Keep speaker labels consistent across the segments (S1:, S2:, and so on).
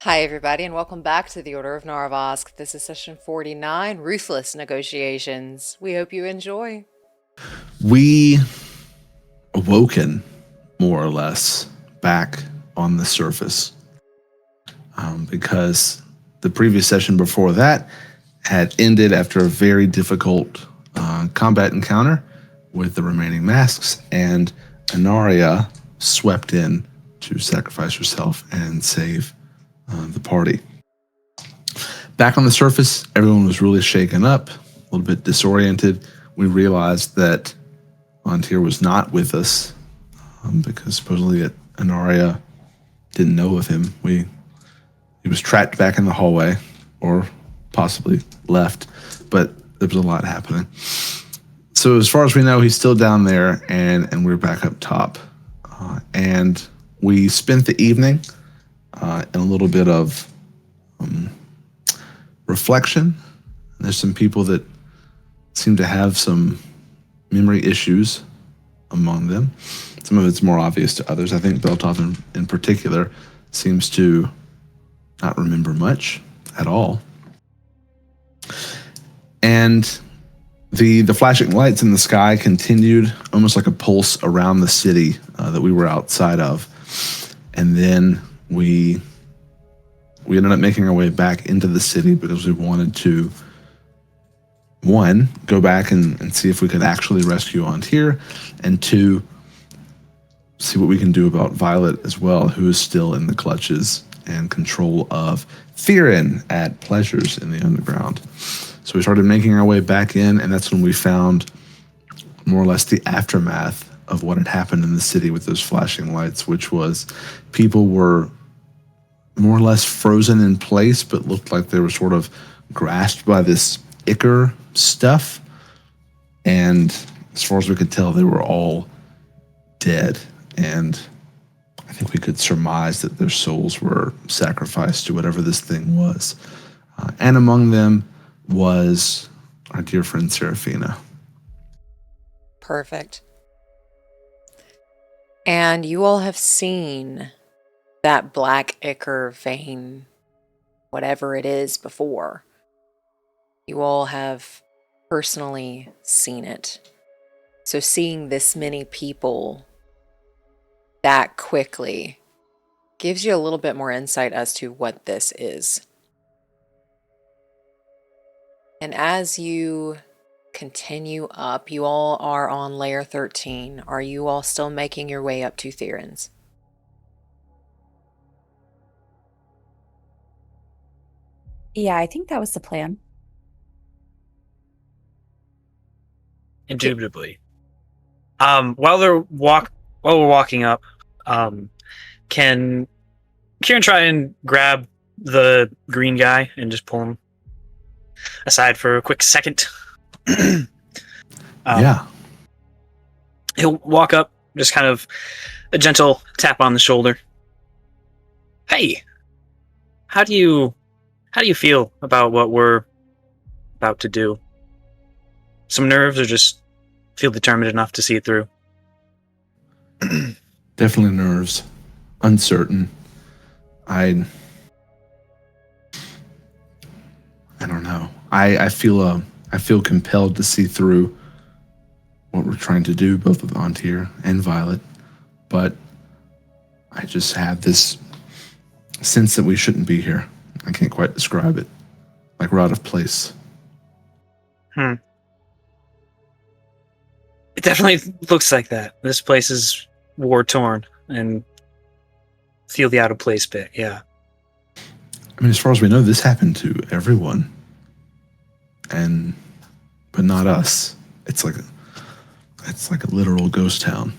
S1: Hi, everybody, and welcome back to the Order of Narvosc. This is session 49, Ruthless Negotiations. We hope you enjoy.
S2: We awoken, more or less, back on the surface because the previous session before that had ended after a very difficult combat encounter with the remaining masks, and Anaria swept in to sacrifice herself and save the party. Back on the surface, everyone was really shaken up, a little bit disoriented. We realized that Vontier was not with us because supposedly Anaria didn't know of him. He was trapped back in the hallway, or possibly left, but there was a lot happening. So as far as we know, he's still down there, and we're back up top. And we spent the evening in a little bit of reflection. There's some people that seem to have some memory issues among them. Some of it's more obvious to others. I think Beltov in particular seems to not remember much at all. And the flashing lights in the sky continued almost like a pulse around the city that we were outside of. And then we ended up making our way back into the city because we wanted to, one, go back and see if we could actually rescue Vontier, and two, see what we can do about Violet as well, who is still in the clutches and control of Quirin at Pleasures in the Underground. So we started making our way back in, and that's when we found more or less the aftermath of what had happened in the city with those flashing lights, which was people were more or less frozen in place, but looked like they were sort of grasped by this ichor stuff. And as far as we could tell, they were all dead. And I think we could surmise that their souls were sacrificed to whatever this thing was. And among them was our dear friend Seraphina.
S1: Perfect. And you all have seen that black ichor vein, whatever it is, before. You all have personally seen it. So seeing this many people that quickly gives you a little bit more insight as to what this is. And as you continue up, you all are on layer 13. Are you all still making your way up to Theron's?
S3: Yeah, I think that was the plan.
S4: Indubitably. While we're walking up, can Quirin try and grab the green guy and just pull him aside for a quick second?
S2: Yeah.
S4: He'll walk up, just kind of a gentle tap on the shoulder. Hey, how do you feel about what we're about to do? Some nerves, or just feel determined enough to see it through?
S2: Definitely nerves. Uncertain. I don't know. I feel compelled to see through what we're trying to do, both with Vontier and Violet, but I just have this sense that we shouldn't be here. I can't quite describe it. Like we're out of place.
S4: It definitely looks like that. This place is war-torn, and feel the out-of-place bit, yeah.
S2: I mean, as far as we know, this happened to everyone. But not us. It's like a literal ghost town.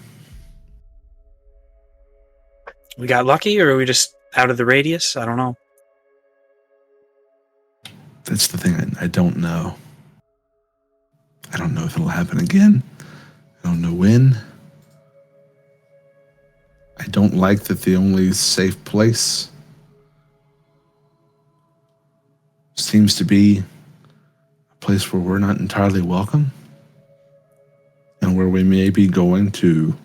S4: We got lucky, or are we just out of the radius? I don't know.
S2: That's the thing. I don't know. I don't know if it'll happen again. I don't know when. I don't like that the only safe place seems to be a place where we're not entirely welcome, and where we may be going to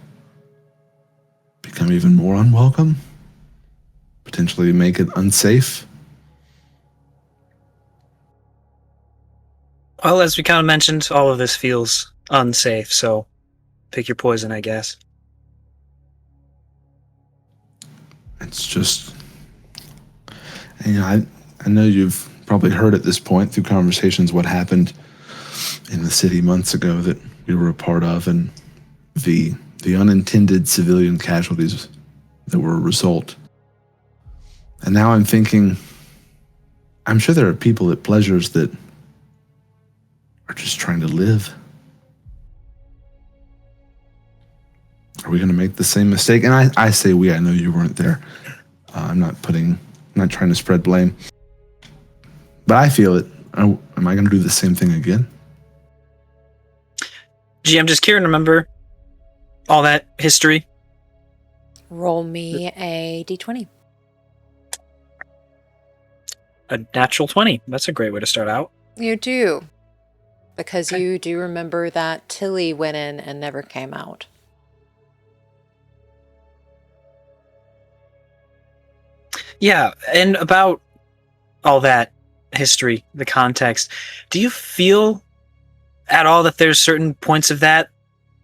S2: become even more unwelcome, potentially make it unsafe.
S4: Well, as we kind of mentioned, all of this feels unsafe, so pick your poison, I guess.
S2: It's just, I know you've probably heard at this point through conversations what happened in the city months ago that we were a part of, and the unintended civilian casualties that were a result. And now I'm thinking, I'm sure there are people at Pleasures that are just trying to live. Are we going to make the same mistake? And I say we, I know you weren't there. I'm not trying to spread blame. But I feel it. Am I going to do the same thing again?
S4: Gee, I'm just curious to remember all that history.
S1: Roll me a d20.
S4: A natural 20. That's a great way to start out.
S1: You do. Because you do remember that Tilly went in and never came out.
S4: Yeah, and about all that history, the context, do you feel at all that there's certain points of that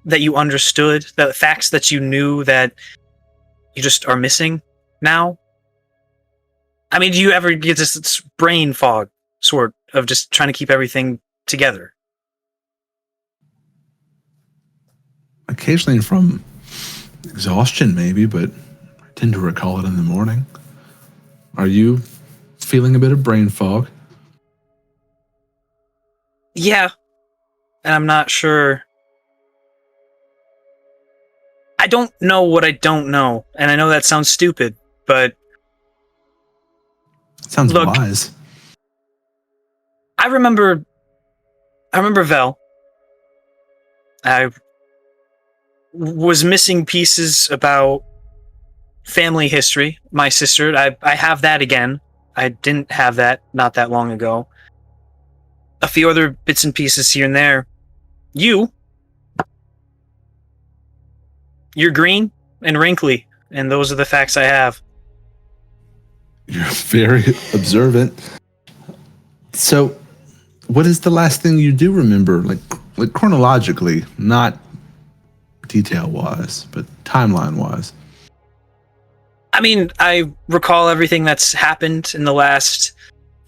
S4: you understood, the facts that you knew that you just are missing now? I mean, do you ever get this brain fog, sort of just trying to keep everything together?
S2: Occasionally from exhaustion, maybe, but I tend to recall it in the morning. Are you feeling a bit of brain fog?
S4: Yeah, and I'm not sure. I don't know what I don't know, and I know that sounds stupid, but
S2: Sounds
S4: look,
S2: wise.
S4: I remember Vel. I was missing pieces about family history. My sister, I have that again. I didn't have that not that long ago. A few other bits and pieces here and there. You're green and wrinkly, and those are the facts I have.
S2: You're very observant. So, what is the last thing you do remember, like chronologically, not detail-wise, but timeline-wise?
S4: I mean, I recall everything that's happened in the last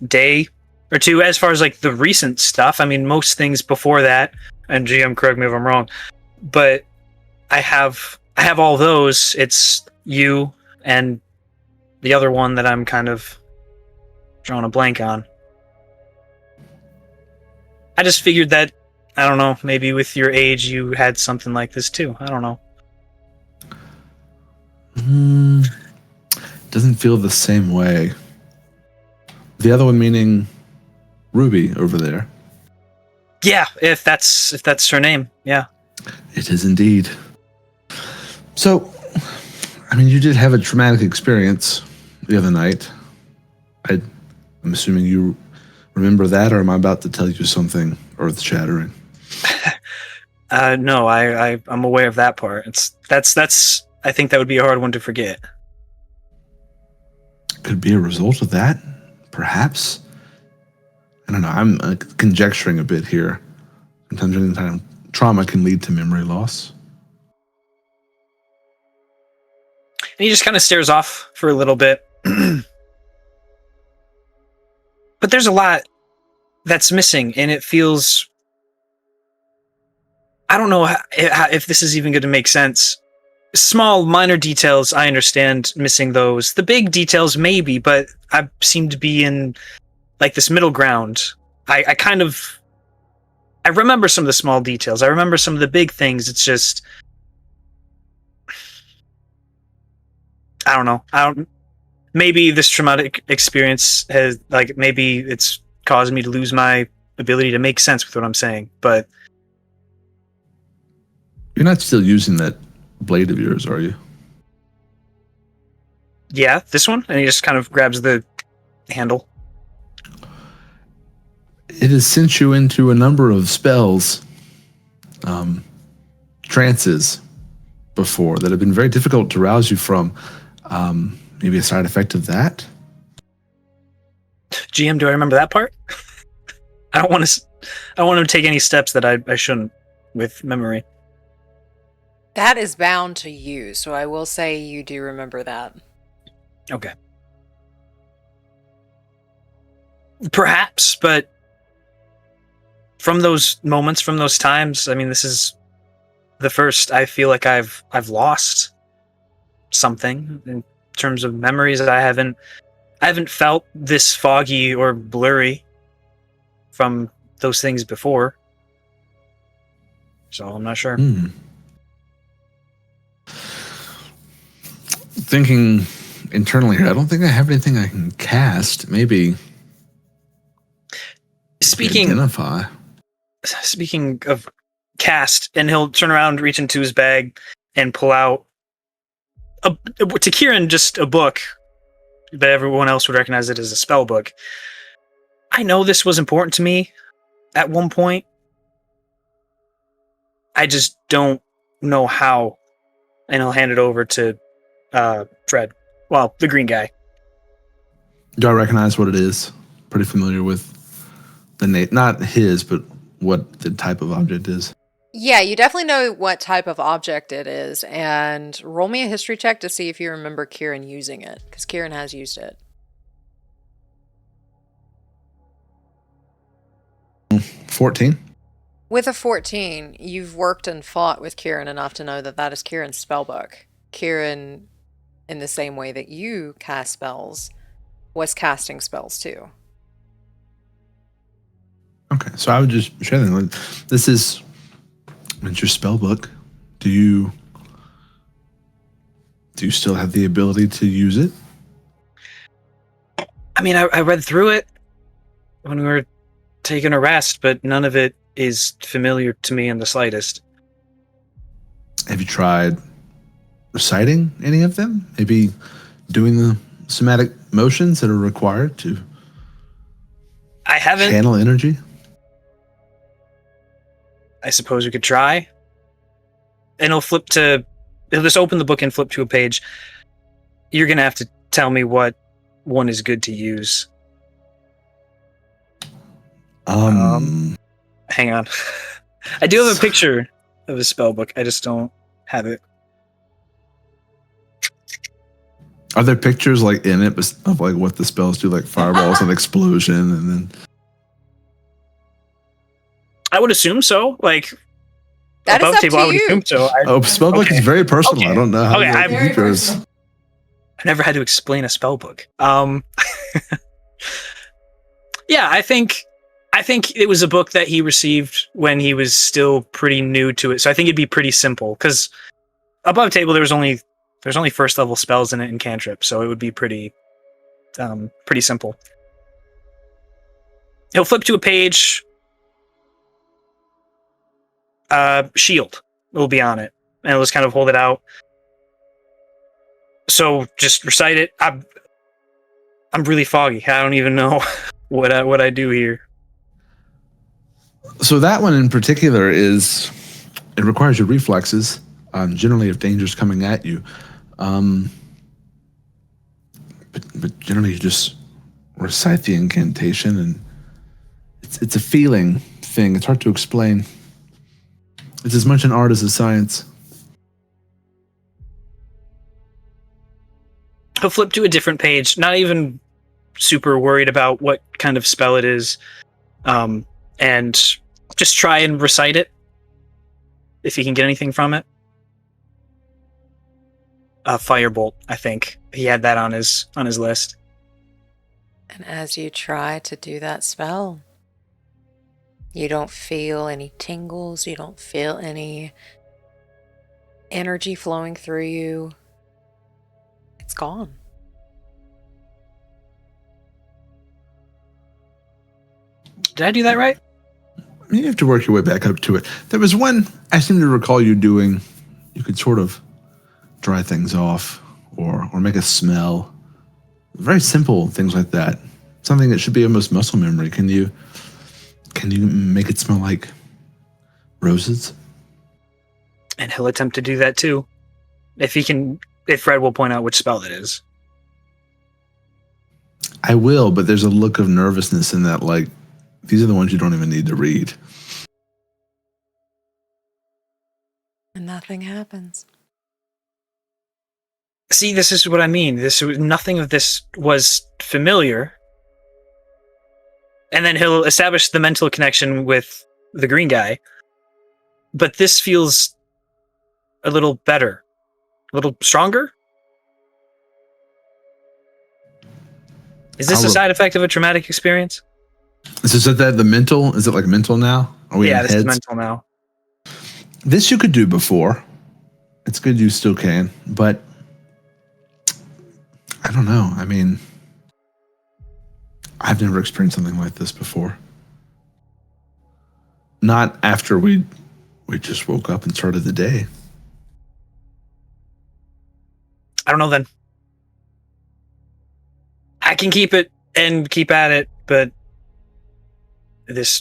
S4: day or two, as far as like the recent stuff. I mean, most things before that, and GM, correct me if I'm wrong, but I have all those. It's you and the other one that I'm kind of drawing a blank on. I just figured that, I don't know, maybe with your age you had something like this too. I don't know.
S2: Doesn't feel the same way. The other one meaning Ruby over there.
S4: Yeah, if that's her name, yeah.
S2: It is indeed. So, I mean, you did have a traumatic experience the other night. I'm assuming you remember that, or am I about to tell you something earth-shattering?
S4: No, I'm aware of that part. That's I think that would be a hard one to forget.
S2: Could be a result of that, perhaps. I don't know. I'm conjecturing a bit here. Sometimes anytime trauma can lead to memory loss.
S4: And he just kind of stares off for a little bit. But there's a lot that's missing, and it feels... I don't know if this is even going to make sense. Small, minor details, I understand missing those. The big details, maybe, but I seem to be in like this middle ground. I remember some of the small details. I remember some of the big things. It's just... I don't know. Maybe this traumatic experience has, like, maybe it's caused me to lose my ability to make sense with what I'm saying, but...
S2: You're not still using that blade of yours, are you?
S4: Yeah, this one? And he just kind of grabs the handle.
S2: It has sent you into a number of spells, trances before that have been very difficult to rouse you from. maybe a side effect of that.
S4: GM, do I remember that part? I don't want to take any steps that I shouldn't with memory.
S1: That is bound to you, so I will say you do remember that.
S4: Okay. Perhaps, but from those moments, from those times, I mean, this is the first I feel like I've lost something in terms of memories. That I haven't felt this foggy or blurry from those things before. So I'm not sure.
S2: Thinking internally here, I don't think I have anything I can cast. Maybe
S4: Speaking of cast, and he'll turn around, reach into his bag, and pull out to Quirin just a book, but everyone else would recognize it as a spell book. I know this was important to me at one point. I just don't know how. And he'll hand it over to Fred. Well, the green guy.
S2: Do I recognize what it is? Pretty familiar with the name, not his, but what the type of object is.
S1: Yeah, you definitely know what type of object it is, and roll me a history check to see if you remember Quirin using it, because Quirin has used it.
S2: 14.
S1: With a 14, you've worked and fought with Quirin enough to know that that is Quirin's spellbook. Quirin, in the same way that you cast spells, was casting spells too.
S2: Okay, so I would just share them. This is, it's your spell book. Do you still have the ability to use it?
S4: I mean, I read through it when we were taking a rest, but none of it is familiar to me in the slightest.
S2: Have you tried reciting any of them? Maybe doing the somatic motions that are required to
S4: I haven't.
S2: channel energy?
S4: I suppose we could try. And he'll just open the book and flip to a page. You're going to have to tell me what one is good to use. Hang on. I do have a picture of a spell book. I just don't have it.
S2: Are there pictures like in it of like what the spells do, like fireballs and explosion, and then?
S4: I would assume so. Like
S1: That is
S4: above
S1: up
S4: table,
S1: to
S4: I would
S1: you.
S4: assume so.
S2: Spellbook is very personal.
S4: Okay.
S2: I don't know how
S4: Okay,
S2: the computers.
S4: I never had to explain a spell book. Yeah, I think it was a book that he received when he was still pretty new to it. So I think it'd be pretty simple because above table there's only first level spells in it and cantrips, so it would be pretty simple. He'll flip to a page. Shield will be on it, and he'll just kind of hold it out. So just recite it. I'm really foggy. I don't even know what I do here.
S2: So that one in particular it requires your reflexes. Generally, if danger's coming at you, but generally you just recite the incantation, and it's a feeling thing. It's hard to explain. It's as much an art as a science.
S4: He'll flip to a different page, not even super worried about what kind of spell it is, and just try and recite it if he can get anything from it. Firebolt, I think he had that on his list.
S1: And as you try to do that spell, you don't feel any tingles, you don't feel any energy flowing through you. It's gone.
S4: Did I do that right?
S2: You have to work your way back up to it. There was one I seem to recall you doing. You could sort of dry things off or make a smell. Very simple things like that. Something that should be almost muscle memory. Can you make it smell like roses?
S4: And he'll attempt to do that too. If Fred will point out which spell it is.
S2: I will, but there's a look of nervousness in that, like, these are the ones you don't even need to read.
S1: And nothing happens.
S4: See, this is what I mean. Nothing of this was familiar. And then he'll establish the mental connection with the green guy. But this feels a little better. A little stronger? Is this a side effect of a traumatic experience?
S2: Is that the mental? Is it like mental now? Are we
S4: this is mental now.
S2: This you could do before. It's good you still can, but I don't know. I mean, I've never experienced something like this before. Not after we just woke up and started the day.
S4: I don't know then. I can keep it and keep at it, but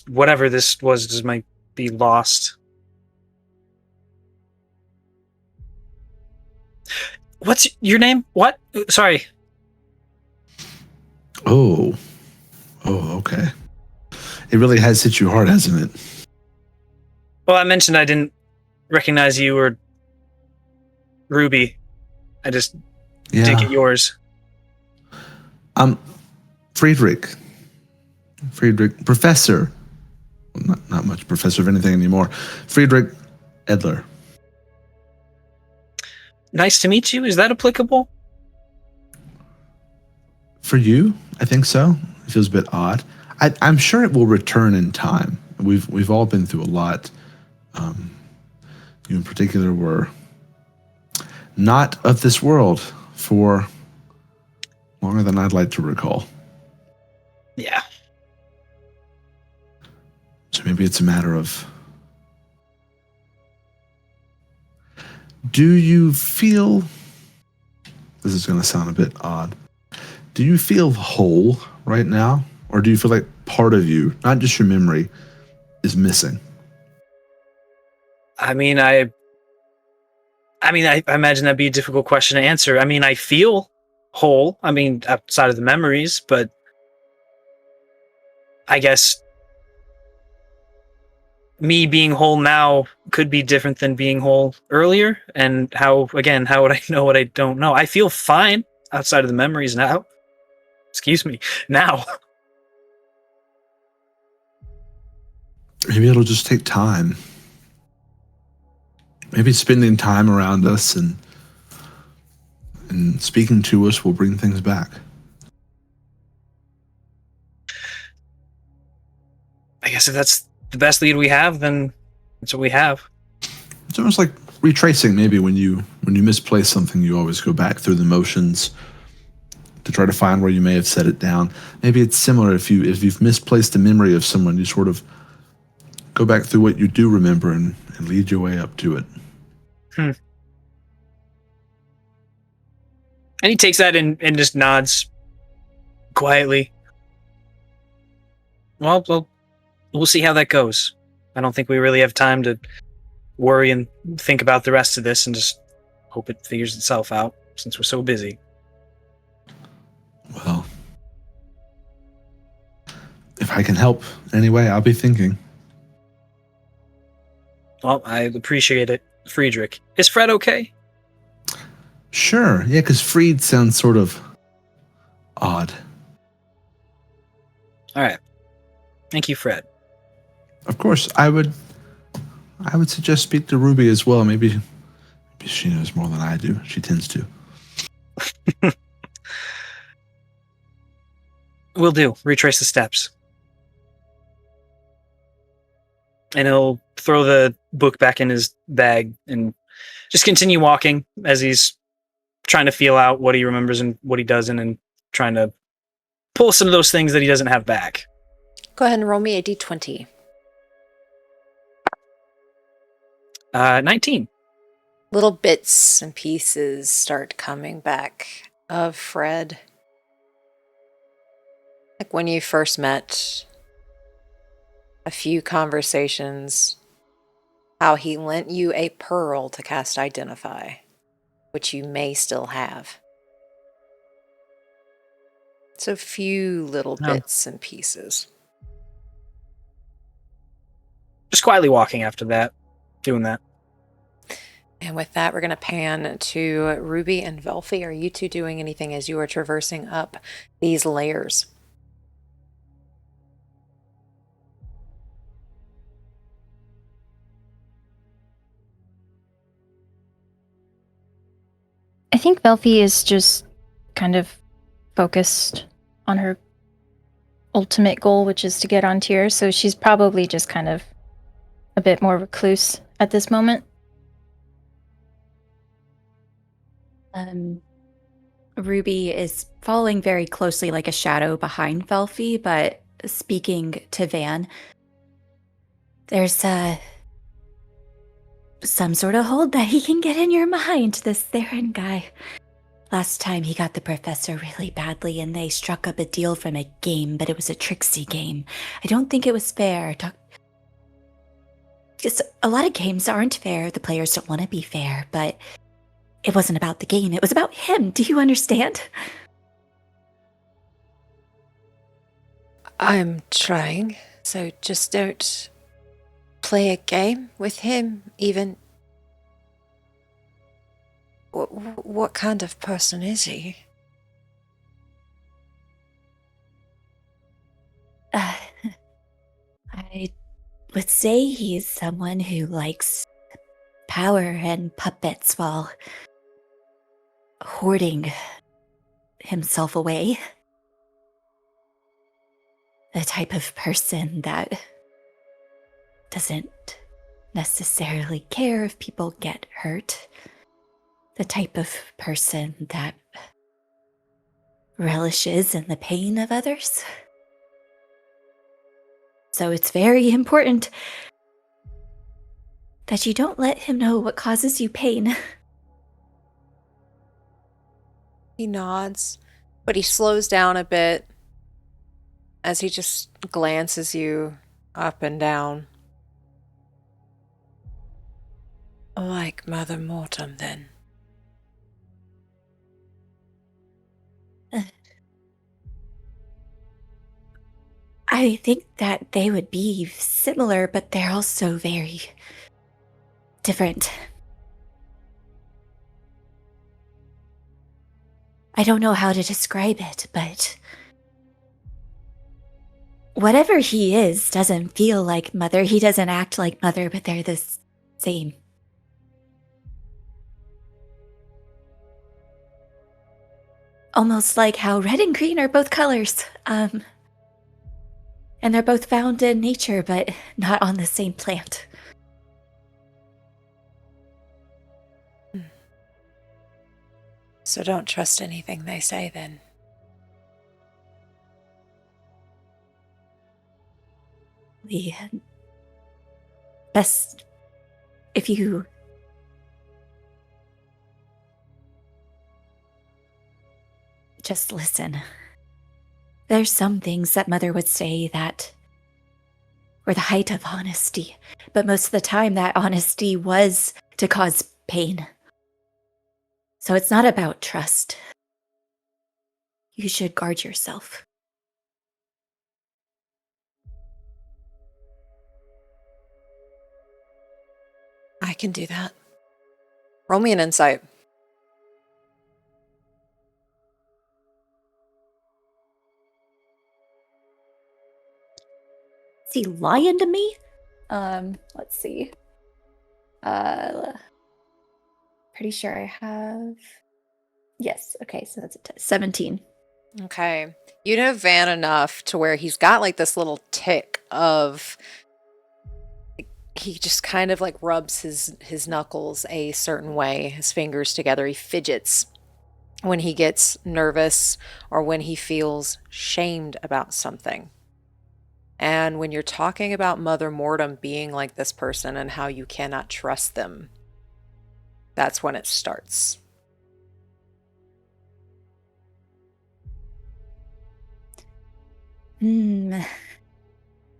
S4: whatever this was, just might be lost. What's your name? What? Sorry.
S2: Oh, okay. It really has hit you hard, hasn't it?
S4: Well, I mentioned I didn't recognize you or Ruby. I just did get yours.
S2: Friedrich, Professor. Well, not much professor of anything anymore. Friedrich Edler.
S4: Nice to meet you. Is that applicable?
S2: For you, I think so. It feels a bit odd. I'm sure it will return in time. We've all been through a lot. You in particular were not of this world for longer than I'd like to recall.
S4: Yeah.
S2: So maybe it's a matter of, do you feel, this is going to sound a bit odd, do you feel whole right now? Or do you feel like part of you, not just your memory, is missing?
S4: I mean, I imagine that'd be a difficult question to answer. I mean, I feel whole. I mean, outside of the memories, but I guess me being whole now could be different than being whole earlier. And how would I know what I don't know? I feel fine outside of the memories now. Excuse me. Now.
S2: Maybe it'll just take time. Maybe spending time around us and speaking to us will bring things back.
S4: I guess if that's the best lead we have, then that's what we have.
S2: It's almost like retracing. Maybe when you misplace something, you always go back through the motions to try to find where you may have set it down. Maybe it's similar if you've misplaced a memory of someone, you sort of go back through what you do remember and lead your way up to it.
S4: And he takes that and just nods quietly. Well, we'll see how that goes. I don't think we really have time to worry and think about the rest of this and just hope it figures itself out since we're so busy.
S2: Well, if I can help anyway, I'll be thinking.
S4: Well, I appreciate it, Friedrich. Is Fred okay?
S2: Sure, yeah, because Fried sounds sort of odd.
S4: All right. Thank you, Fred.
S2: Of course, I would suggest speak to Ruby as well. Maybe she knows more than I do. She tends to.
S4: Will do. Retrace the steps. And he'll throw the book back in his bag and just continue walking as he's trying to feel out what he remembers and what he doesn't and trying to pull some of those things that he doesn't have back.
S1: Go ahead and roll me a d20.
S4: 19.
S1: Little bits and pieces start coming back of Fred. Like when you first met, a few conversations, how he lent you a pearl to cast Identify, which you may still have. It's a few little
S4: No.
S1: bits and pieces.
S4: Just quietly walking after that, doing that.
S1: And with that, we're going to pan to Ruby and Velphie. Are you two doing anything as you are traversing up these layers?
S5: I think Velphie is just kind of focused on her ultimate goal, which is to get on tier, so she's probably just kind of a bit more recluse at this moment.
S3: Ruby is following very closely like a shadow behind Velphie, but speaking to Van, there's some sort of hold that he can get in your mind, this Theron guy. Last time he got the professor really badly and they struck up a deal from a game, but it was a tricksy game. I don't think it was fair. Just a lot of games aren't fair. The players don't want to be fair, but it wasn't about the game. It was about him. Do you understand?
S1: I'm trying, so just don't play a game with him, even. What kind of person is he?
S3: I would say he's someone who likes power and puppets while hoarding himself away. The type of person that doesn't necessarily care if people get hurt. The type of person that relishes in the pain of others. So it's very important that you don't let him know what causes you pain.
S1: He nods, but he slows down a bit as he just glances you up and down. Like Mother Mortem, then.
S3: I think that they would be similar, but they're also very different. I don't know how to describe it, but whatever he is doesn't feel like Mother. He doesn't act like Mother, but they're the same. Almost like how red and green are both colors. And they're both found in nature, but not on the same plant.
S1: So don't trust anything they say, then.
S3: The best if you just listen. There's some things that Mother would say that were the height of honesty, but most of the time that honesty was to cause pain. So it's not about trust. You should guard yourself.
S1: I can do that. Roll me an insight.
S3: Is he lying to me? Let's see. Pretty sure I have. Yes. Okay, so that's 17.
S1: Okay. You know Van enough to where he's got like this little tick of. He just kind of like rubs his knuckles a certain way, his fingers together. He fidgets when he gets nervous or when he feels shamed about something. And when you're talking about Mother Mortem being like this person and how you cannot trust them, that's when it starts.
S3: We're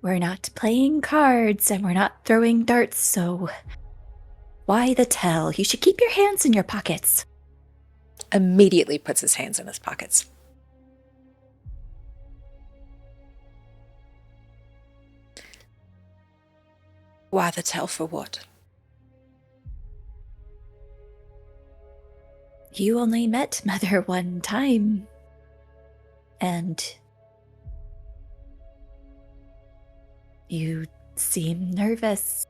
S3: not playing cards and we're not throwing darts, so why the tell? You should keep your hands in your pockets.
S1: Immediately puts his hands in his pockets. Why the tell for what?
S3: You only met Mother one time. And you seem nervous.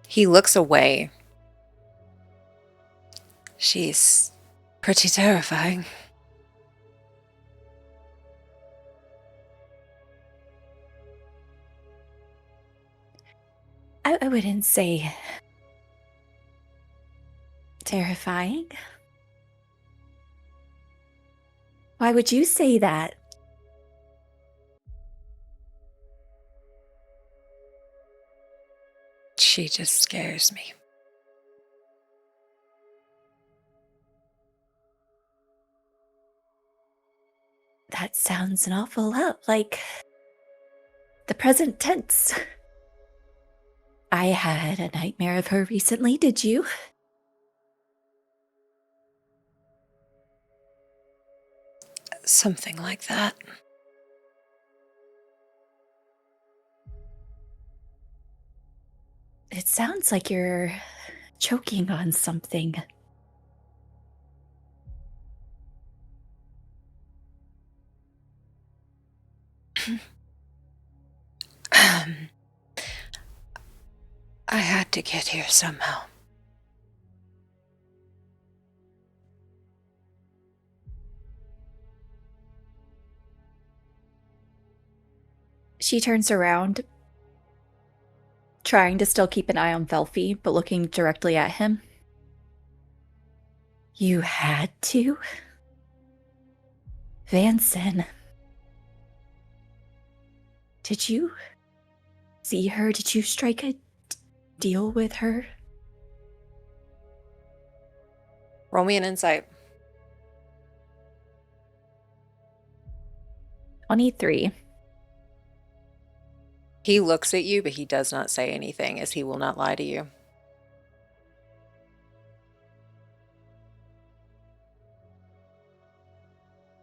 S1: He looks away. She's pretty terrifying.
S3: I wouldn't say terrifying. Why would you say that?
S1: She just scares me.
S3: That sounds an awful lot like the present tense. I had a nightmare of her recently, did you?
S1: Something like that.
S3: It sounds like you're choking on something.
S1: I had to get here somehow.
S3: She turns around, trying to still keep an eye on Velphie, but looking directly at him. You had to? Vanson. Did you see her? Did you strike a deal with her?
S1: Roll me an insight.
S3: 23.
S1: He looks at you, but he does not say anything, as he will not lie to you.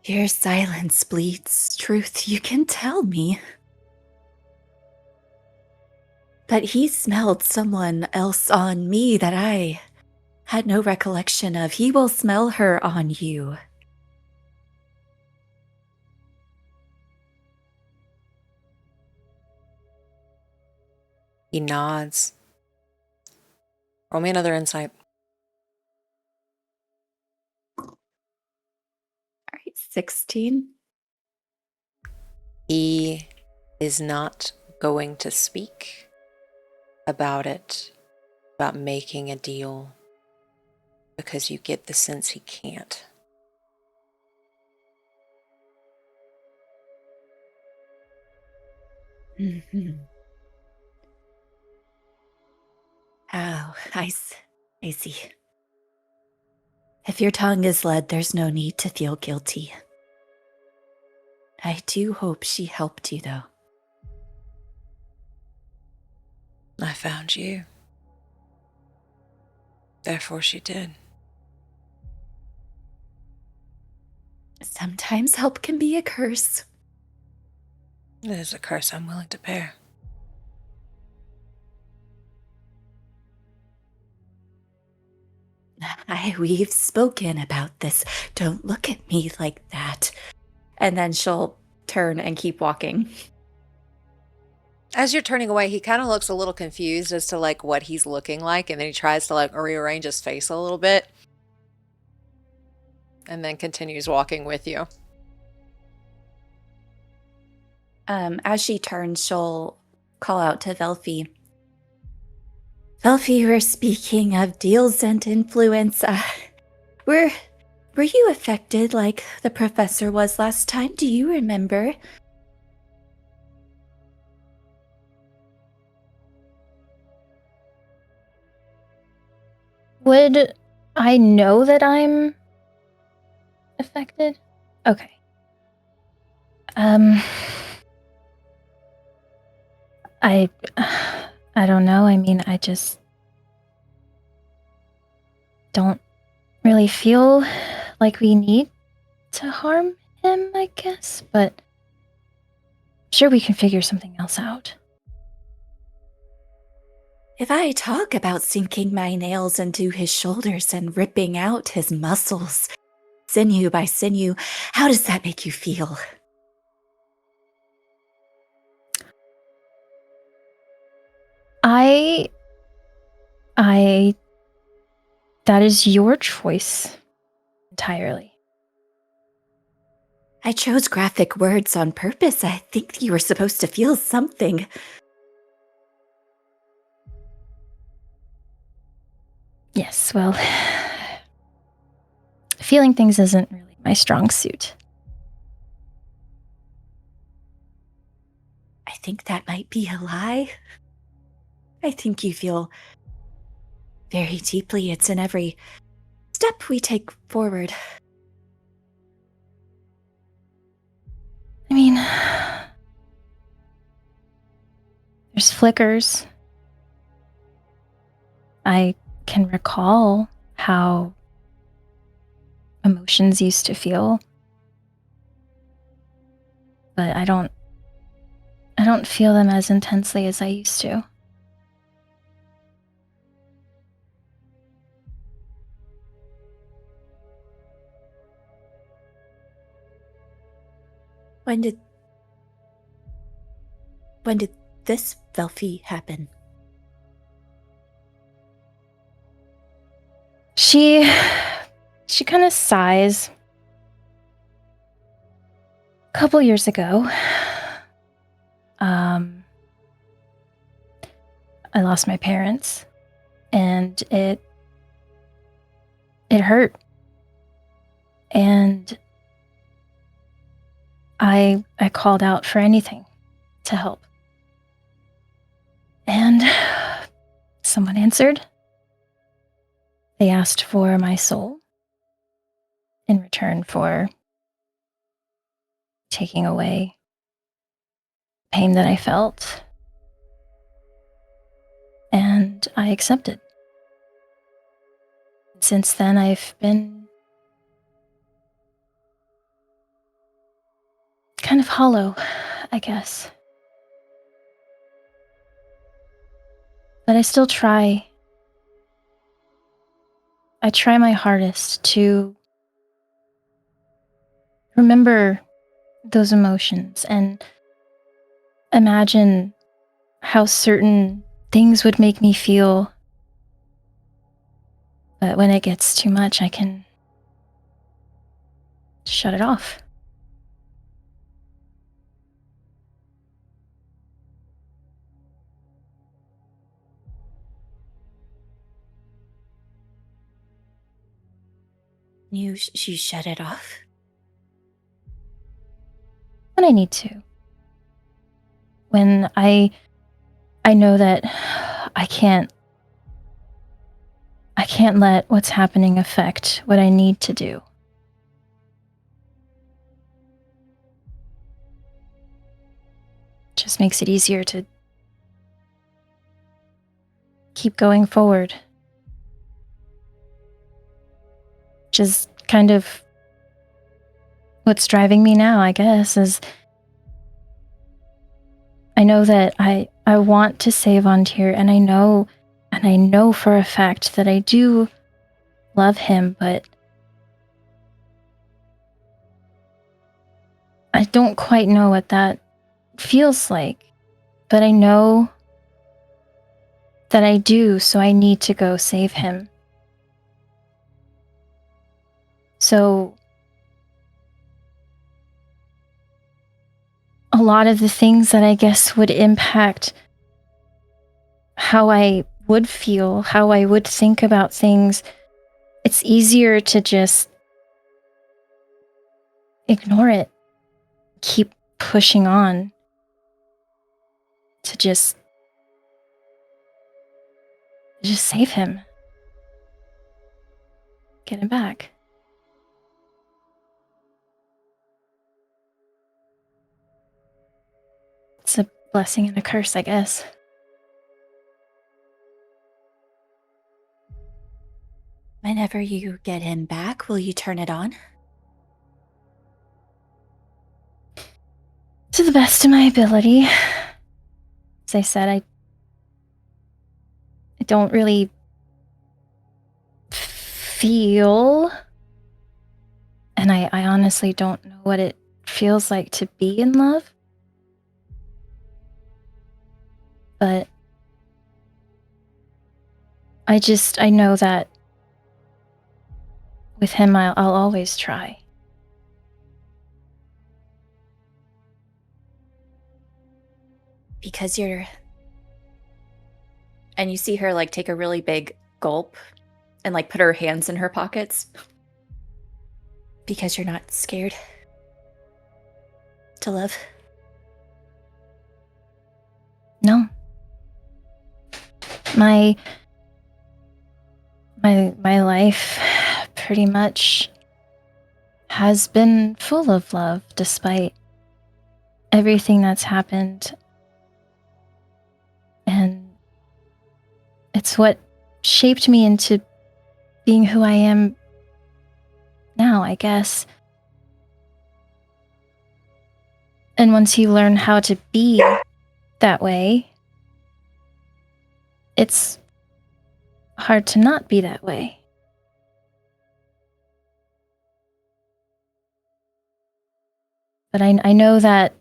S3: Your silence bleeds truth, you can tell me. But he smelled someone else on me that I had no recollection of. He will smell her on you.
S1: He nods. Roll me another insight.
S3: All right, 16.
S1: He is not going to speak about it, about making a deal, because you get the sense he can't.
S3: Mm-hmm. Oh, I see. If your tongue is lead, there's no need to feel guilty. I do hope she helped you, though.
S1: I found you. Therefore she did.
S3: Sometimes help can be a curse.
S1: It is a curse I'm willing to bear.
S3: We've spoken about this. Don't look at me like that. And then she'll turn and keep walking.
S1: As you're turning away, he kind of looks a little confused as to like what he's looking like, and then he tries to like rearrange his face a little bit, and then continues walking with you.
S3: As she turns, she'll call out to Velphie. Velphie, we're speaking of deals and influence. Were you affected like the professor was last time? Do you remember?
S5: Would I know that I'm affected? Okay. I don't know. I mean, I just don't really feel like we need to harm him, I guess, but sure we can figure something else out.
S3: If I talk about sinking my nails into his shoulders and ripping out his muscles, sinew by sinew, how does that make you feel?
S5: That is your choice entirely.
S3: I chose graphic words on purpose. I think you were supposed to feel something.
S5: Yes, well, feeling things isn't really my strong suit.
S3: I think that might be a lie. I think you feel very deeply. It's in every step we take forward.
S5: I mean, there's flickers. I can recall how emotions used to feel, but I don't feel them as intensely as I used to.
S3: When did this Velphie happen?
S5: She kind of sighs. A couple years ago, I lost my parents, and it hurt. And I called out for anything to help. And someone answered. They asked for my soul in return for taking away pain that I felt. And I accepted. Since then, I've been kind of hollow, I guess. But I still try. I try my hardest to remember those emotions and imagine how certain things would make me feel. But when it gets too much, I can shut it off.
S3: You shut it off?
S5: When I need to. When I know that I can't let what's happening affect what I need to do. Just makes it easier to keep going forward. Which is kind of what's driving me now, I guess, is I know that I want to save Vontier, and I know for a fact that I do love him, but I don't quite know what that feels like. But I know that I do, so I need to go save him. So a lot of the things that I guess would impact how I would feel, how I would think about things, it's easier to just ignore it, keep pushing on, to just save him, get him back. It's a blessing and a curse, I guess.
S3: Whenever you get him back, will you turn it on?
S5: To the best of my ability. As I said, I don't really feel, and I honestly don't know what it feels like to be in love. But I know that with him, I'll always try.
S3: Because you're... And you see her, like, take a really big gulp and, like, put her hands in her pockets. Because you're not scared to love.
S5: No. My life pretty much has been full of love, despite everything that's happened. And it's what shaped me into being who I am now, I guess. And once you learn how to be that way, it's hard to not be that way. But I know that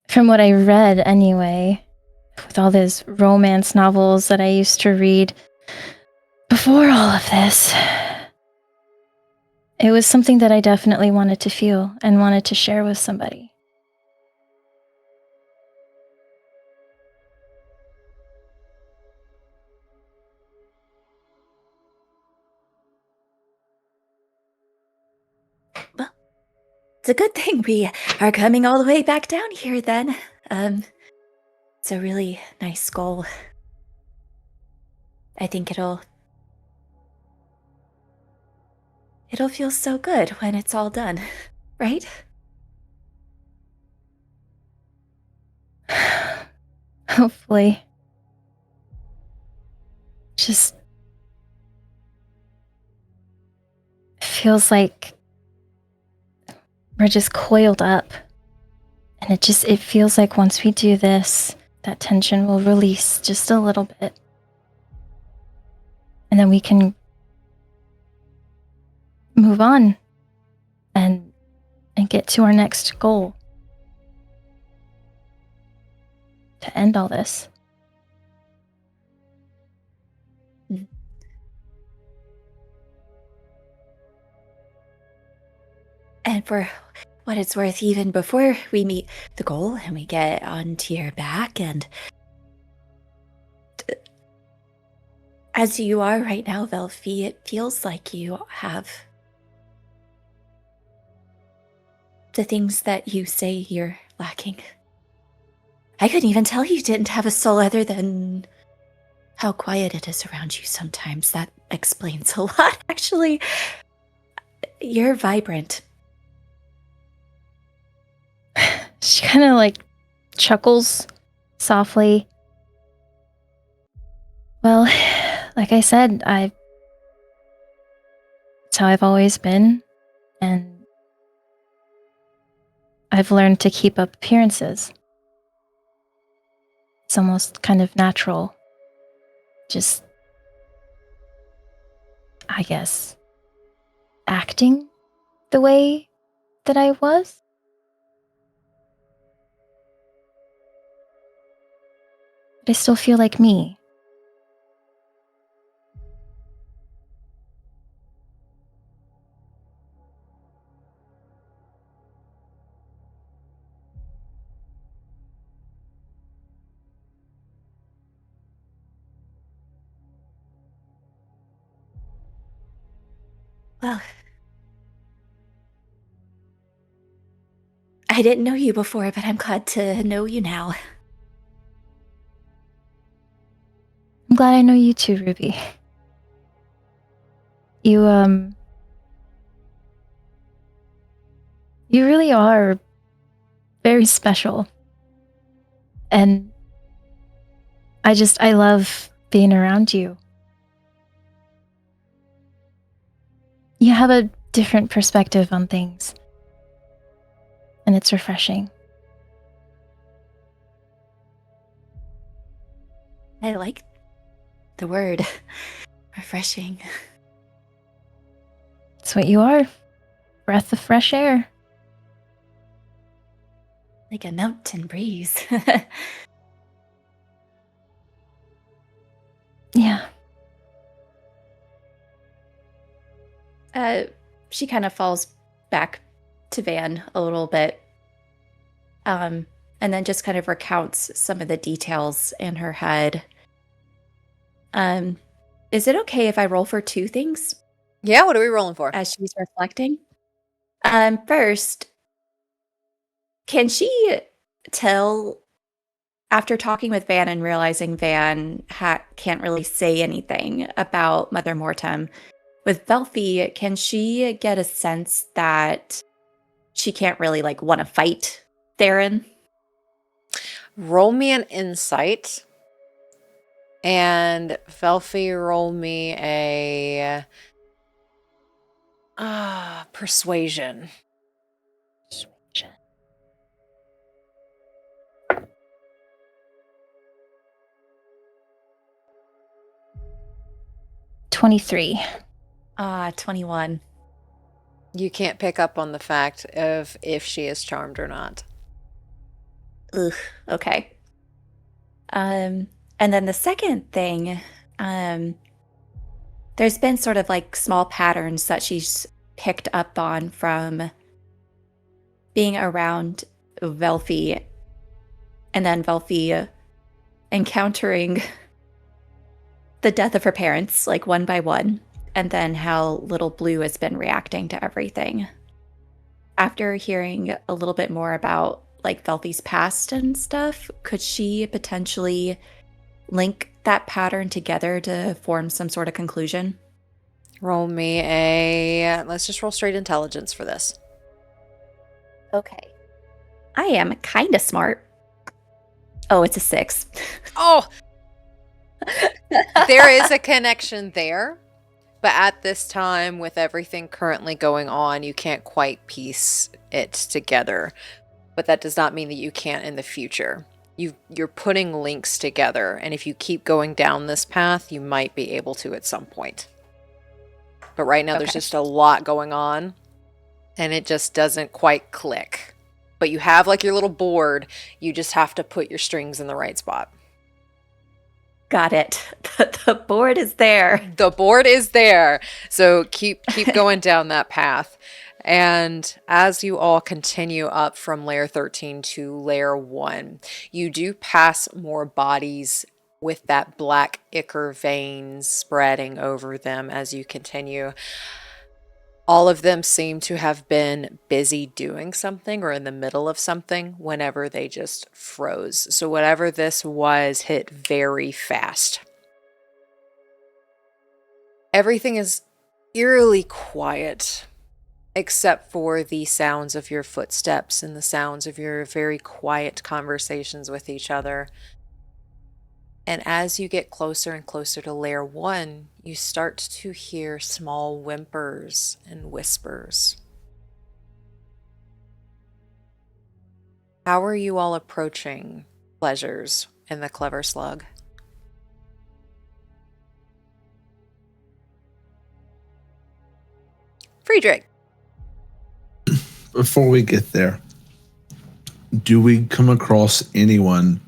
S5: from what I read anyway, with all those romance novels that I used to read before all of this, it was something that I definitely wanted to feel and wanted to share with somebody.
S3: Well, it's a good thing we are coming all the way back down here then. It's a really nice goal. I think it'll feel so good when it's all done, right?
S5: Hopefully. Just feels like we're just coiled up. And it feels like once we do this, that tension will release just a little bit. And then we can move on and get to our next goal. To end all this.
S3: And for what it's worth, even before we meet the goal and we get onto your back, and as you are right now, Velphie, it feels like you have the things that you say you're lacking. I couldn't even tell you didn't have a soul other than how quiet it is around you sometimes. That explains a lot, actually. You're vibrant.
S5: She kind of like chuckles softly. Well, like I said, it's how I've always been, and I've learned to keep up appearances. It's almost kind of natural. Just, I guess, acting the way that I was. But I still feel like me.
S3: Well, I didn't know you before, but I'm glad to know you now.
S5: I'm glad I know you too, Ruby. You really are very special. And I love being around you. You have a different perspective on things. and it's refreshing.
S3: I like the word refreshing.
S5: That's what you are. Breath of fresh air.
S3: Like a mountain breeze.
S5: Yeah.
S3: She kind of falls back to Van a little bit. And then just kind of recounts some of the details in her head. Is it okay if I roll for 2 things
S1: Yeah, what are we rolling for?
S3: as she's reflecting? First, can she tell, after talking with Van and realizing Van can't really say anything about Mother Mortem, with Velphie, can she get a sense that she can't really want to fight Theron?
S1: Roll me an insight. And Velphie, roll me a persuasion.
S5: 23.
S3: 21.
S1: You can't pick up on the fact of if she is charmed or not.
S3: Ugh, okay. And then the second thing, there's been sort of small patterns that she's picked up on from being around Velphie, and then Velphie encountering the death of her parents, one by one, and then how Little Blue has been reacting to everything. After hearing a little bit more about Velphie's past and stuff, could she potentially link that pattern together to form some sort of conclusion?
S1: Roll me let's just roll straight intelligence for this.
S3: Okay. I am kind of smart. Oh, it's a 6.
S1: Oh! There is a connection there, but at this time, with everything currently going on, you can't quite piece it together. But that does not mean that you can't in the future. You're putting links together, and if you keep going down this path, you might be able to at some point. But right now, there's just a lot going on, and it just doesn't quite click. But you have your little board. You just have to put your strings in the right spot.
S3: Got it. The board is there.
S1: The board is there. So keep going down that path. And as you all continue up from layer 13 to layer 1, you do pass more bodies with that black ichor veins spreading over them as you continue. All of them seem to have been busy doing something or in the middle of something whenever they just froze. So whatever this was hit very fast. Everything is eerily quiet, except for the sounds of your footsteps and the sounds of your very quiet conversations with each other. And as you get closer and closer to layer 1, you start to hear small whimpers and whispers. How are you all approaching pleasures in the Clever Slug? Friedrich.
S2: Before we get there, do we come across anyone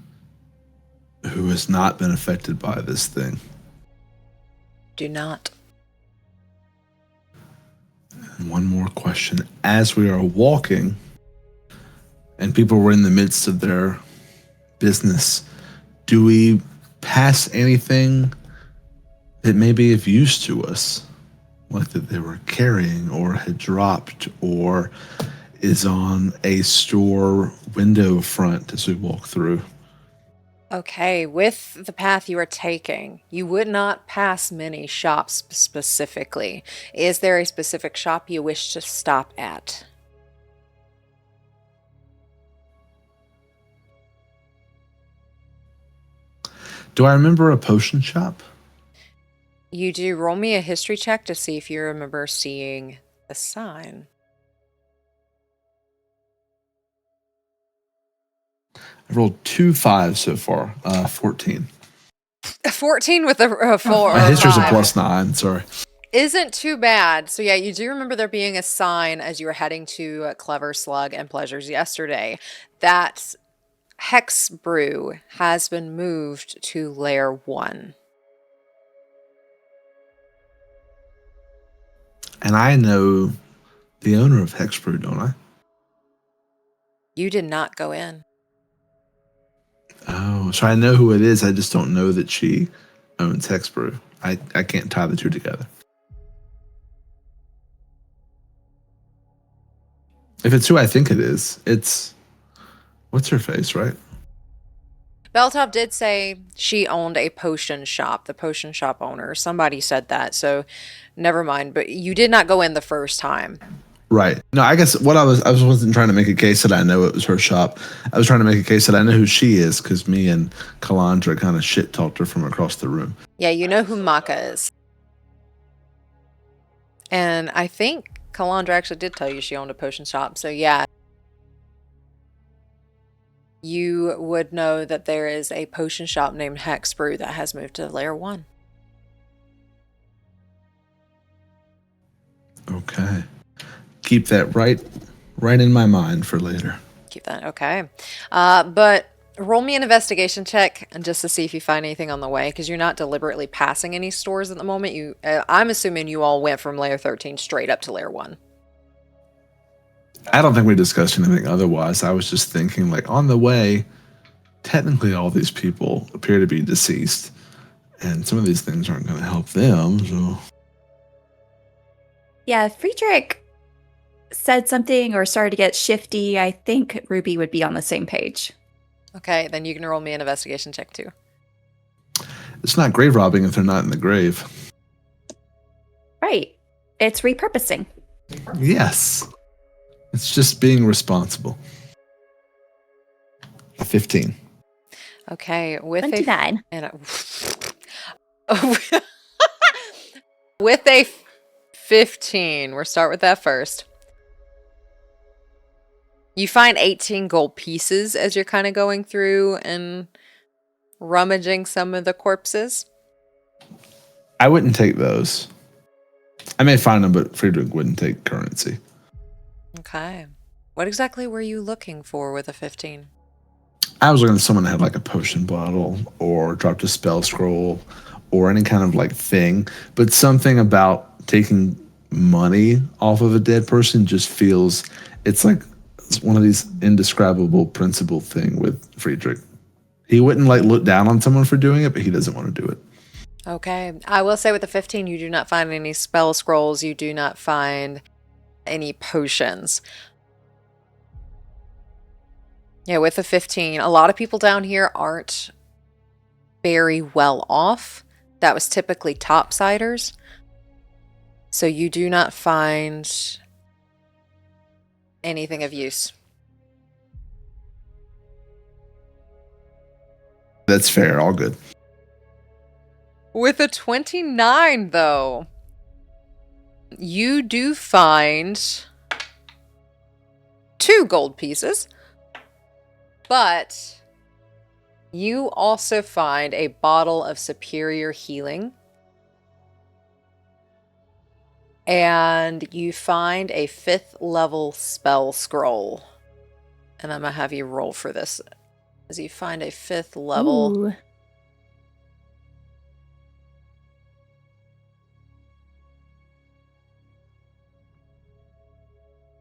S2: who has not been affected by this thing?
S1: Do not.
S2: And one more question. As we are walking, and people were in the midst of their business, do we pass anything that may be of use to us? Like that they were carrying or had dropped or is on a store window front as we walk through?
S1: Okay, with the path you are taking, you would not pass many shops specifically. Is there a specific shop you wish to stop at?
S2: Do I remember a potion shop?
S1: You do. Roll me a history check to see if you remember seeing the sign.
S2: I rolled 2 5s so far. 14.
S1: 14 with a 4.
S2: My history's a
S1: five.
S2: +9. Sorry.
S1: Isn't too bad. So yeah, you do remember there being a sign as you were heading to Clever Slug and Pleasures yesterday that Hex Brew has been moved to Layer 1.
S2: And I know the owner of Hex Brew, don't I?
S1: You did not go in.
S2: Oh, so I know who it is. I just don't know that she owns Hex Brew. I can't tie the two together. If it's who I think it is, it's what's her face, right?
S1: Beltop did say she owned a potion shop, the potion shop owner. Somebody said that, so never mind. But you did not go in the first time.
S2: Right. No, I guess what I wasn't trying to make a case that I know it was her shop. I was trying to make a case that I know who she is because me and Kalandra kind of shit talked her from across the room.
S1: Yeah, you know who Maka is. And I think Kalandra actually did tell you she owned a potion shop. So yeah, you would know that there is a potion shop named Hex Brew that has moved to Layer 1.
S2: Okay. Keep that right in my mind for later.
S1: Keep that, okay. But roll me an investigation check and just to see if you find anything on the way, because you're not deliberately passing any stores at the moment. I'm assuming you all went from Layer 13 straight up to Layer 1.
S2: I don't think we discussed anything otherwise. I was just thinking, like, on the way, technically all these people appear to be deceased, and some of these things aren't going to help them, so...
S3: Yeah, Friedrich said something or started to get shifty. I think Ruby would be on the same page.
S1: Okay, then you can roll me an investigation check too.
S2: It's not grave robbing if they're not in the grave.
S3: Right. It's repurposing.
S2: Yes. It's just being responsible. 15.
S1: Okay, with
S3: 29.
S1: With a 15, we'll start with that first. You find 18 gold pieces as you're kind of going through and rummaging some of the corpses.
S2: I wouldn't take those. I may find them, but Friedrich wouldn't take currency.
S1: Okay. What exactly were you looking for with a 15?
S2: I was looking for someone that had like a potion bottle or dropped a spell scroll or any kind of like thing. But something about taking money off of a dead person just feels, it's one of these indescribable principle thing with Friedrich. He wouldn't like look down on someone for doing it, but he doesn't want to do it.
S1: Okay. I will say with the 15, you do not find any spell scrolls. You do not find any potions. Yeah, with the 15, a lot of people down here aren't very well off. That was typically topsiders. So you do not find anything of use.
S2: That's fair. All good.
S1: With a 29, though, you do find 2 gold pieces, but you also find a bottle of superior healing, and you find a 5th level spell scroll. And I'm going to have you roll for this as you find a 5th level.
S3: Ooh.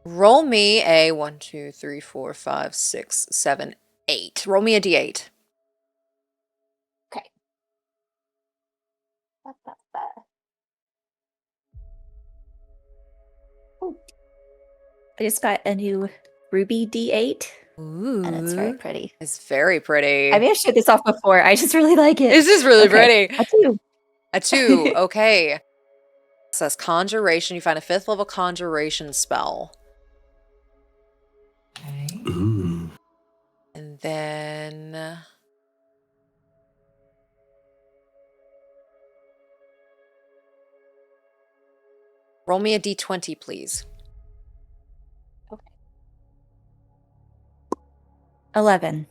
S1: Roll me a 1, 2, 3, 4, 5, 6, 7, 8. Roll me a d8.
S3: Okay. Ooh. I just got a new Ruby D8.
S1: Ooh.
S3: And it's very pretty.
S1: It's very pretty.
S3: I may have showed this off before. I just really like it.
S1: This is really pretty.
S3: A 2.
S1: A 2. Okay. It says conjuration. You find a 5th level conjuration spell. Okay.
S2: Ooh.
S1: And then roll me a d20, please.
S3: Okay. 11.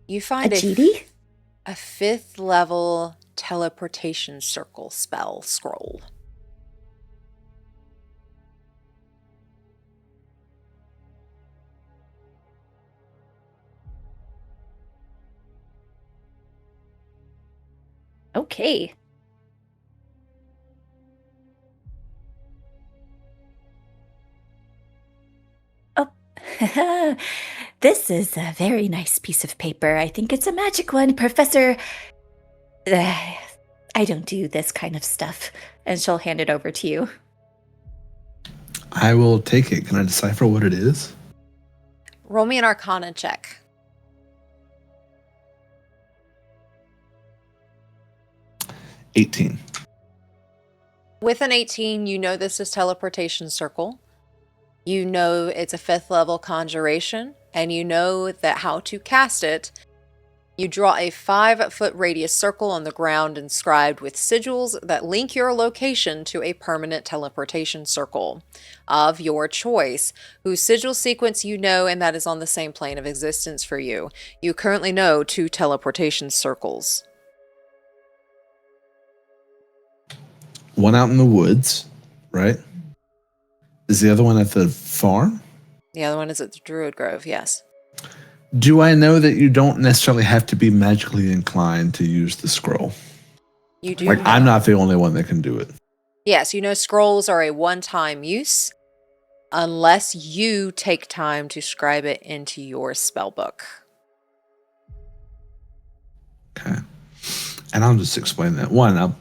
S1: You find
S3: A GD?
S1: a 5th level teleportation circle spell scroll.
S3: Okay. Oh, this is a very nice piece of paper. I think it's a magic one, Professor. I don't do this kind of stuff. And she'll hand it over to you.
S2: I will take it. Can I decipher what it is?
S1: Roll me an Arcana check.
S2: $18.
S1: With an 18, you know this is teleportation circle. You know it's a 5th level conjuration, and you know that how to cast it. You draw a 5-foot radius circle on the ground inscribed with sigils that link your location to a permanent teleportation circle of your choice, whose sigil sequence you know, and that is on the same plane of existence for you. You currently know 2 teleportation circles.
S2: One out in the woods, right? Is the other one at the farm?
S1: The other one is at the Druid Grove, yes.
S2: Do I know that you don't necessarily have to be magically inclined to use the scroll?
S1: You do.
S2: Like, I'm not the only one that can do it.
S1: Yes, you know scrolls are a one-time use unless you take time to scribe it into your spellbook.
S2: Okay. And I'll just explain that. One,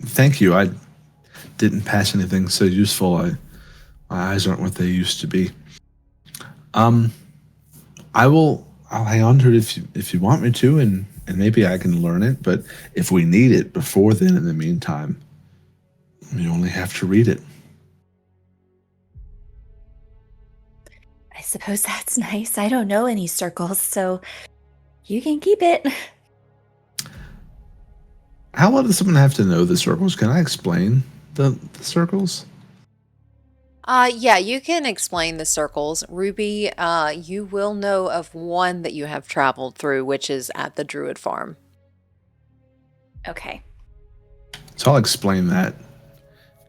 S2: thank you. I didn't pass anything so useful. My eyes aren't what they used to be. I'll hang on to it if you want me to, and maybe I can learn it. But if we need it before then, in the meantime, you only have to read it.
S3: I suppose that's nice. I don't know any circles, so you can keep it.
S2: How well does someone have to know the circles? Can I explain the circles?
S1: Yeah, you can explain the circles. Ruby, you will know of one that you have traveled through, which is at the Druid Farm.
S3: Okay.
S2: So I'll explain that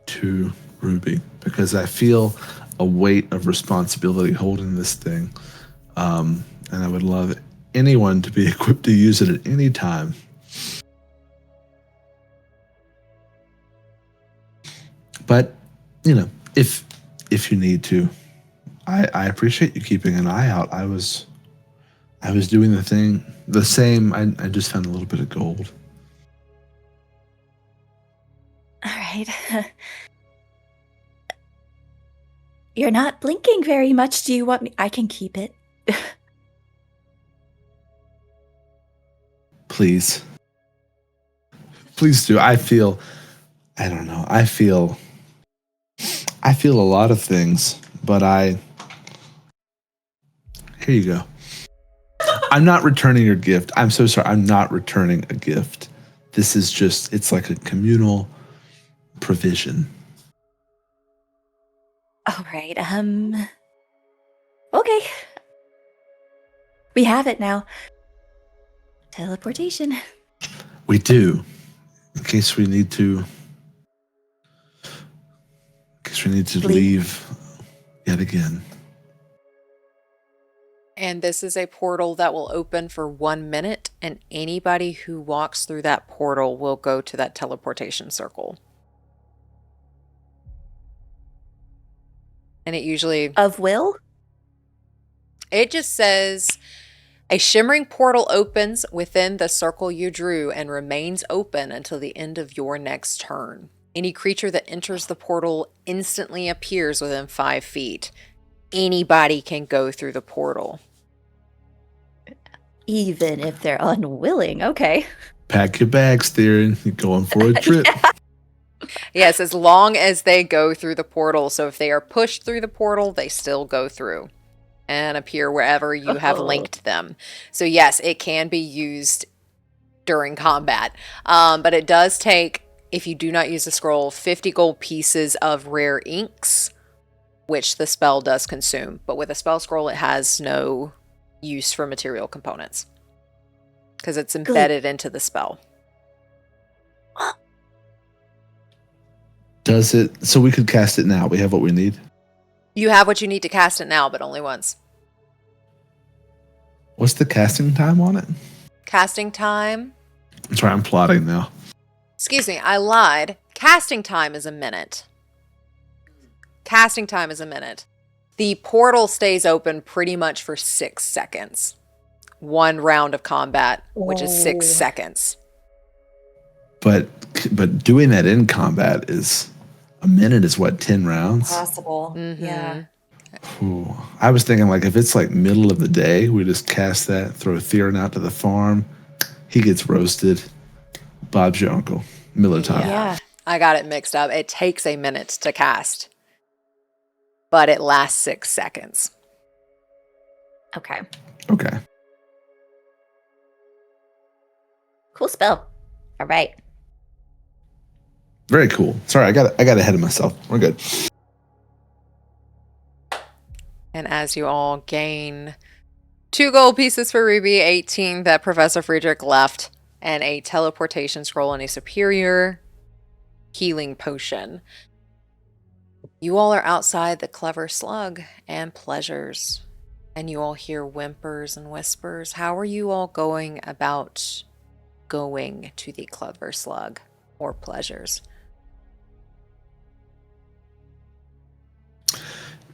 S2: to Ruby, because I feel a weight of responsibility holding this thing. And I would love anyone to be equipped to use it at any time. But, if you need to, I appreciate you keeping an eye out. I was doing the same. I just found a little bit of gold.
S3: All right. You're not blinking very much. Do you want me? I can keep it.
S2: Please. Please do. I feel a lot of things, but here you go. I'm not returning your gift. I'm so sorry. I'm not returning a gift. This is just, it's like a communal provision.
S3: All right. Okay. We have it now. Teleportation.
S2: We do. In case we need to leave yet again.
S1: And this is a portal that will open for 1 minute, and anybody who walks through that portal will go to that teleportation circle. And it usually...
S3: Of will?
S1: It just says, a shimmering portal opens within the circle you drew and remains open until the end of your next turn. Any creature that enters the portal instantly appears within 5 feet. Anybody can go through the portal.
S3: Even if they're unwilling. Okay.
S2: Pack your bags, Theron. You're going for a trip.
S3: Yeah.
S1: Yes, as long as they go through the portal. So if they are pushed through the portal, they still go through and appear wherever you have linked them. So yes, it can be used during combat. But it does take, if you do not use the scroll, 50 gold pieces of rare inks, which the spell does consume. But with a spell scroll, it has no use for material components. because it's embedded into the spell.
S2: Does it? So we could cast it now. We have what we need.
S1: You have what you need to cast it now, but only once.
S2: What's the casting time on it?
S1: Casting time.
S2: Sorry, I'm plotting now.
S1: Excuse me, I lied. Casting time is a minute. Casting time is a minute. The portal stays open pretty much for 6 seconds. 1 round of combat, which is 6 seconds.
S2: But doing that in combat is a minute is what, 10 rounds?
S3: Possible.
S1: Mm-hmm.
S3: Yeah.
S2: Ooh. I was thinking like if it's like middle of the day, we just cast that, throw Theron out to the farm. He gets roasted. Bob's your uncle. Miller time.
S3: Yeah.
S1: I got it mixed up. It takes a minute to cast, but it lasts 6 seconds.
S3: Okay.
S2: Okay.
S3: Cool spell. All right.
S2: Very cool. Sorry, I got ahead of myself. We're good.
S1: And as you all gain 2 gold pieces for Ruby, 18 that Professor Friedrich left, and a teleportation scroll and a superior healing potion, you all are outside the Clever Slug and Pleasures, and you all hear whimpers and whispers. How are you all going about going to the Clever Slug or Pleasures?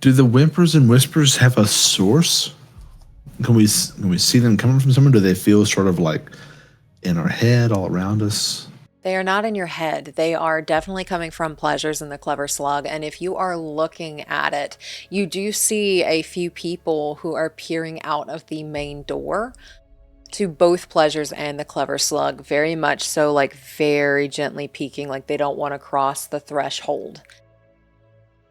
S2: Do the whimpers and whispers have a source? Can we see them coming from somewhere? Do they feel sort of like in our head, all around us?
S1: They are not in your head. They are definitely coming from Pleasures in the Clever Slug. And if you are looking at it, you do see a few people who are peering out of the main door to both Pleasures and the Clever Slug. Very much so, like very gently peeking, like they don't want to cross the threshold.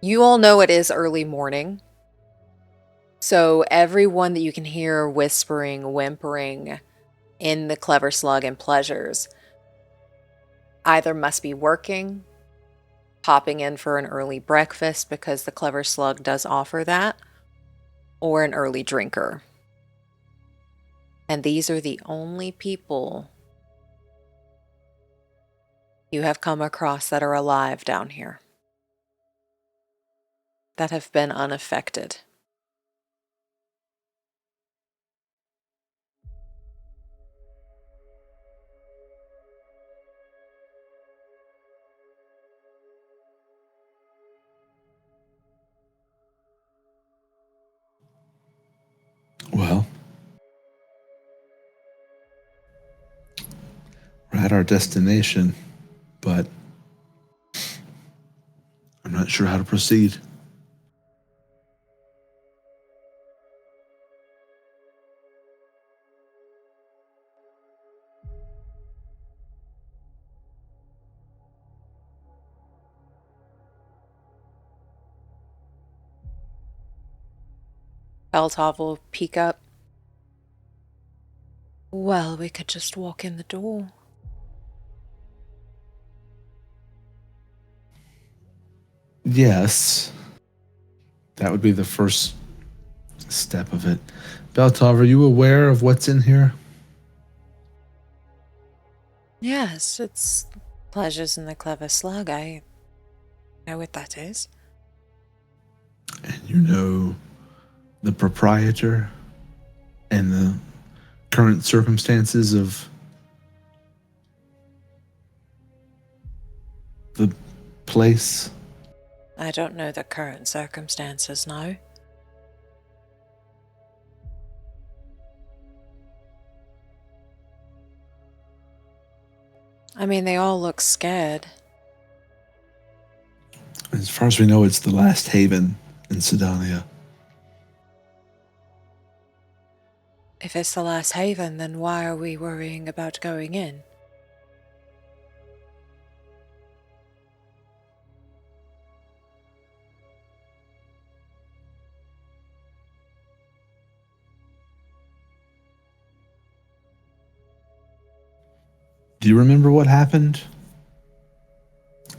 S1: You all know it is early morning. So everyone that you can hear whispering, whimpering in the Clever Slug and Pleasures either must be working, popping in for an early breakfast because the Clever Slug does offer that, or an early drinker. And these are the only people you have come across that are alive down here, that have been unaffected.
S2: Well, we're at our destination, but I'm not sure how to proceed.
S1: Beltov will peek up. Well, we could just walk in the door.
S2: Yes. That would be the first step of it. Beltov, are you aware of what's in here?
S1: Yes, it's Pleasures in the Clever Slug. I know what that is.
S2: And you know the proprietor and the current circumstances of the place?
S1: I don't know the current circumstances, no. I mean, they all look scared.
S2: As far as we know, it's the last haven in Sydonea.
S1: If it's the last haven, then why are we worrying about going in?
S2: Do you remember what happened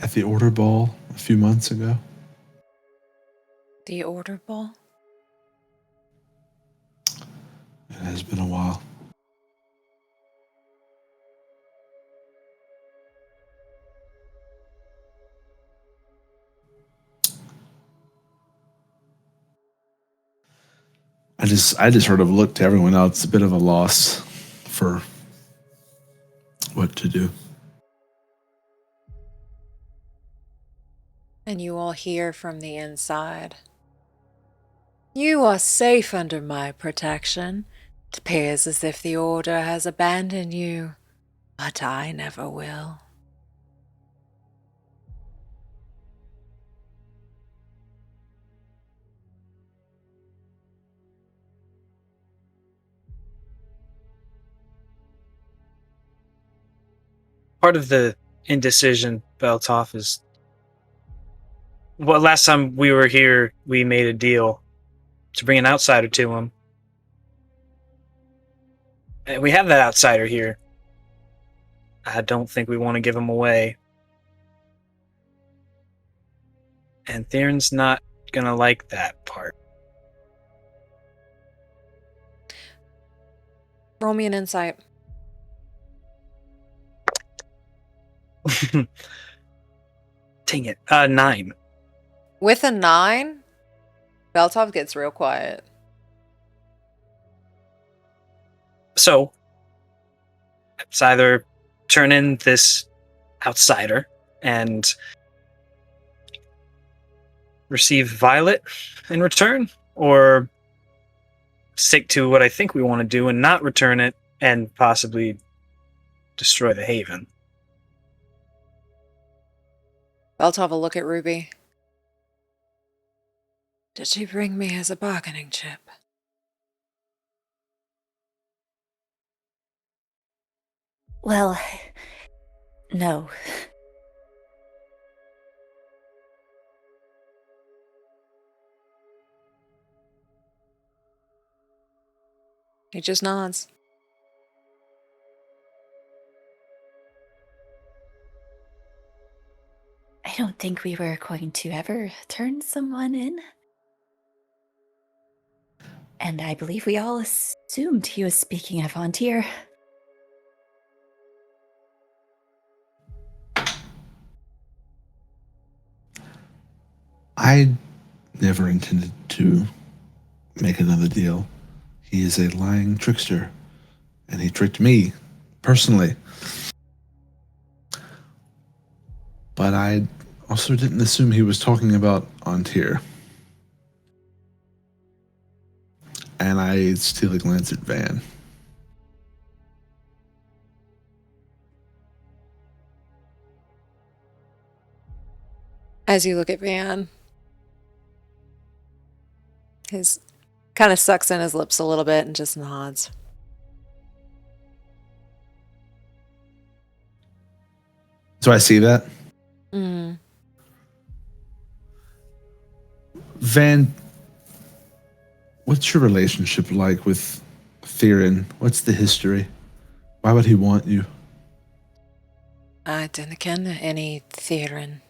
S2: at the Order Ball a few months ago?
S1: The Order Ball?
S2: It has been a while. I just sort of look to everyone else, a bit of a loss for what to do.
S1: And you all hear from the inside. You are safe under my protection. It appears as if the Order has abandoned you, but I never will.
S4: Part of the indecision, Beltoff, is... Well, last time we were here, we made a deal to bring an outsider to him. And we have that outsider here. I don't think we want to give him away. And Theron's not gonna like that part.
S1: Roll me an insight.
S4: Dang it. 9.
S1: With a 9, Beltov gets real quiet.
S4: So, it's either turn in this outsider and receive Violet in return, or stick to what I think we want to do and not return it and possibly destroy the Haven.
S1: Beltov will look at Ruby. Did she bring me as a bargaining chip?
S3: Well, no.
S1: He just nods.
S3: I don't think we were going to ever turn someone in. And I believe we all assumed he was speaking of Vontier.
S2: I never intended to make another deal. He is a lying trickster, and he tricked me, personally. But I also didn't assume he was talking about Vontier. And I steal a glance at Van.
S1: As you look at Van, his kind of sucks in his lips a little bit and just nods.
S2: So I see that.
S1: Mm.
S2: Van, what's your relationship like with Theron? What's the history? Why would he want you?
S1: I didn't ken any Theron.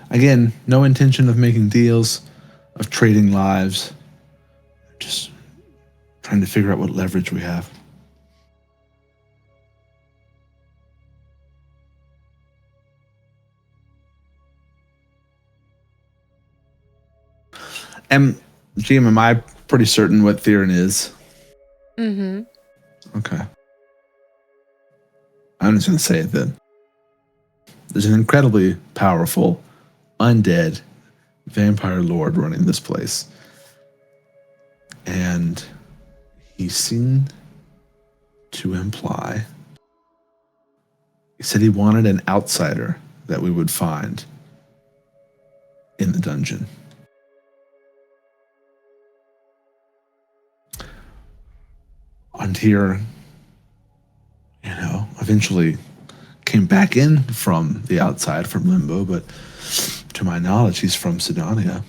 S2: Again, no intention of making deals, of trading lives. Just trying to figure out what leverage we have. And GM, am I pretty certain what Theron is?
S1: Mm-hmm.
S2: Okay. I'm just going to say it then. There's an incredibly powerful, undead vampire lord running this place. And he seemed to imply, he said he wanted an outsider that we would find in the dungeon. Vontier, eventually came back in from the outside, from Limbo, but to my knowledge, he's from Sydonea.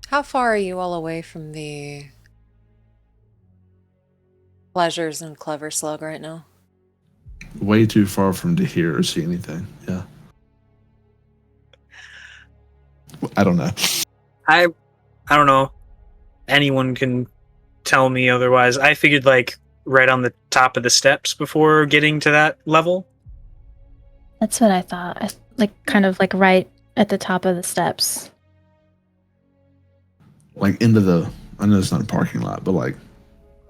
S1: How far are you all away from the pleasures and clever slug right now?
S2: Way too far from to hear or see anything. Yeah. I don't know.
S4: I don't know. Anyone can tell me otherwise. I figured like right on the top of the steps before getting to that level.
S5: That's what I thought. Like kind of like right at the top of the steps.
S2: Like into the, I know it's not a parking lot, but like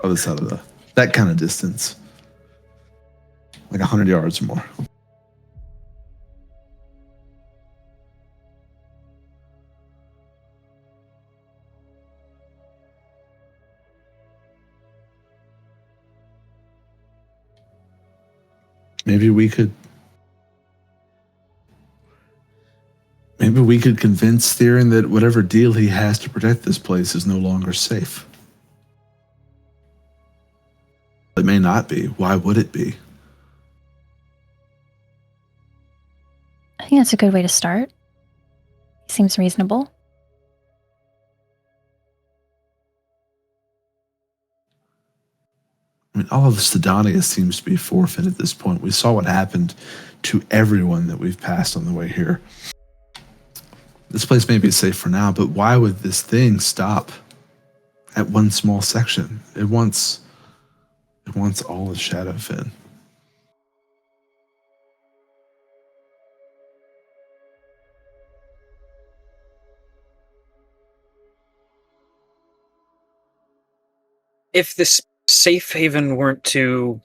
S2: other side of that kind of distance. Like 100 yards or more. Maybe we could convince Theron that whatever deal he has to protect this place is no longer safe. It may not be. Why would it be?
S5: I think that's a good way to start. Seems reasonable.
S2: I mean, all of Sydonea seems to be forfeit at this point. We saw what happened to everyone that we've passed on the way here. This place may be safe for now, but why would this thing stop at one small section? It wants all of Shadowfen.
S4: If this safe haven weren't to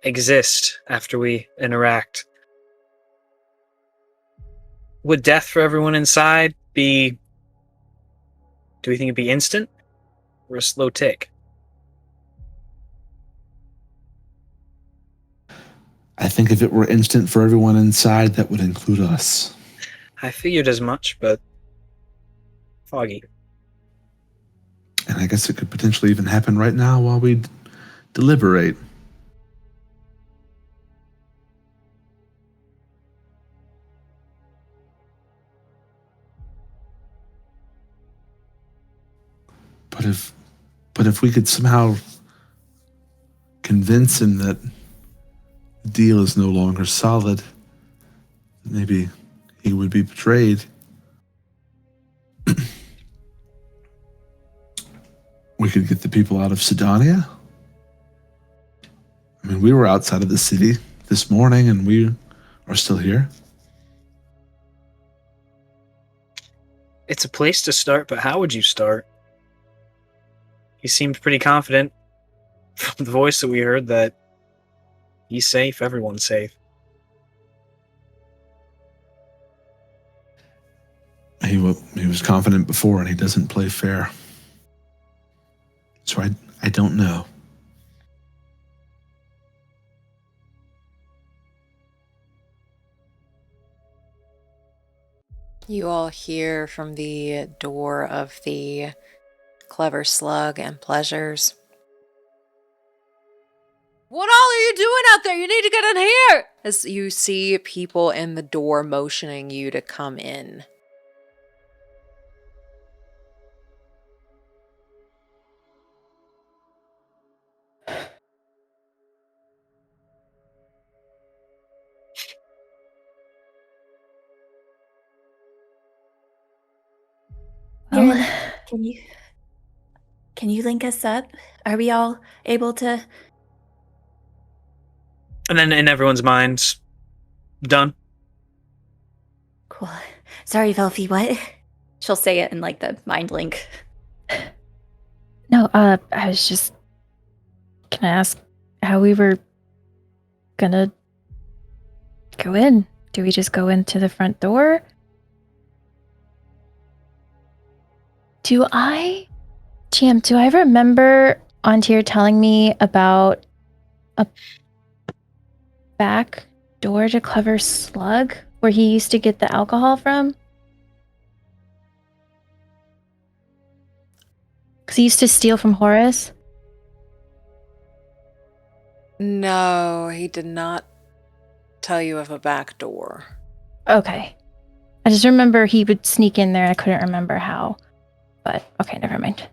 S4: exist after we interact, would death for everyone inside be... Do we think it'd be instant or a slow tick?
S2: I think if it were instant for everyone inside, that would include us.
S4: I figured as much, but foggy.
S2: And I guess it could potentially even happen right now while we deliberate. But if we could somehow convince him that the deal is no longer solid, maybe he would be betrayed. We could get the people out of Sydonea. I mean, we were outside of the city this morning and we are still here.
S4: It's a place to start, but how would you start? He seemed pretty confident from the voice that we heard that he's safe, everyone's safe.
S2: He was confident before and he doesn't play fair. So I don't know.
S1: You all hear from the door of the Clever Slug and Pleasures. What all are you doing out there? You need to get in here! As you see people in the door motioning you to come in.
S3: Erin, can you link us up? Are we all able to?
S4: And then in everyone's minds, done.
S3: Cool. Sorry, Velphie, what? She'll say it in like the mind link.
S5: No, I was just gonna ask how we were gonna go in. Do we just go into the front door? Do I remember Antir telling me about a back door to Clever Slug where he used to get the alcohol from? Because he used to steal from Horace?
S1: No, he did not tell you of a back door.
S5: Okay. I just remember he would sneak in there. I couldn't remember how. But, okay, never mind.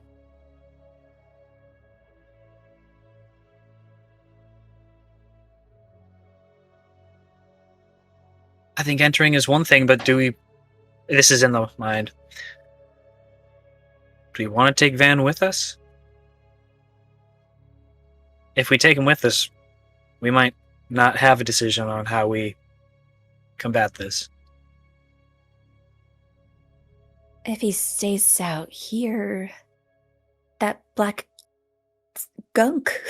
S4: I think entering is one thing, but do we... This is in the mind. Do you want to take Van with us? If we take him with us, we might not have a decision on how we combat this.
S3: If he stays out here, that black gunk.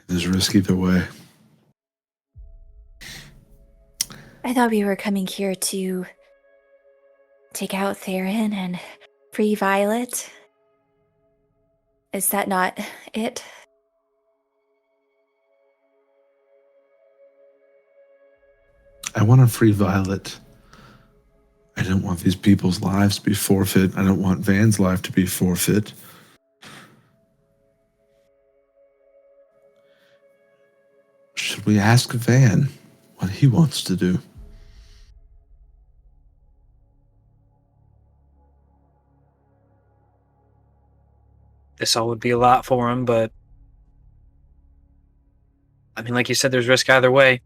S2: There's risk either way.
S3: I thought we were coming here to take out Theron and free Violet. Is that not it?
S2: I want to free Violet. I don't want these people's lives to be forfeit. I don't want Van's life to be forfeit. Should we ask Van what he wants to do?
S4: This all would be a lot for him, but I mean, like you said, there's risk either way.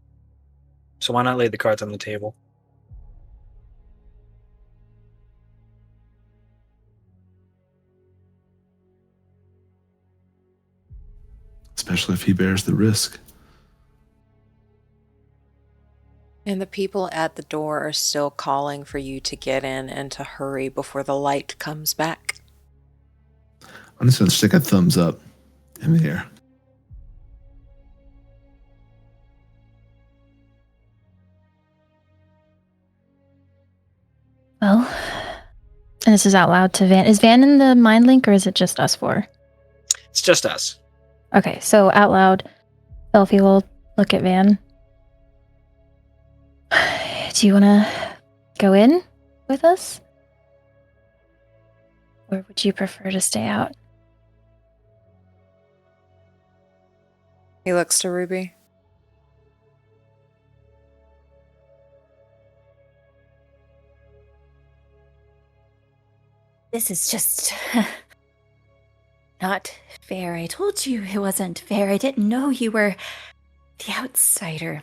S4: So why not lay the cards on the table?
S2: Especially if he bears the risk.
S1: And the people at the door are still calling for you to get in and to hurry before the light comes back.
S2: I'm just going to stick a thumbs up in the air.
S5: Well, and this is out loud to Van. Is Van in the mind link, or is it just us four?
S4: It's just us.
S5: Okay, so out loud, Velphie will look at Van. Do you want to go in with us? Or would you prefer to stay out?
S1: He looks to Ruby.
S3: This is just not fair. I told you it wasn't fair. I didn't know you were the outsider.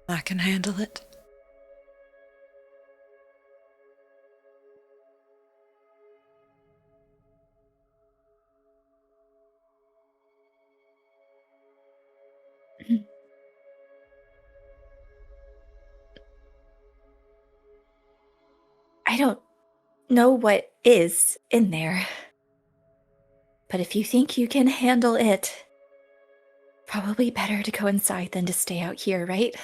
S1: I can handle it.
S3: I don't know what is in there. But if you think you can handle it, probably better to go inside than to stay out here, right?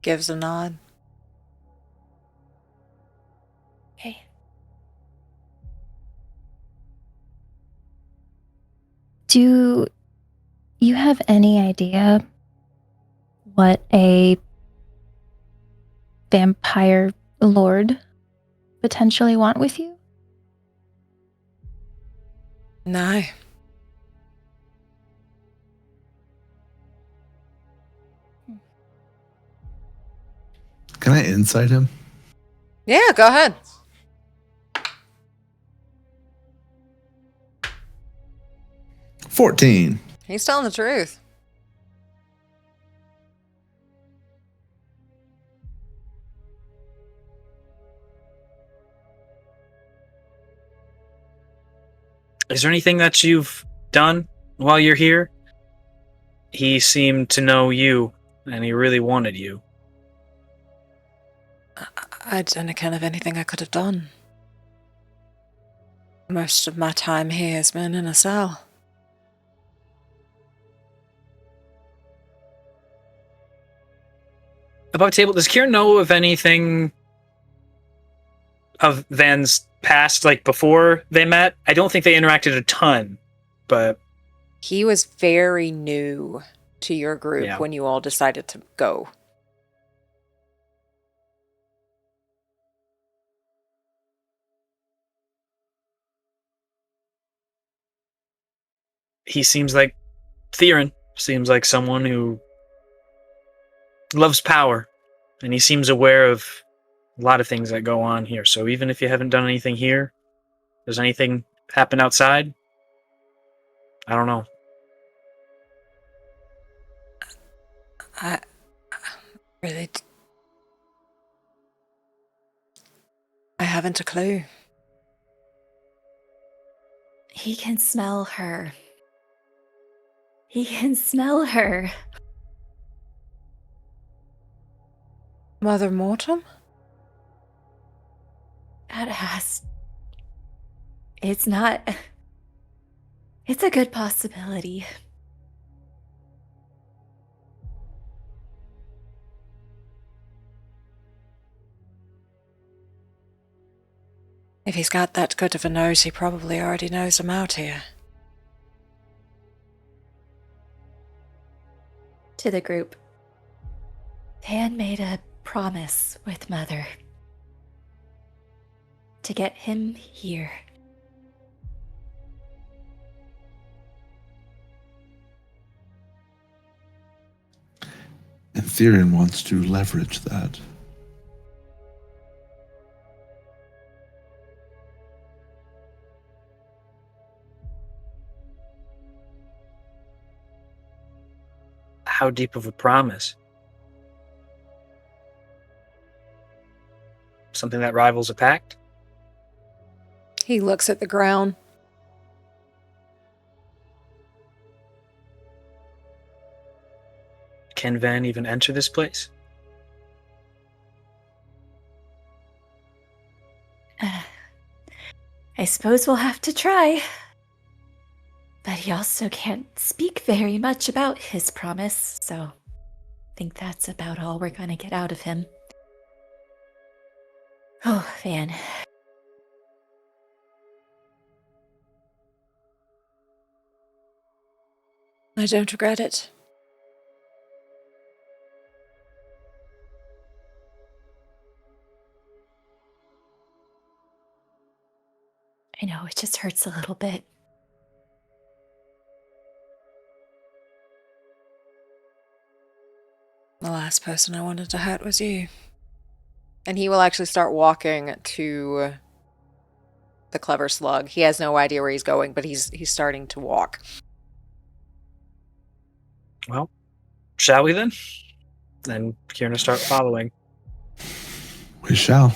S1: Gives a nod.
S3: Okay.
S5: Do you have any idea what a vampire lord potentially want with you?
S1: No.
S2: Can I insight him?
S1: Yeah, go ahead.
S2: $14.
S1: He's telling the truth.
S4: Is there anything that you've done while you're here? He seemed to know you, and he really wanted you.
S1: I'd done kind of anything I could have done. Most of my time here has been in a cell.
S4: Above table, does Quirin know of anything of Van's past, like before they met? I don't think they interacted a ton, but...
S1: He was very new to your group when you all decided to go.
S4: He seems like... Theron seems like someone who loves power, and he seems aware of a lot of things that go on here. So even if you haven't done anything here, does anything happen outside? I don't know.
S1: I really. I haven't a clue.
S3: He can smell her. He can smell her.
S1: Mother Mortem?
S3: That has. It's not. It's a good possibility.
S1: If he's got that good of a nose, he probably already knows I'm out here.
S3: To the group. Pan made a promise with Mother. To get him here.
S2: And Quirin wants to leverage that.
S4: How deep of a promise? Something that rivals a pact?
S1: He looks at the ground.
S4: Can Van even enter this place?
S3: I suppose we'll have to try. But he also can't speak very much about his promise, so I think that's about all we're gonna get out of him. Oh, Van.
S1: I don't regret it.
S3: I know, it just hurts a little bit.
S1: The last person I wanted to hurt was you. And he will actually start walking to the clever slug. He has no idea where he's going, but he's starting to walk.
S4: Well, shall we then? Then Quirin will start following.
S2: We shall.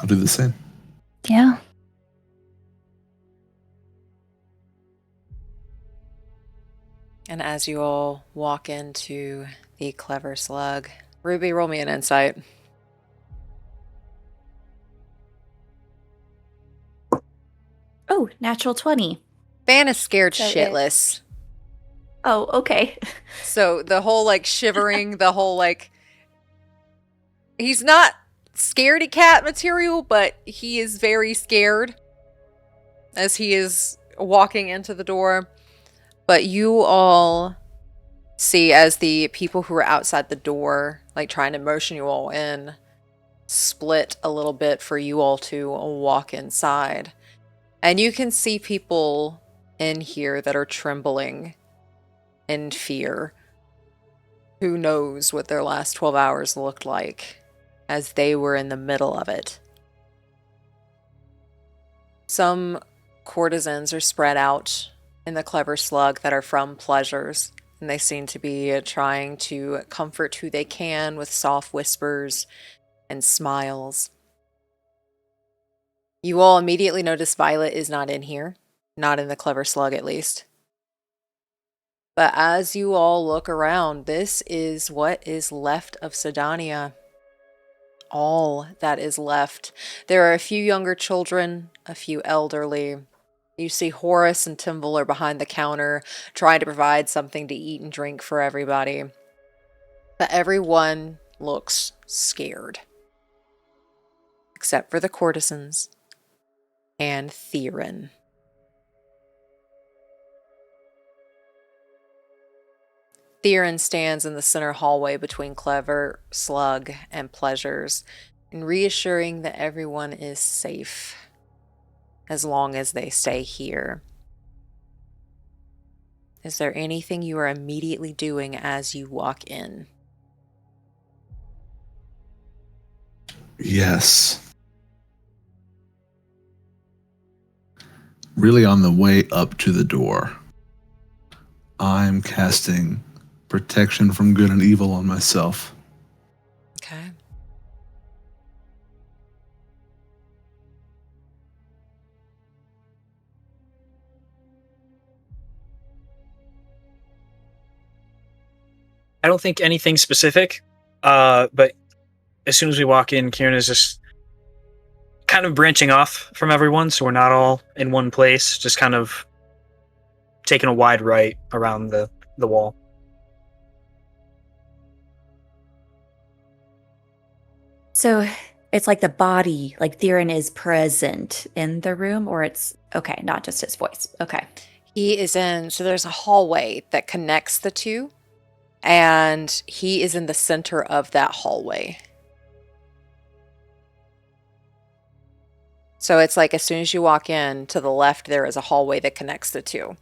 S2: I'll do the same.
S5: Yeah.
S1: And as you all walk into the clever slug, Ruby, roll me an insight.
S3: Oh, natural 20.
S1: Van is scared
S3: So
S1: shitless.
S3: Oh, okay.
S1: So the whole like shivering, the whole like, he's not scaredy cat material, but he is very scared as he is walking into the door. But you all see as the people who are outside the door, like trying to motion you all in, split a little bit for you all to walk inside. And you can see people in here that are trembling in fear. Who knows what their last 12 hours looked like as they were in the middle of it. Some courtesans are spread out in the clever slug that are from pleasures, and they seem to be trying to comfort who they can with soft whispers and smiles. You all immediately notice Violet is not in here, not in the clever slug at least. But as you all look around, this is what is left of Sydonea. All that is left. There are a few younger children, a few elderly. You see Horace and Timble are behind the counter, trying to provide something to eat and drink for everybody. But everyone looks scared. Except for the courtesans and Quirin. Quirin stands in the center hallway between Clever Slug and Pleasures, and reassuring that everyone is safe as long as they stay here. Is there anything you are immediately doing as you walk in?
S2: Yes. Really on the way up to the door, I'm casting protection from good and evil on myself.
S1: Okay.
S4: I don't think anything specific, but as soon as we walk in, Quirin is just kind of branching off from everyone, so we're not all in one place, just kind of taking a wide right around the wall.
S3: So it's like the body, like Theron is present in the room, or it's okay, not just his voice. Okay.
S1: He is in, so there's a hallway that connects the two, and he is in the center of that hallway. So it's like as soon as you walk in, to the left, there is a hallway that connects the two.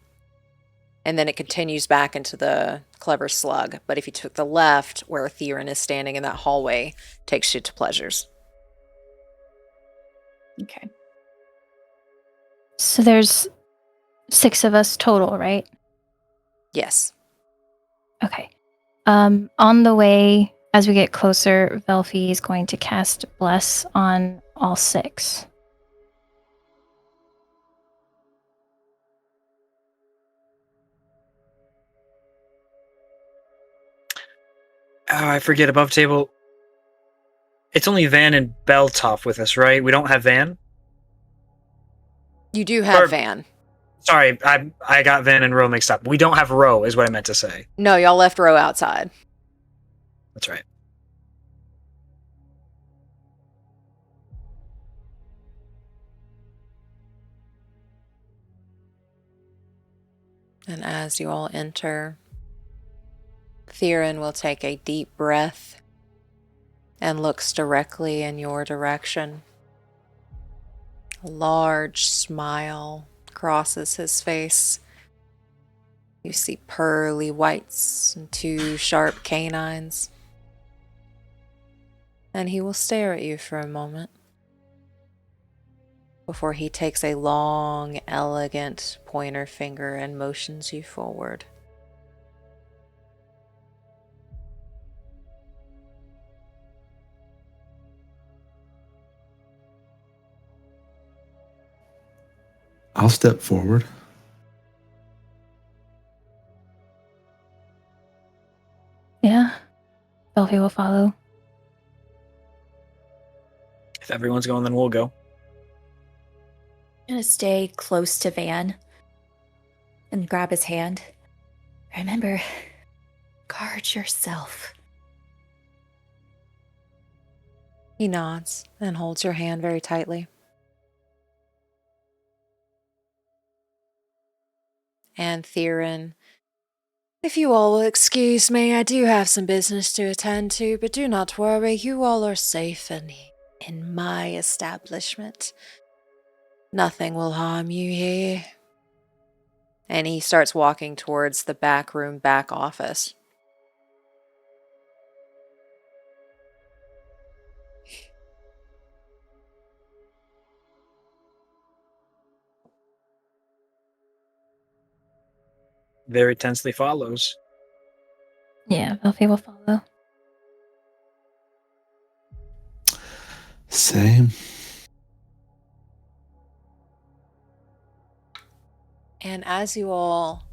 S1: And then it continues back into the Clever Slug. But if you took the left, where Theron is standing in that hallway, takes you to Pleasures.
S3: Okay.
S5: So there's 6 of us total, right?
S1: Yes.
S5: Okay. On the way, as we get closer, Velphie is going to cast Bless on all 6.
S4: Oh, I forget above table. It's only Van and Beltoff with us, right? We don't have Van?
S1: You do have
S4: Or-
S1: Van.
S4: Sorry, I got Van and Ro mixed up. We don't have Ro, is what I meant to say.
S1: No, y'all left Ro outside.
S4: That's right.
S1: And as you all enter, Theron will take a deep breath and looks directly in your direction. A large smile crosses his face. You see pearly whites and 2 sharp canines. And he will stare at you for a moment before he takes a long, elegant pointer finger and motions you forward.
S2: I'll step forward.
S5: Yeah. Velphie will follow.
S4: If everyone's going, then we'll go.
S3: I'm gonna stay close to Van and grab his hand. Remember, guard yourself.
S1: He nods and holds your hand very tightly. And Theron, if you all will excuse me, I do have some business to attend to, but do not worry, you all are safe in my establishment. Nothing will harm you here. And he starts walking towards the back room, back office.
S4: Very tensely follows.
S5: Yeah, Velphie will follow.
S2: Same.
S1: And as you all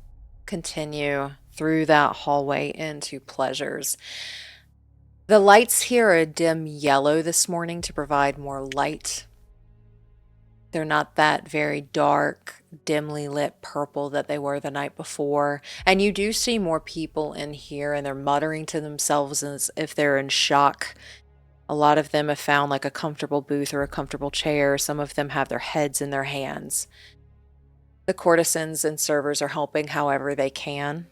S1: continue through that hallway into Pleasures, the lights here are a dim yellow this morning to provide more light. They're not that very dark, dimly lit purple that they were the night before. And you do see more people in here, and they're muttering to themselves as if they're in shock. A lot of them have found like a comfortable booth or a comfortable chair. Some of them have their heads in their hands. The courtesans and servers are helping however they can.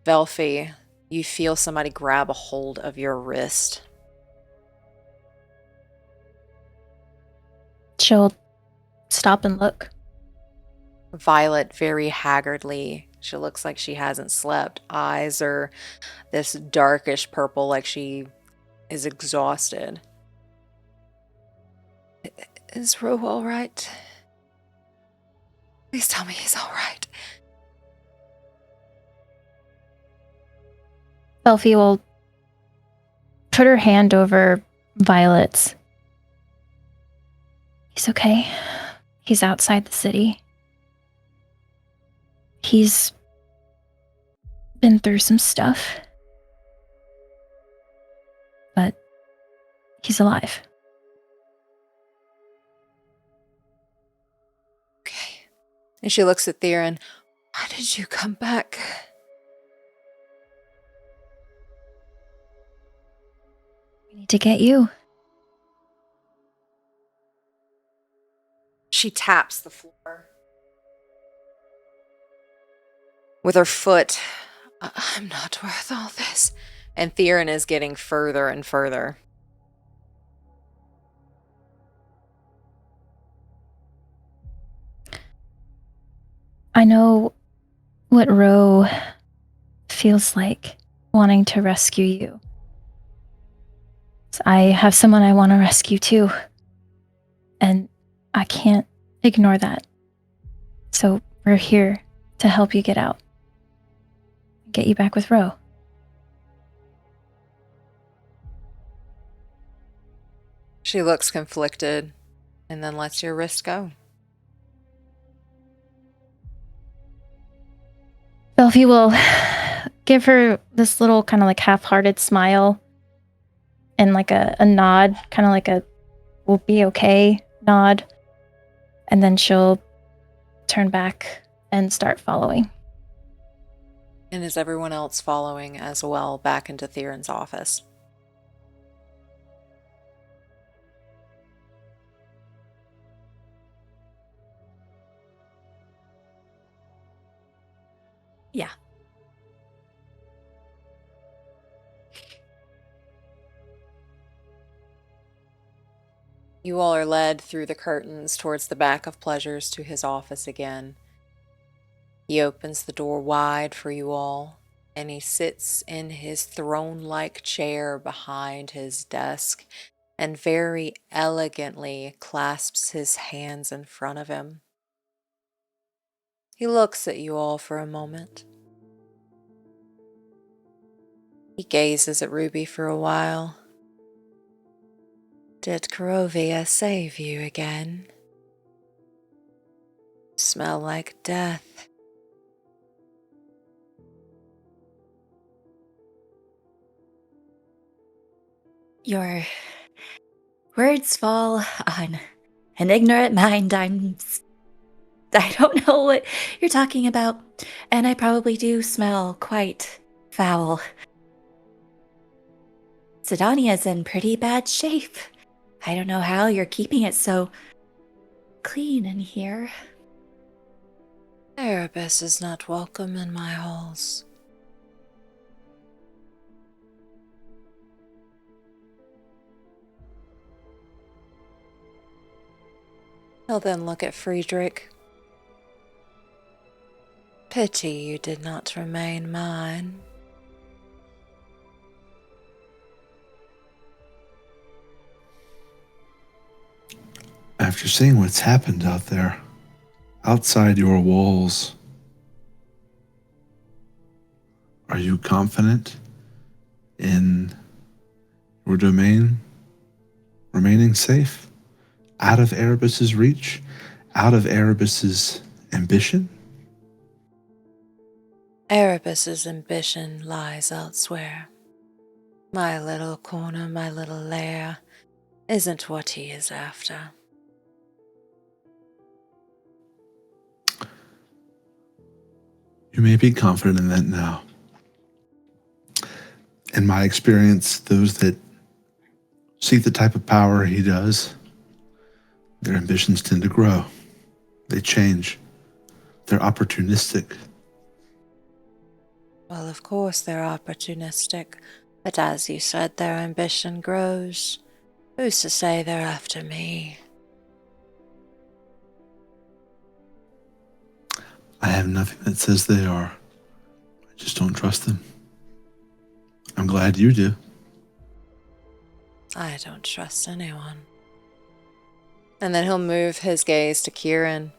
S1: Velphie, you feel somebody grab a hold of your wrist.
S5: She'll stop and look.
S1: Violet, very haggardly, she looks like she hasn't slept. Eyes are this darkish purple, like she is exhausted. Is Ro all right? Please tell me he's all right.
S5: Velphie will put her hand over Violet's. He's okay. He's outside the city. He's been through some stuff. But he's alive.
S1: Okay. And she looks at Theron. Why did you come back?
S5: We need to get you.
S1: She taps the floor with her foot. I'm not worth all this. And Theron is getting further and further.
S5: I know what Ro feels like, wanting to rescue you. So I have someone I want to rescue too. And I can't ignore that. So we're here to help you get out. Get you back with Ro.
S1: She looks conflicted and then lets your wrist go.
S5: Velphie will give her this little kind of like half-hearted smile and like a nod, kind of like a we'll be okay nod. And then she'll turn back and start following.
S1: And is everyone else following as well back into Theron's office?
S3: Yeah.
S1: You all are led through the curtains towards the back of Pleasures to his office again. He opens the door wide for you all, and he sits in his throne-like chair behind his desk and very elegantly clasps his hands in front of him. He looks at you all for a moment. He gazes at Ruby for a while. Did Karovia save you again? Smell like death.
S3: Your words fall on an ignorant mind. I don't know what you're talking about, and I probably do smell quite foul. Sydonea's in pretty bad shape. I don't know how you're keeping it so clean in here.
S1: Erebus is not welcome in my halls. He'll then look at Friedrich. Pity you did not remain mine.
S2: After seeing what's happened out there, outside your walls, are you confident in your domain remaining safe? Out of Erebus's reach? Out of Erebus's ambition?
S1: Erebus's ambition lies elsewhere. My little corner, my little lair, isn't what he is after.
S2: You may be confident in that now. In my experience, those that seek the type of power he does, their ambitions tend to grow. They change. They're opportunistic.
S1: Well, of course they're opportunistic, but as you said, their ambition grows. Who's to say they're after me?
S2: I have nothing that says they are. I just don't trust them. I'm glad you do.
S1: I don't trust anyone. And then he'll move his gaze to Quirin.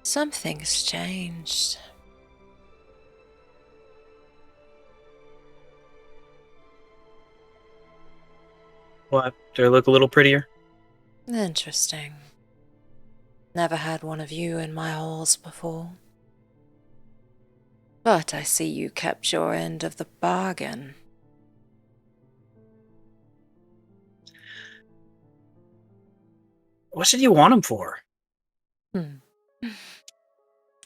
S1: Something's changed.
S4: What? Do I look a little prettier?
S1: Interesting. Never had one of you in my halls before. But I see you kept your end of the bargain.
S4: What did you want him for?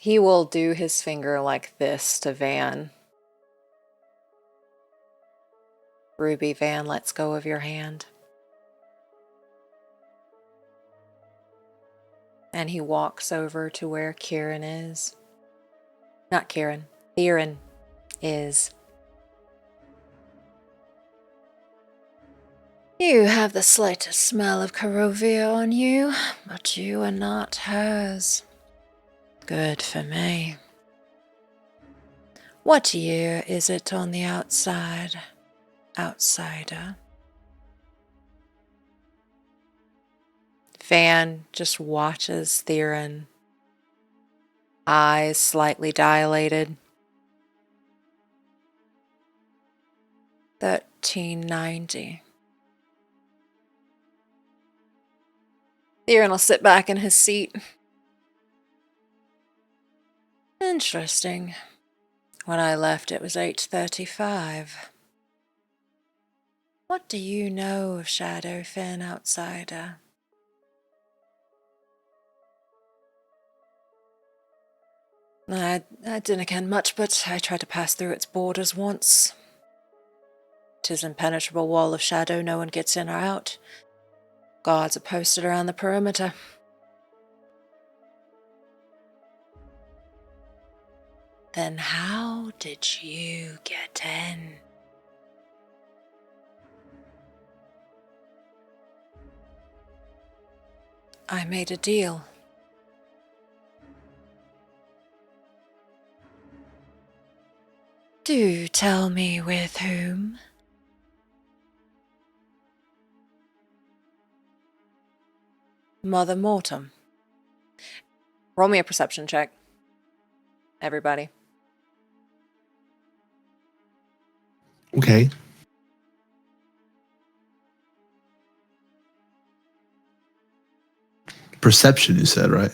S1: He will do his finger like this to Van. Ruby, Van lets go of your hand. And he walks over to where Quirin is. Not Quirin, Quirin is. You have the slightest smell of Carovia on you, but you are not hers. Good for me. What year is it on the outside, outsider? Van just watches Theron, eyes slightly dilated. 1390. Theron will sit back in his seat. Interesting. When I left, it was 835. What do you know of Shadowfen, outsider? I didn't ken much, but I tried to pass through its borders once. 'Tis an impenetrable wall of shadow, no one gets in or out. Guards are posted around the perimeter. Then how did you get in? I made a deal. Do tell me with whom. Mother Mortem. Roll me a perception check. Everybody.
S2: Okay. Perception, you said, right?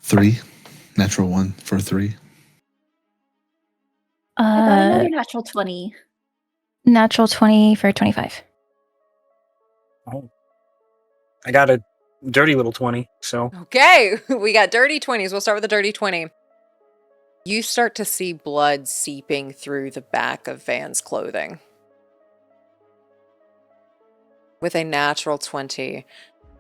S2: 3. Natural 1 for 3.
S3: I got another natural 20.
S5: Natural 20 for 25.
S4: Oh. I got a dirty little 20, so.
S1: Okay, we got dirty 20s. We'll start with the dirty 20. You start to see blood seeping through the back of Van's clothing. With a natural 20,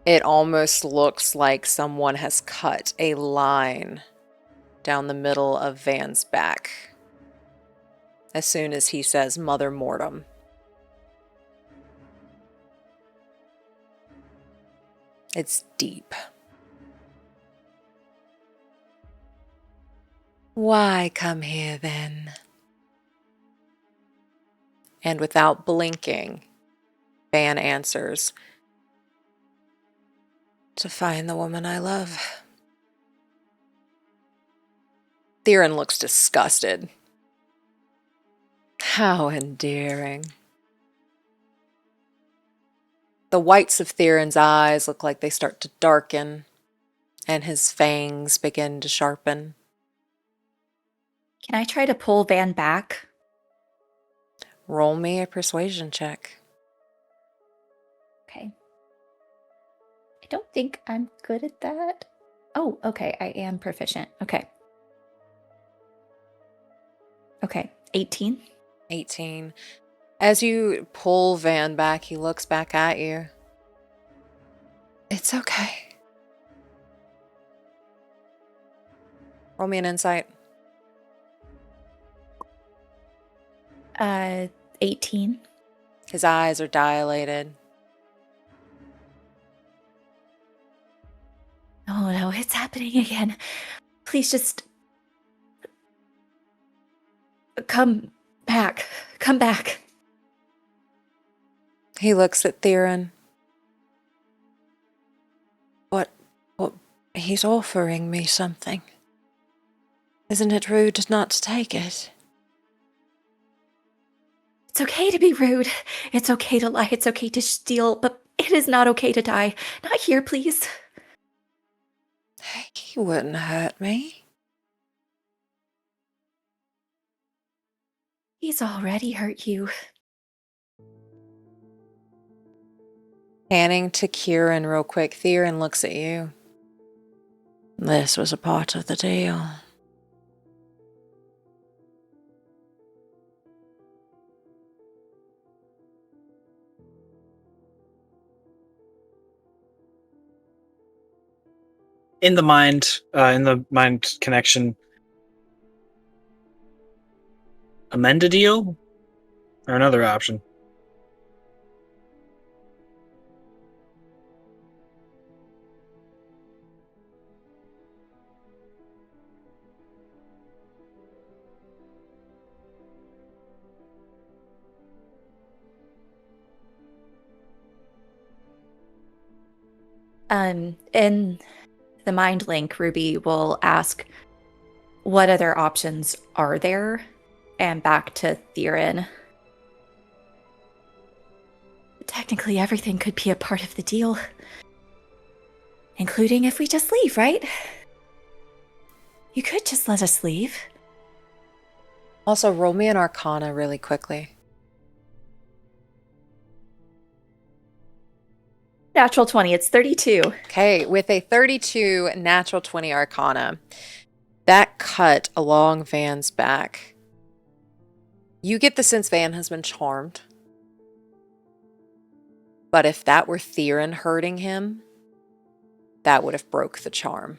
S1: it almost looks like someone has cut a line down the middle of Van's back as soon as he says Mother Mortem. It's deep. Why come here then? And without blinking, Van answers, to find the woman I love. Theron looks disgusted. How endearing. The whites of Theron's eyes look like they start to darken, and his fangs begin to sharpen.
S3: Can I try to pull Van back?
S1: Roll me a persuasion check.
S3: Okay. I don't think I'm good at that. Oh, okay. I am proficient. Okay. Okay. 18.
S1: 18. As you pull Van back, he looks back at you. It's okay. Roll me an insight.
S3: 18.
S1: His eyes are dilated.
S3: Oh no, it's happening again. Please just come back. Come back.
S1: He looks at Theron. He's offering me something. Isn't it rude not to take it?
S3: It's okay to be rude. It's okay to lie. It's okay to steal, but it is not okay to die. Not here, please.
S1: He wouldn't hurt me.
S3: He's already hurt you.
S1: Panning to Quirin real quick, Quirin looks at you. This was a part of the deal.
S4: In the mind connection, amend a deal or another option.
S3: In the mind link, Ruby will ask, what other options are there? And back to Theron. Technically, everything could be a part of the deal. Including if we just leave, right? You could just let us leave.
S1: Also, roll me an Arcana really quickly.
S3: Natural 20, it's 32.
S1: Okay, with a 32 natural 20 Arcana, that cut along Van's back, you get the sense Van has been charmed. But if that were Theron hurting him, that would have broke the charm.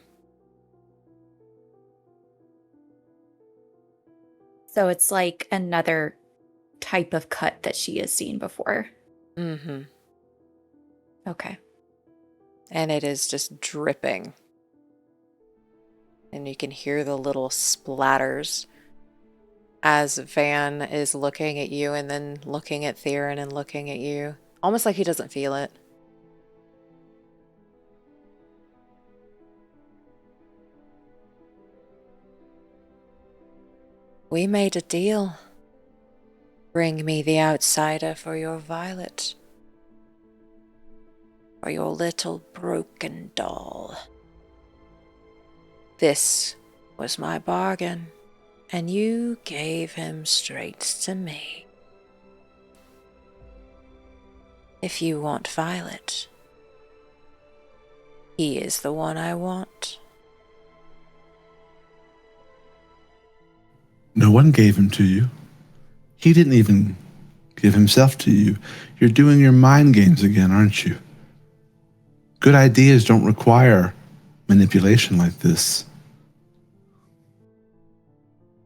S3: So it's like another type of cut that she has seen before.
S1: Mm-hmm.
S3: Okay.
S1: And it is just dripping. And you can hear the little splatters as Van is looking at you and then looking at Theron and looking at you. Almost like he doesn't feel it. We made a deal. Bring me the outsider for your Violet. For your little broken doll. This was my bargain, and you gave him straight to me. If you want Violet, he is the one I want.
S2: No one gave him to you. He didn't even give himself to you. You're doing your mind games again, aren't you? Good ideas don't require manipulation like this.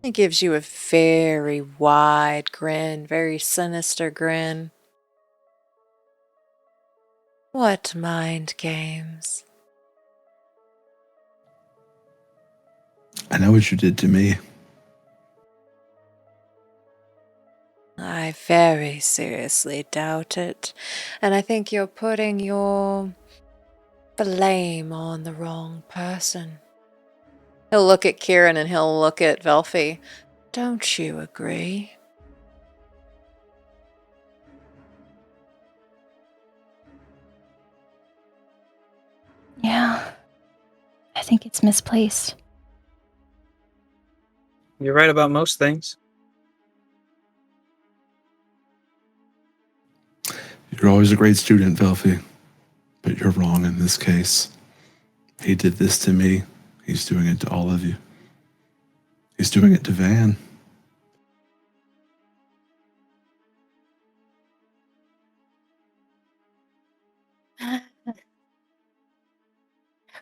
S1: It gives you a very wide grin, very sinister grin. What mind games?
S2: I know what you did to me.
S1: I very seriously doubt it, and I think you're putting your blame on the wrong person. He'll look at Quirin and he'll look at Velphie. Don't you agree?
S5: Yeah. I think it's misplaced.
S4: You're right about most things.
S2: You're always a great student, Velphie, but you're wrong in this case. He did this to me. He's doing it to all of you. He's doing it to Van.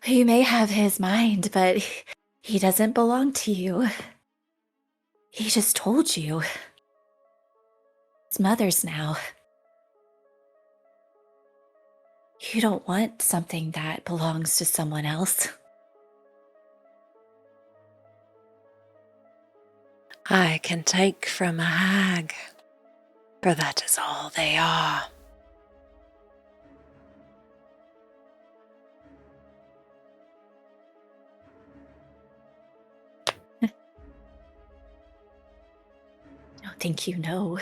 S3: You may have his mind, but he doesn't belong to you. He just told you. It's mother's now. You don't want something that belongs to someone else.
S1: I can take from a hag, for that is all they are.
S3: don't think you know.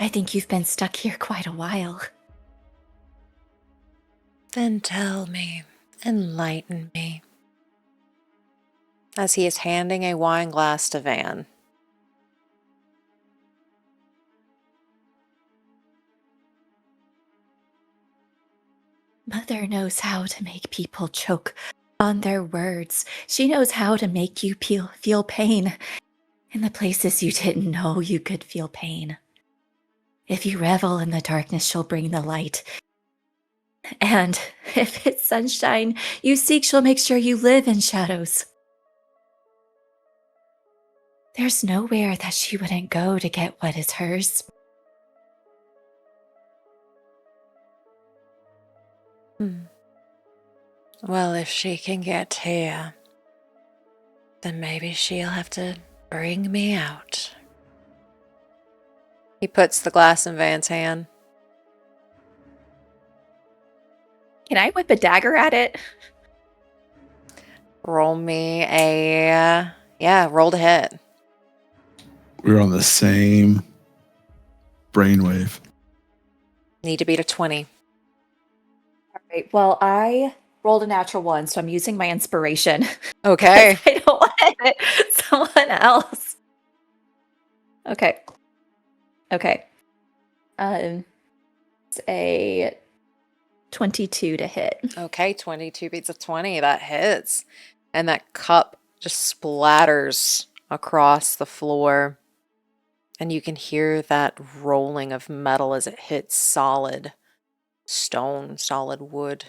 S3: I think you've been stuck here quite a while.
S1: Then tell me, enlighten me. As he is handing a wine glass to Van.
S3: Mother knows how to make people choke on their words. She knows how to make you feel pain in the places you didn't know you could feel pain. If you revel in the darkness, she'll bring the light. And if it's sunshine you seek, she'll make sure you live in shadows. There's nowhere that she wouldn't go to get what is hers.
S1: Well, if she can get here, then maybe she'll have to bring me out. He puts the glass in Van's hand.
S3: Can I whip a dagger at it?
S1: Roll me a... yeah, roll to hit.
S2: We're on the same brainwave.
S1: Need to beat a 20.
S3: All right, well, I rolled a natural 1, so I'm using my inspiration.
S1: Okay.
S3: I don't want to hit someone else. Okay. It's a 22 to hit.
S1: Okay, 22 beats a 20. That hits. And that cup just splatters across the floor. And you can hear that rolling of metal as it hits solid stone, solid wood.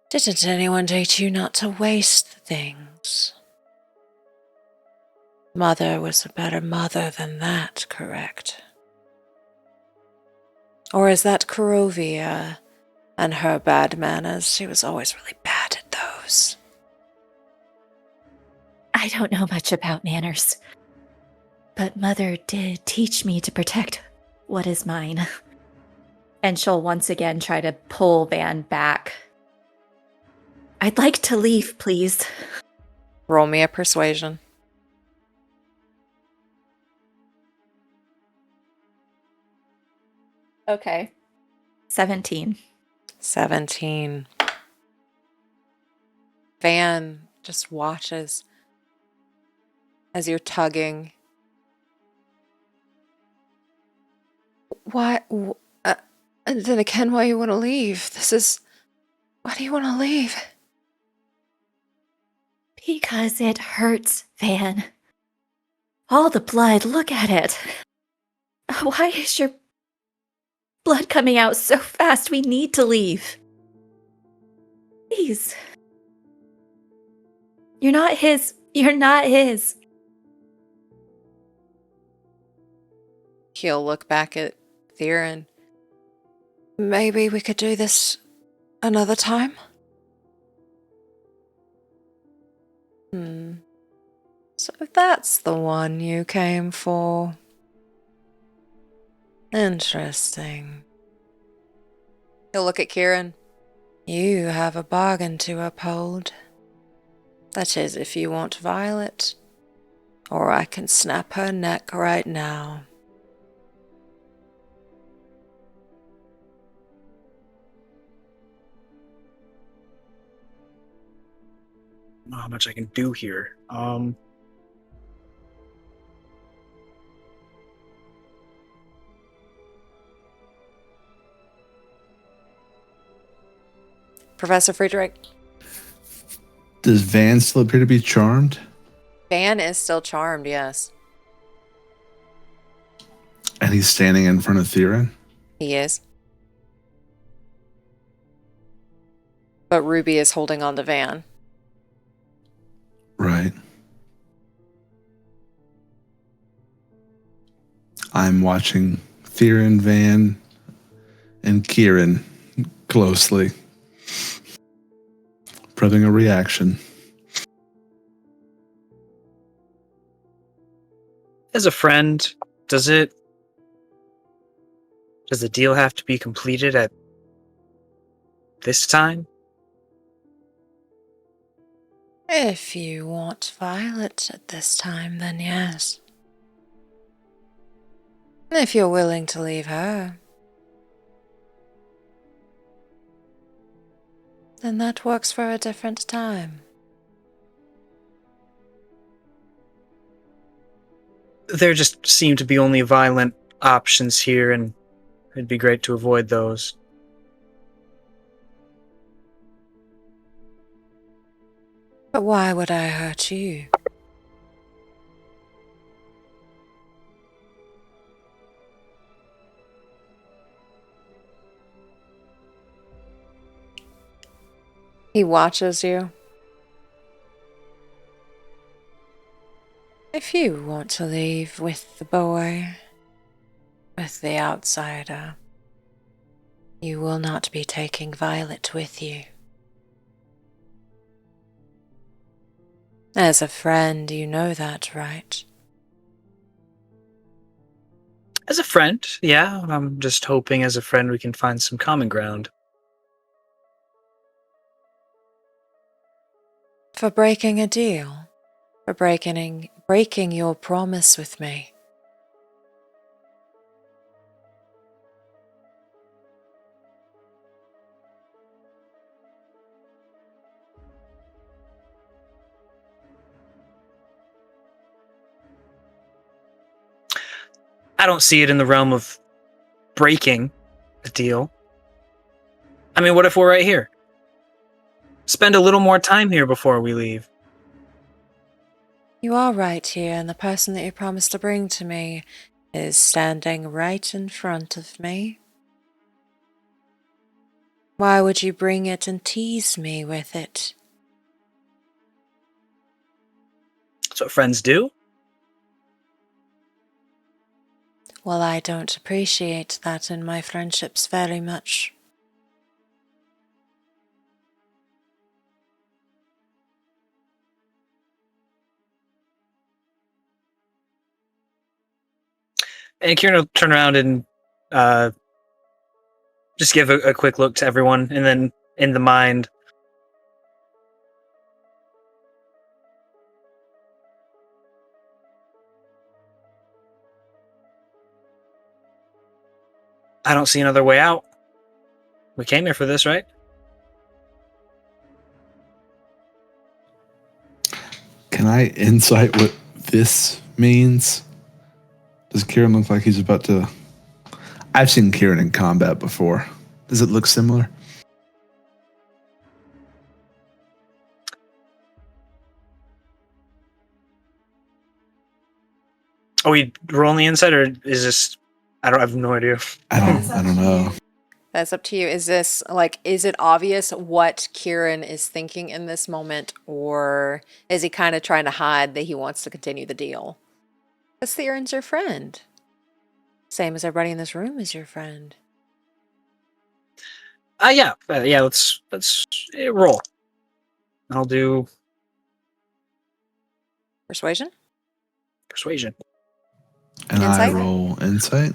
S1: Didn't anyone teach you not to waste things? Mother was a better mother than that, correct? Or is that Kurovia and her bad manners? She was always really bad at those.
S3: I don't know much about manners, but Mother did teach me to protect what is mine. And she'll once again try to pull Van back. I'd like to leave, please.
S1: Roll me a persuasion.
S3: Okay. 17.
S1: 17. Van just watches as you're tugging. Why? And then again, why you want to leave? Why do you want to leave?
S3: Because it hurts, Van. All the blood, look at it. Why is your blood coming out so fast? We need to leave. Please. You're not his. You're not his.
S1: He'll look back at Quirin. Maybe we could do this another time? So that's the one you came for. Interesting. He'll look at Quirin. You have a bargain to uphold. That is, if you want Violet, or I can snap her neck right now.
S4: I don't know how much I can do here.
S1: Professor Friedrich.
S2: Does Van still appear to be charmed?
S1: Van is still charmed, yes.
S2: And he's standing in front of Quirin?
S1: He is. But Ruby is holding on to Van.
S2: Right. I'm watching Quirin, Van, and Quirin closely. Prepping a reaction.
S4: As a friend, does the deal have to be completed at this time?
S1: If you want Violet at this time, then yes. If you're willing to leave her, then that works for a different time.
S4: There just seem to be only violent options here, and it'd be great to avoid those.
S1: But why would I hurt you? He watches you. If you want to leave with the boy, with the outsider, you will not be taking Violet with you. As a friend, you know that, right?
S4: As a friend, yeah. I'm just hoping as a friend we can find some common ground.
S1: For breaking a deal? For breaking your promise with me?
S4: I don't see it in the realm of breaking a deal. I mean, what if we're right here? Spend a little more time here before we leave.
S1: You are right here, and the person that you promised to bring to me is standing right in front of me. Why would you bring it and tease me with it?
S4: That's what friends do.
S1: Well, I don't appreciate that in my friendships very much.
S4: And Kieran will turn around and just give a quick look to everyone, and then in the mind, I don't see another way out. We came here for this, right?
S2: Can I insight what this means? Does Kieran look like he's about to... I've seen Kieran in combat before. Does it look similar?
S4: Are we rolling the inside, or is this... I have no idea.
S2: I don't know.
S1: That's up to you. Is it obvious what Quirin is thinking in this moment, or is he kind of trying to hide that he wants to continue the deal? Because Theron's your friend. Same as everybody in this room is your friend.
S4: Yeah, let's roll. I'll do
S1: Persuasion?
S4: persuasion.
S2: And
S1: Insight?
S2: I roll insight.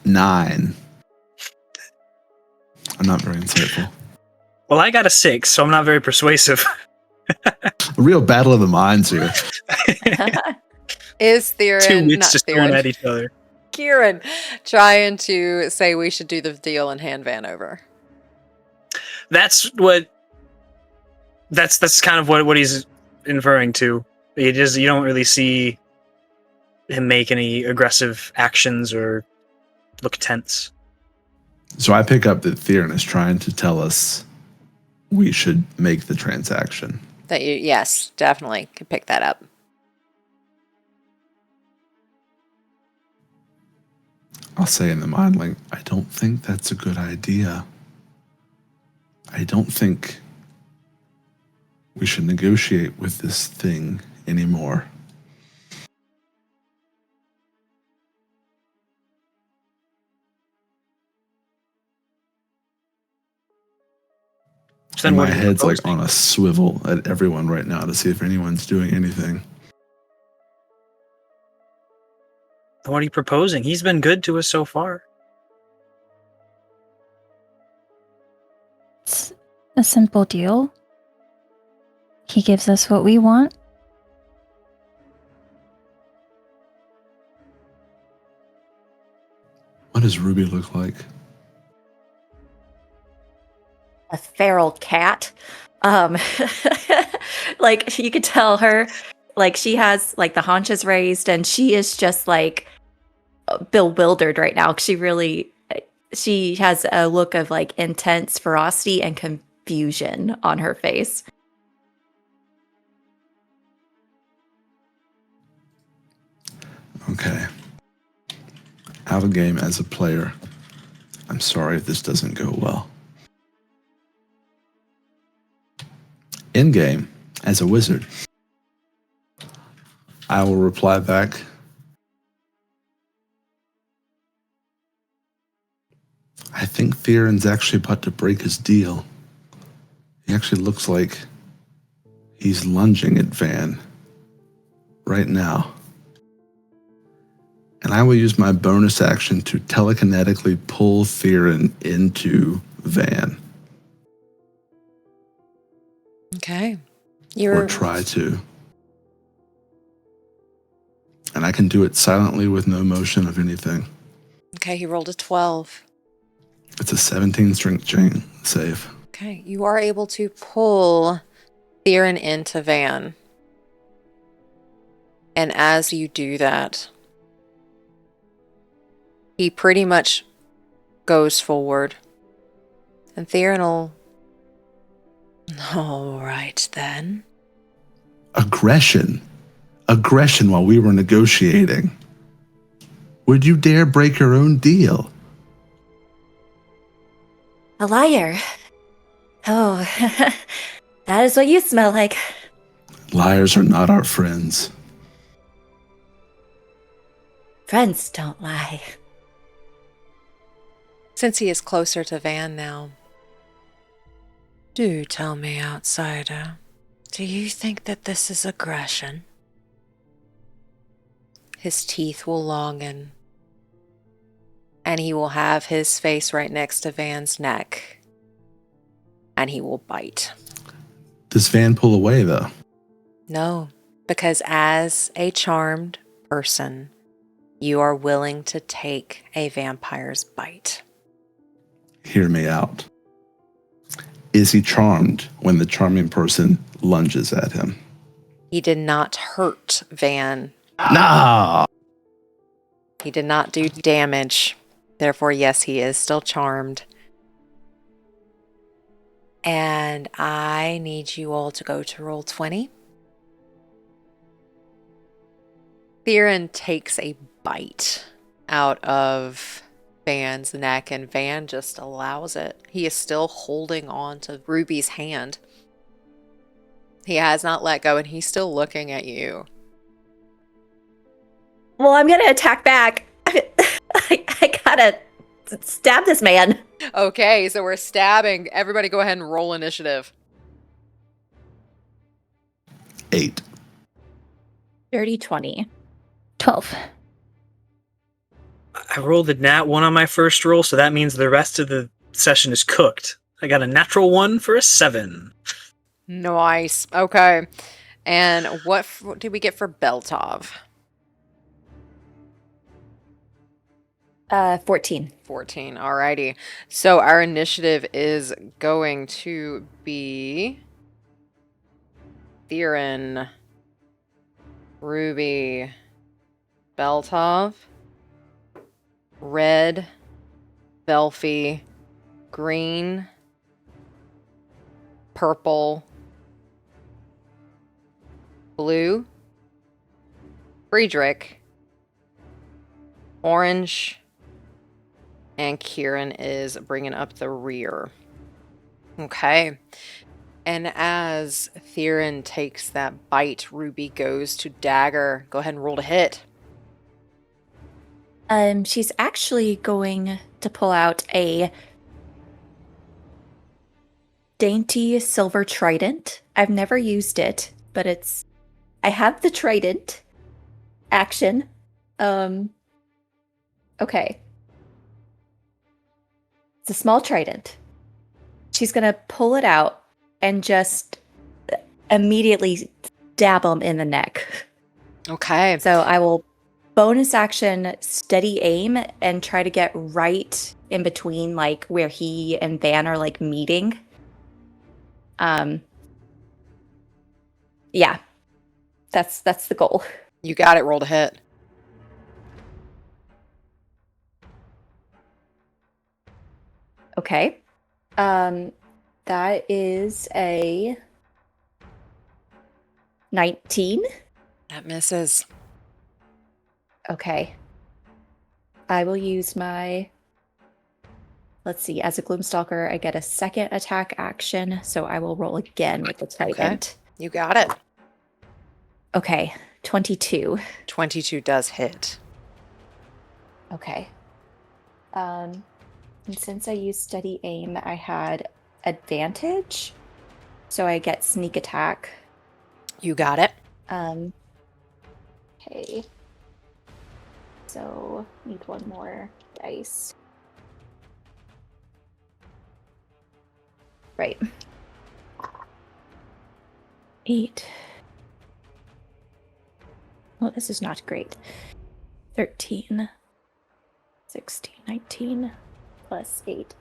S2: Nine. I'm not very insightful.
S4: Well, I got a 6, so I'm not very persuasive.
S2: A real battle of the minds here.
S1: Is Theron,
S4: Two wits
S1: not
S4: just
S1: Theron,
S4: going at each other.
S1: Quirin trying to say we should do the deal and hand Van over?
S4: That's kind of what he's inferring to. You don't really see him make any aggressive actions or look tense.
S2: So I pick up that Theron is trying to tell us we should make the transaction.
S1: Yes, definitely can pick that up.
S2: I'll say in the mind, like, I don't think that's a good idea. I don't think we should negotiate with this thing anymore.
S4: So then
S2: And
S4: what
S2: my
S4: are you
S2: head's like
S4: proposing?
S2: on a swivel at everyone right now to see if anyone's doing anything.
S4: What are you proposing? He's been good to us so far.
S5: a simple deal. He gives us what we want.
S2: What does Ruby look like?
S3: A feral cat. Like you could tell her, like she has like the haunches raised, and she is just like bewildered right now. She has a look of like intense ferocity and confusion on her face.
S2: Okay. Out of game as a player. I'm sorry if this doesn't go well. In game as a wizard, I will reply back. I think Theron's actually about to break his deal. He actually looks like he's lunging at Van right now. And I will use my bonus action to telekinetically pull Theron into Van.
S1: Okay.
S2: Or try to. And I can do it silently with no motion of anything.
S1: Okay, he rolled a 12.
S2: It's a 17 strength chain save.
S1: Okay, you are able to pull Theron into Van. And as you do that, he pretty much goes forward. And Theron will... All right, then.
S2: Aggression. Aggression while we were negotiating. Would you dare break your own deal?
S3: A liar. Oh, that is what you smell like.
S2: Liars are not our friends.
S3: Friends don't lie.
S1: Since he is closer to Van now, do tell me, outsider, do you think that this is aggression? His teeth will longen, and he will have his face right next to Van's neck, and he will bite.
S2: Does Van pull away, though?
S1: No, because as a charmed person, you are willing to take a vampire's bite.
S2: Hear me out. Is he charmed when the charming person lunges at him?
S1: He did not hurt Van.
S2: No!
S1: He did not do damage. Therefore, yes, he is still charmed. And I need you all to go to roll 20. Theron takes a bite out of Van's neck, and Van just allows it. He is still holding on to Ruby's hand. He has not let go, and he's still looking at you.
S3: Well, I'm gonna attack back. I gotta stab this man.
S1: Okay, so we're stabbing. Everybody go ahead and roll initiative.
S2: 8.
S3: Dirty 20.
S5: 12.
S4: I rolled a nat 1 on my first roll, so that means the rest of the session is cooked. I got a natural 1 for a 7.
S1: Nice. Okay. And what did we get for Beltov?
S3: 14.
S1: 14. Alrighty. So our initiative is going to be Theron, Ruby, Beltov, Red, Velphie, Green, Purple, Blue, Friedrich, Orange, and Quirin is bringing up the rear. Okay. And as Theron takes that bite, Ruby goes to dagger. Go ahead and roll to hit.
S3: She's actually going to pull out a dainty silver trident. I've never used it, but I have the trident action. Okay. It's a small trident. she's going to pull it out and just immediately stab him in the neck.
S1: Okay.
S3: So I will bonus action steady aim and try to get right in between, like where he and Van are like meeting. Yeah, that's the goal.
S1: You got it. Roll to hit.
S3: Okay. That is a 19.
S1: That misses.
S3: Okay. I will use my... Let's see. As a Gloomstalker, I get a second attack action, so I will roll again with the Trident.
S1: You got it.
S3: Okay. 22.
S1: 22 does hit.
S3: Okay. And since I used steady aim, I had advantage, so I get sneak attack.
S1: You got it.
S3: Okay. So, need one more dice. Right. 8. Well, this is not great. 13, 16, 19, plus 8.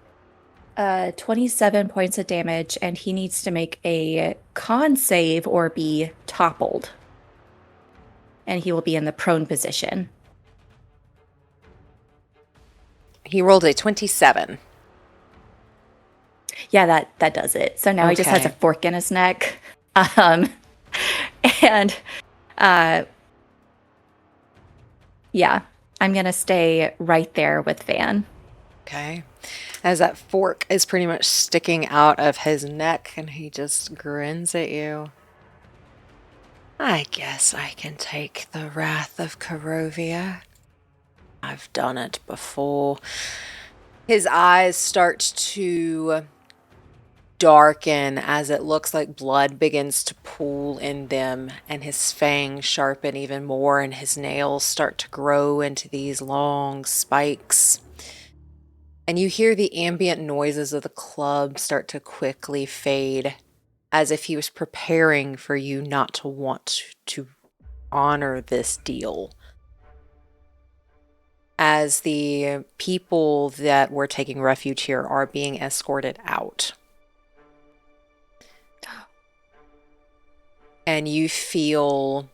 S3: 27 points of damage, and he needs to make a con save or be toppled. And he will be in the prone position.
S1: He rolled a 27.
S3: Yeah, that does it. So now he just has a
S1: Okay.
S3: fork in his neck. And yeah, I'm going to stay right there with Van.
S1: Okay. As that fork is pretty much sticking out of his neck, and he just grins at you. I guess I can take the wrath of Carovia. I've done it before. His eyes start to darken as it looks like blood begins to pool in them, and his fangs sharpen even more, and his nails start to grow into these long spikes. And you hear the ambient noises of the club start to quickly fade, as if he was preparing for you not to want to honor this deal. As the people that were taking refuge here are being escorted out. And you feel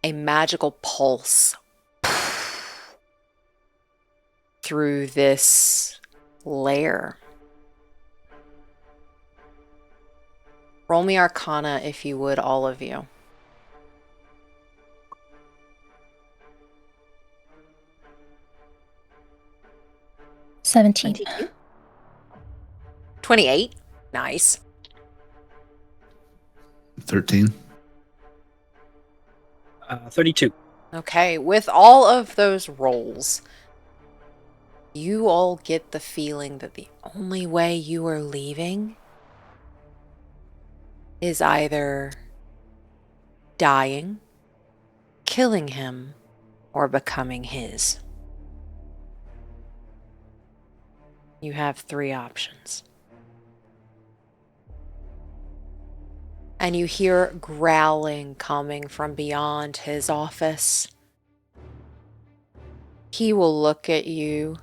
S1: a magical pulse through this lair. Roll me Arcana if you would, all of you.
S5: $17.
S1: 28. Nice.
S2: 13.
S4: 32.
S1: Okay, with all of those rolls, you all get the feeling that the only way you are leaving is either dying, killing him, or becoming his. You have 3 options. And you hear growling coming from beyond his office. He will look at you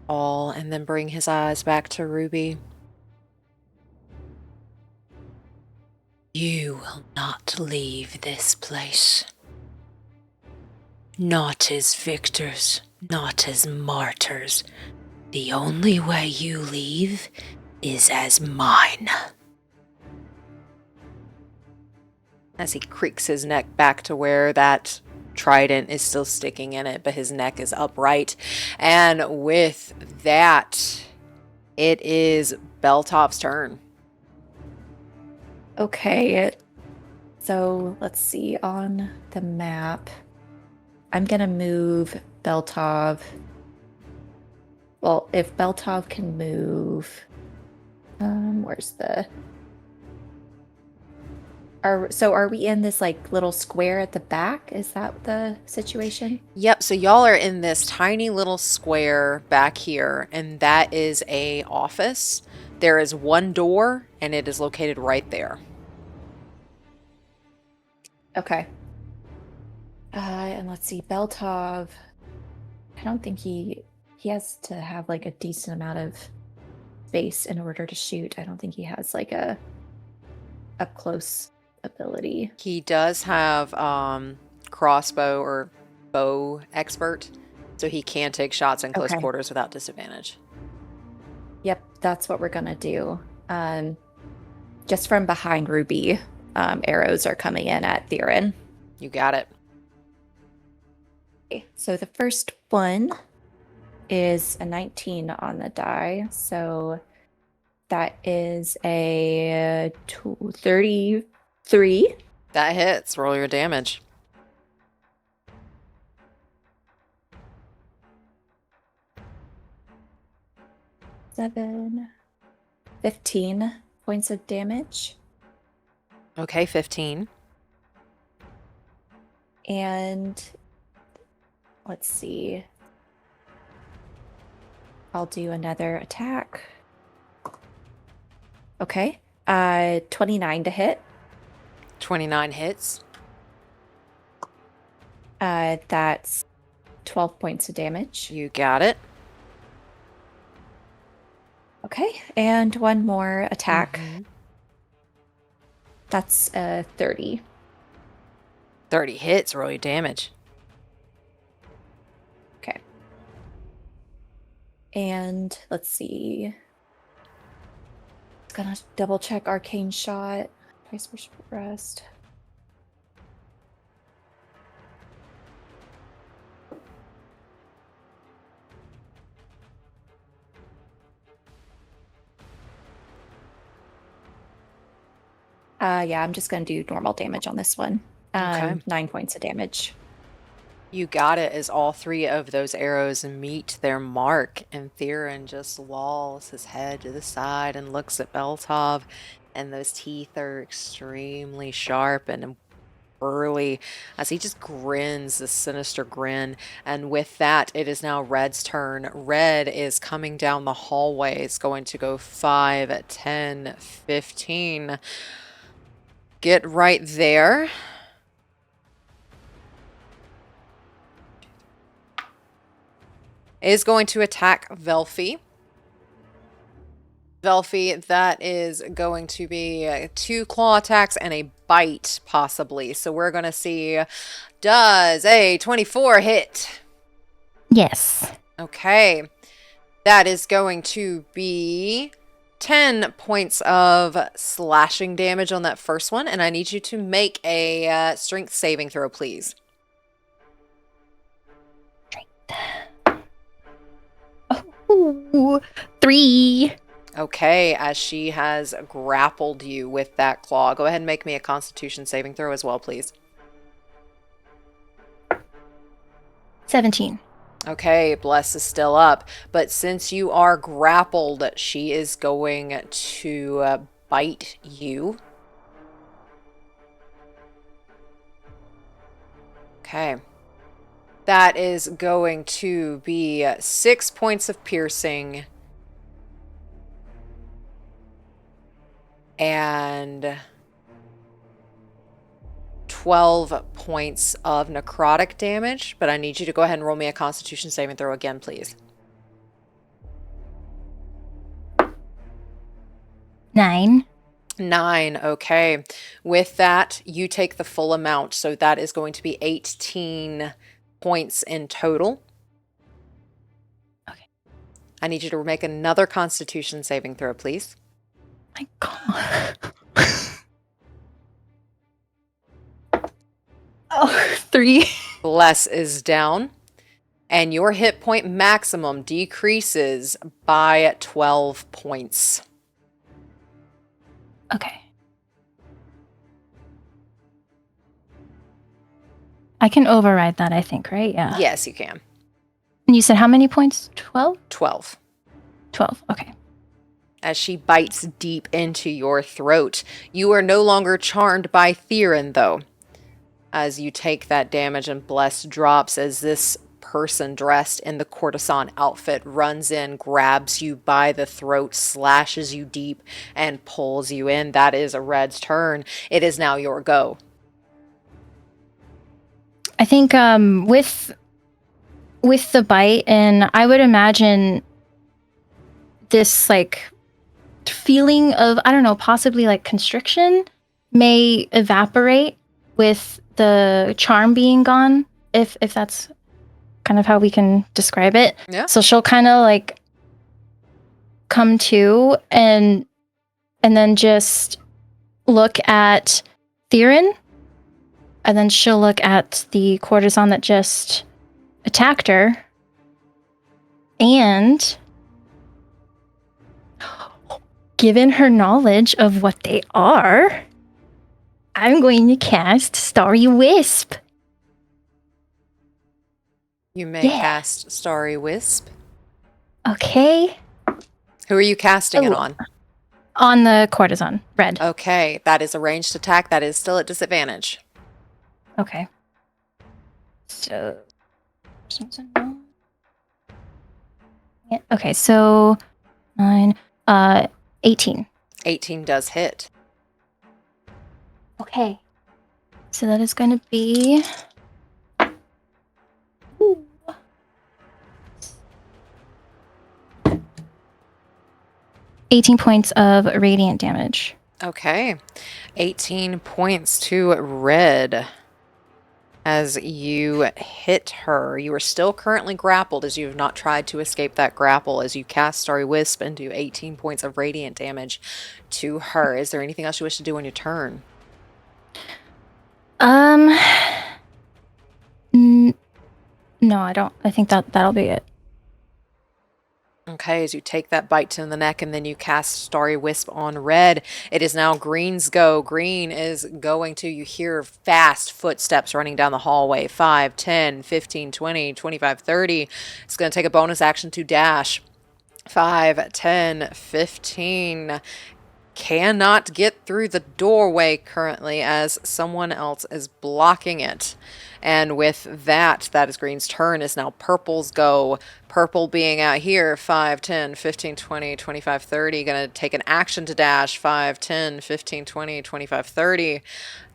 S1: all and then bring his eyes back to Ruby. You will not leave this place. Not as victors, not as martyrs. The only way you leave is as mine. As he creaks his neck back to where that trident is still sticking in it, but his neck is upright. And with that, it is Beltop's turn.
S3: Okay. So let's see on the map. I'm going to move Beltov. Well, if Beltov can move, where's the... Are we in this like little square at the back? Is that the situation?
S1: Yep, so y'all are in this tiny little square back here, and that is a office. There is one door, and it is located right there.
S3: Okay. And let's see, Beltov. I don't think he has to have like a decent amount of space in order to shoot. I don't think he has like a up close ability.
S1: He does have crossbow or bow expert, so he can take shots in close quarters without disadvantage.
S3: Yep, that's what we're gonna do. Just from behind Ruby, arrows are coming in at Theron.
S1: You got it.
S3: Okay, so the first one is a 19 on the die, so that is a 33.
S1: That hits. Roll your damage.
S3: Seven, 15 points of damage.
S1: Okay, 15.
S3: And let's see. I'll do another attack. Okay. 29 to hit.
S1: 29 hits.
S3: That's 12 points of damage.
S1: You got it.
S3: Okay, and one more attack. That's 30.
S1: 30 hits. Roll your damage.
S3: Okay. And let's see. Gonna double check arcane shot. Price for rest. Yeah, I'm just gonna do normal damage on this one.
S1: Okay.
S3: 9 points of damage.
S1: You got it as all three of those arrows meet their mark, and Theron just lolls his head to the side and looks at Beltov, and those teeth are extremely sharp and burly as he just grins this sinister grin. And with that, it is now Red's turn. Red is coming down the hallway. It's going to go 5, 10, 15. Get right there. Is going to attack Velphie. Velphie, that is going to be 2 claw attacks and a bite, possibly. So we're going to see, does a 24 hit?
S5: Yes.
S1: Okay. That is going to be 10 points of slashing damage on that first one. And I need you to make a strength saving throw, please.
S5: Ooh, 3.
S1: Okay, as she has grappled you with that claw. Go ahead and make me a Constitution saving throw as well, please.
S5: 17.
S1: Okay, Bless is still up. But since you are grappled, she is going to bite you. Okay. That is going to be 6 points of piercing and 12 points of necrotic damage. But I need you to go ahead and roll me a Constitution saving throw again, please.
S5: 9.
S1: 9, okay. With that, you take the full amount. So that is going to be 18 points in total.
S5: Okay.
S1: I need you to make another Constitution saving throw, please.
S5: My God. Oh, 3.
S1: Bless is down. And your hit point maximum decreases by 12 points.
S5: Okay. I can override that, I think, right? Yeah.
S1: Yes, you can.
S5: And you said how many points? 12?
S1: 12.
S5: 12, okay.
S1: as she bites deep into your throat. You are no longer charmed by Quirin, though, as you take that damage, and Bless drops as this person dressed in the courtesan outfit runs in, grabs you by the throat, slashes you deep, and pulls you in. That is a Red's turn. It is now your go.
S5: I think with the bite, and I would imagine this like feeling of, I don't know, possibly like constriction may evaporate with the charm being gone, if that's kind of how we can describe it.
S1: Yeah.
S5: So she'll kind of like come to and then just look at Quirin, and then she'll look at the courtesan that just attacked her, and given her knowledge of what they are, I'm going to cast Starry Wisp.
S1: You may cast Starry Wisp.
S5: Okay.
S1: Who are you casting it on?
S5: On the courtesan, Red.
S1: Okay, that is a ranged attack. That is still at disadvantage.
S5: Okay. So... yeah, okay, so 9, 18.
S1: 18 does hit.
S5: Okay. So that is going to be... 18 points of radiant damage.
S1: Okay. 18 points to Red. As you hit her, you are still currently grappled, as you have not tried to escape that grapple, as you cast Starry Wisp and do 18 points of radiant damage to her. Is there anything else you wish to do on your turn?
S5: No, I don't. I think that'll be it.
S1: Okay, as you take that bite to the neck and then you cast Starry Wisp on Red, it is now Green's go. Green is going to, you hear fast footsteps running down the hallway. 5, 10, 15, 20, 25, 30. It's going to take a bonus action to dash. 5, 10, 15. Cannot get through the doorway currently as someone else is blocking it. And with that, that is Green's turn. Is now Purple's go. Purple being out here, 5, 10, 15, 20, 25, 30. Going to take an action to dash. 5, 10, 15, 20, 25, 30.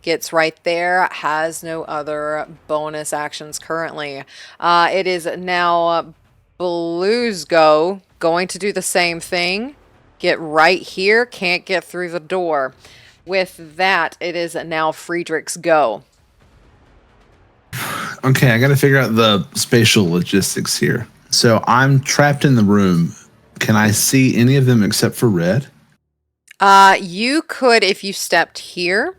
S1: Gets right there. Has no other bonus actions currently. It is now Blue's go. Going to do the same thing. Get right here. Can't get through the door. With that, it is now Friedrich's go.
S2: Okay, I got to figure out the spatial logistics here. So I'm trapped in the room. Can I see any of them except for Red?
S1: You could, if you stepped here,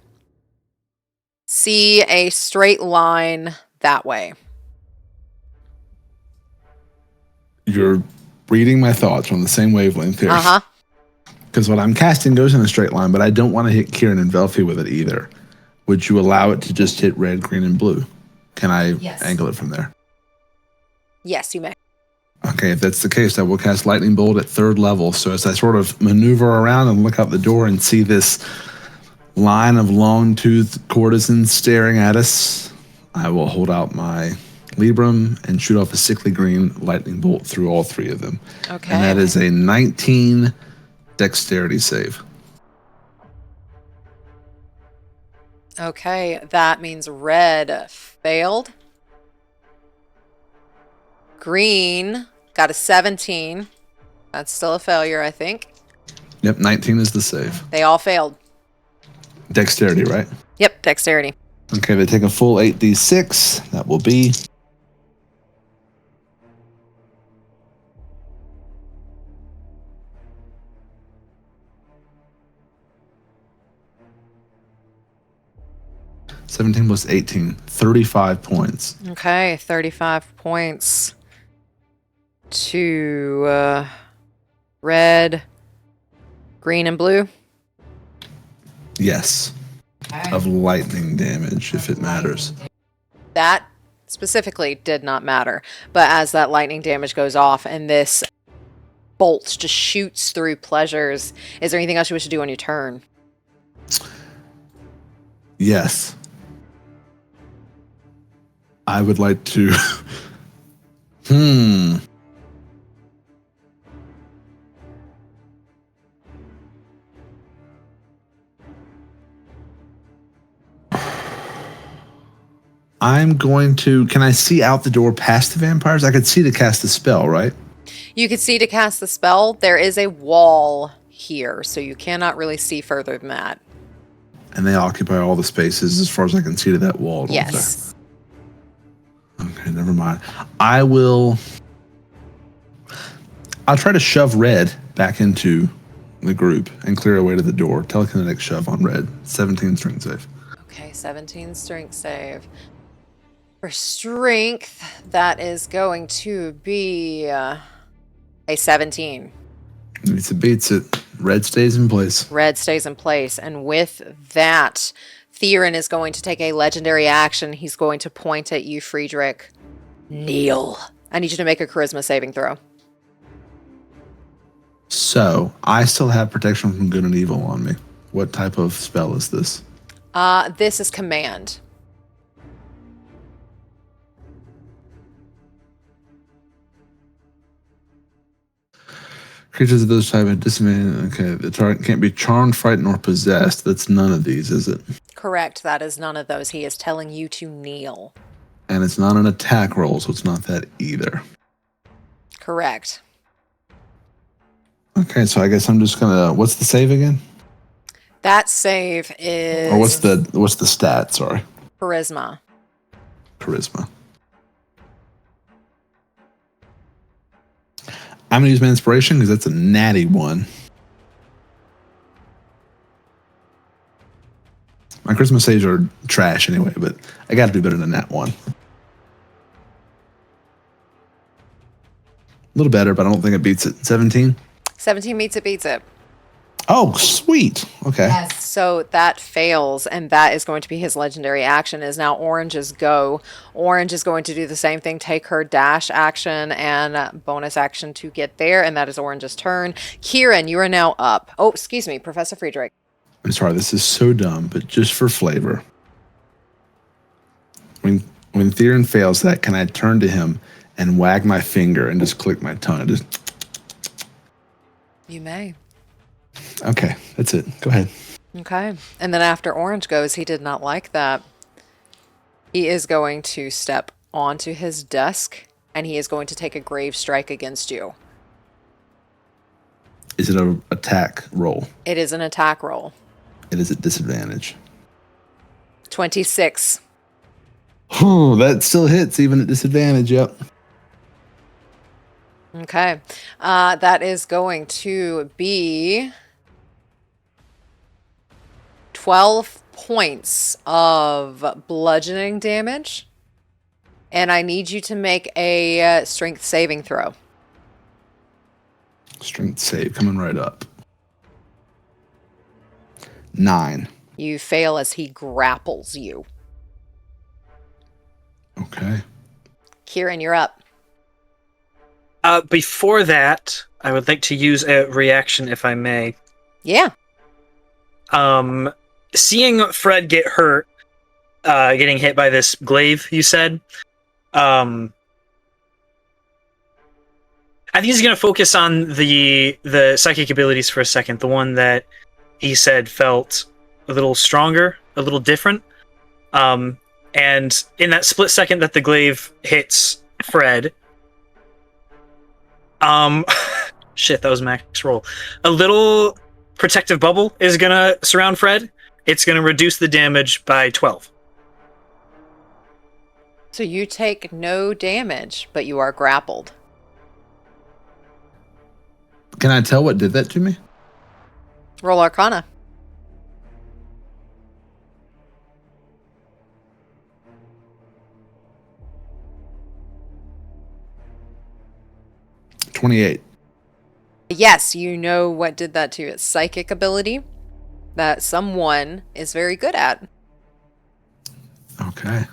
S1: see a straight line that way.
S2: You're reading my thoughts on the same wavelength here.
S1: Uh-huh.
S2: Because what I'm casting goes in a straight line, but I don't want to hit Quirin and Velphie with it either. Would you allow it to just hit red, green, and blue? Can I angle it from there?
S1: Yes, you may.
S2: Okay, if that's the case, I will cast Lightning Bolt at 3rd level. So as I sort of maneuver around and look out the door and see this line of long-toothed courtesans staring at us, I will hold out my Librum and shoot off a sickly green Lightning Bolt through all 3 of them.
S1: Okay.
S2: And that is a 19 dexterity save.
S1: Okay, that means Red failed. Green got a 17. That's still a failure, I think.
S2: Yep, 19 is the save.
S1: They all failed.
S2: Dexterity, right?
S1: Yep, dexterity.
S2: Okay, they take a full 8d6. That will be... (17 plus 18), 35 points.
S1: Okay, 35 points to red, green, and blue.
S2: Yes. Of lightning damage, if it matters.
S1: That specifically did not matter. But as that lightning damage goes off and this bolt just shoots through Pleasures. Is there anything else you wish to do on your turn?
S2: Yes. I would like to... I'm going to... Can I see out the door past the vampires? I could see to cast the spell, right?
S1: You could see to cast the spell. There is a wall here, so you cannot really see further than that.
S2: And they occupy all the spaces as far as I can see to that wall.
S1: Yes.
S2: Okay, never mind. I'll try to shove Red back into the group and clear a way to the door. Telekinetic shove on Red. 17 strength save.
S1: Okay, 17 strength save. For strength, that is going to be a 17.
S2: Beats it. Red stays in place.
S1: Red stays in place. And with that, Quirin is going to take a legendary action. He's going to point at you, Friedrich. Kneel. I need you to make a charisma saving throw.
S2: So, I still have protection from good and evil on me. What type of spell is this?
S1: This is command.
S2: Creatures of those type of disadvantage. Okay, the target can't be charmed, frightened, or possessed. That's none of these, is it?
S1: Correct. That is none of those. He is telling you to kneel.
S2: And it's not an attack roll, so it's not that either.
S1: Correct.
S2: Okay, so I guess I'm just gonna. What's the save again?
S1: That save is.
S2: Or what's the stat? Sorry.
S1: Charisma.
S2: Charisma. I'm gonna use my inspiration because that's a natty one. My charisma saves are trash anyway, but I got to do better than that one. A little better, but I don't think it beats it. 17.
S1: 17 meets it, beats it.
S2: Oh, sweet. Okay.
S1: Yes. So that fails, and that is going to be his legendary action. Is now Orange's go. Orange is going to do the same thing, take her dash action and bonus action to get there, and that is Orange's turn. Quirin, you are now up. Oh, excuse me, Professor Friedrich.
S2: I'm sorry, this is so dumb, but just for flavor. When Quirin fails that, can I turn to him and wag my finger and just click my tongue?
S1: You may.
S2: Okay, that's it. Go ahead.
S1: Okay. And then after Orange goes, he did not like that. He is going to step onto his desk, and he is going to take a grave strike against you.
S2: Is it an attack roll?
S1: It is an attack roll.
S2: It is at disadvantage.
S1: 26.
S2: Oh, that still hits even at disadvantage, yep.
S1: Okay. That is going to be 12 points of bludgeoning damage. And I need you to make a strength saving throw.
S2: Strength save coming right up. 9.
S1: You fail as he grapples you.
S2: Okay.
S1: Quirin, you're up.
S4: Before that, I would like to use a reaction, if I may.
S1: Yeah.
S4: Seeing Fred get hurt, getting hit by this glaive, you said, I think he's going to focus on the psychic abilities for a second. The one that he said felt a little stronger, a little different. And in that split second that the glaive hits Fred, shit, that was max roll. A little protective bubble is going to surround Fred. It's going to reduce the damage by 12.
S1: So you take no damage, but you are grappled.
S2: Can I tell what did that to me?
S1: Roll Arcana.
S2: $28.
S1: Yes, you know what did that to you. It's psychic ability that someone is very good at.
S2: Okay.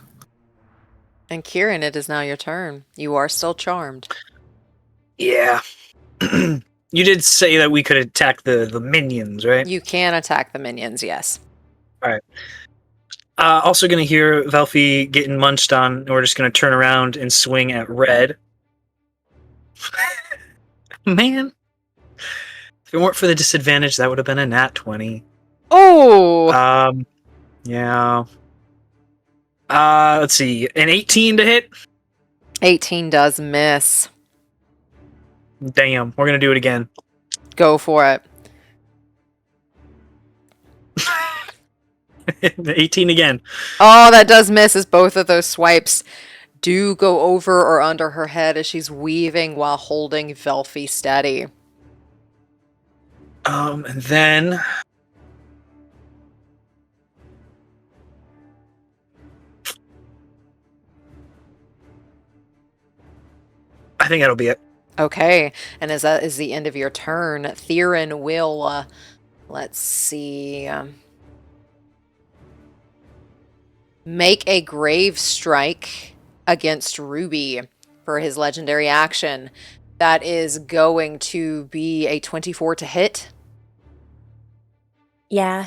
S1: And Quirin, it is now your turn. You are still charmed.
S4: Yeah. You did say that we could attack the minions, right?
S1: You can attack the minions, yes.
S4: All right. Also going to hear Velphie getting munched on. And we're just going to turn around and swing at red. Man. If it weren't for the disadvantage, that would have been a nat 20.
S1: Oh!
S4: Yeah. Let's see. An 18 to hit?
S1: 18 does miss.
S4: Damn. We're going to do it again.
S1: Go for it.
S4: 18 again.
S1: Oh, that does miss as both of those swipes do go over or under her head as she's weaving while holding Velphie steady.
S4: And then... I think that'll be it.
S1: Okay, and as that is the end of your turn, Quirin will, let's see, make a grave strike against Ruby for his legendary action. That is going to be a 24 to hit.
S3: Yeah.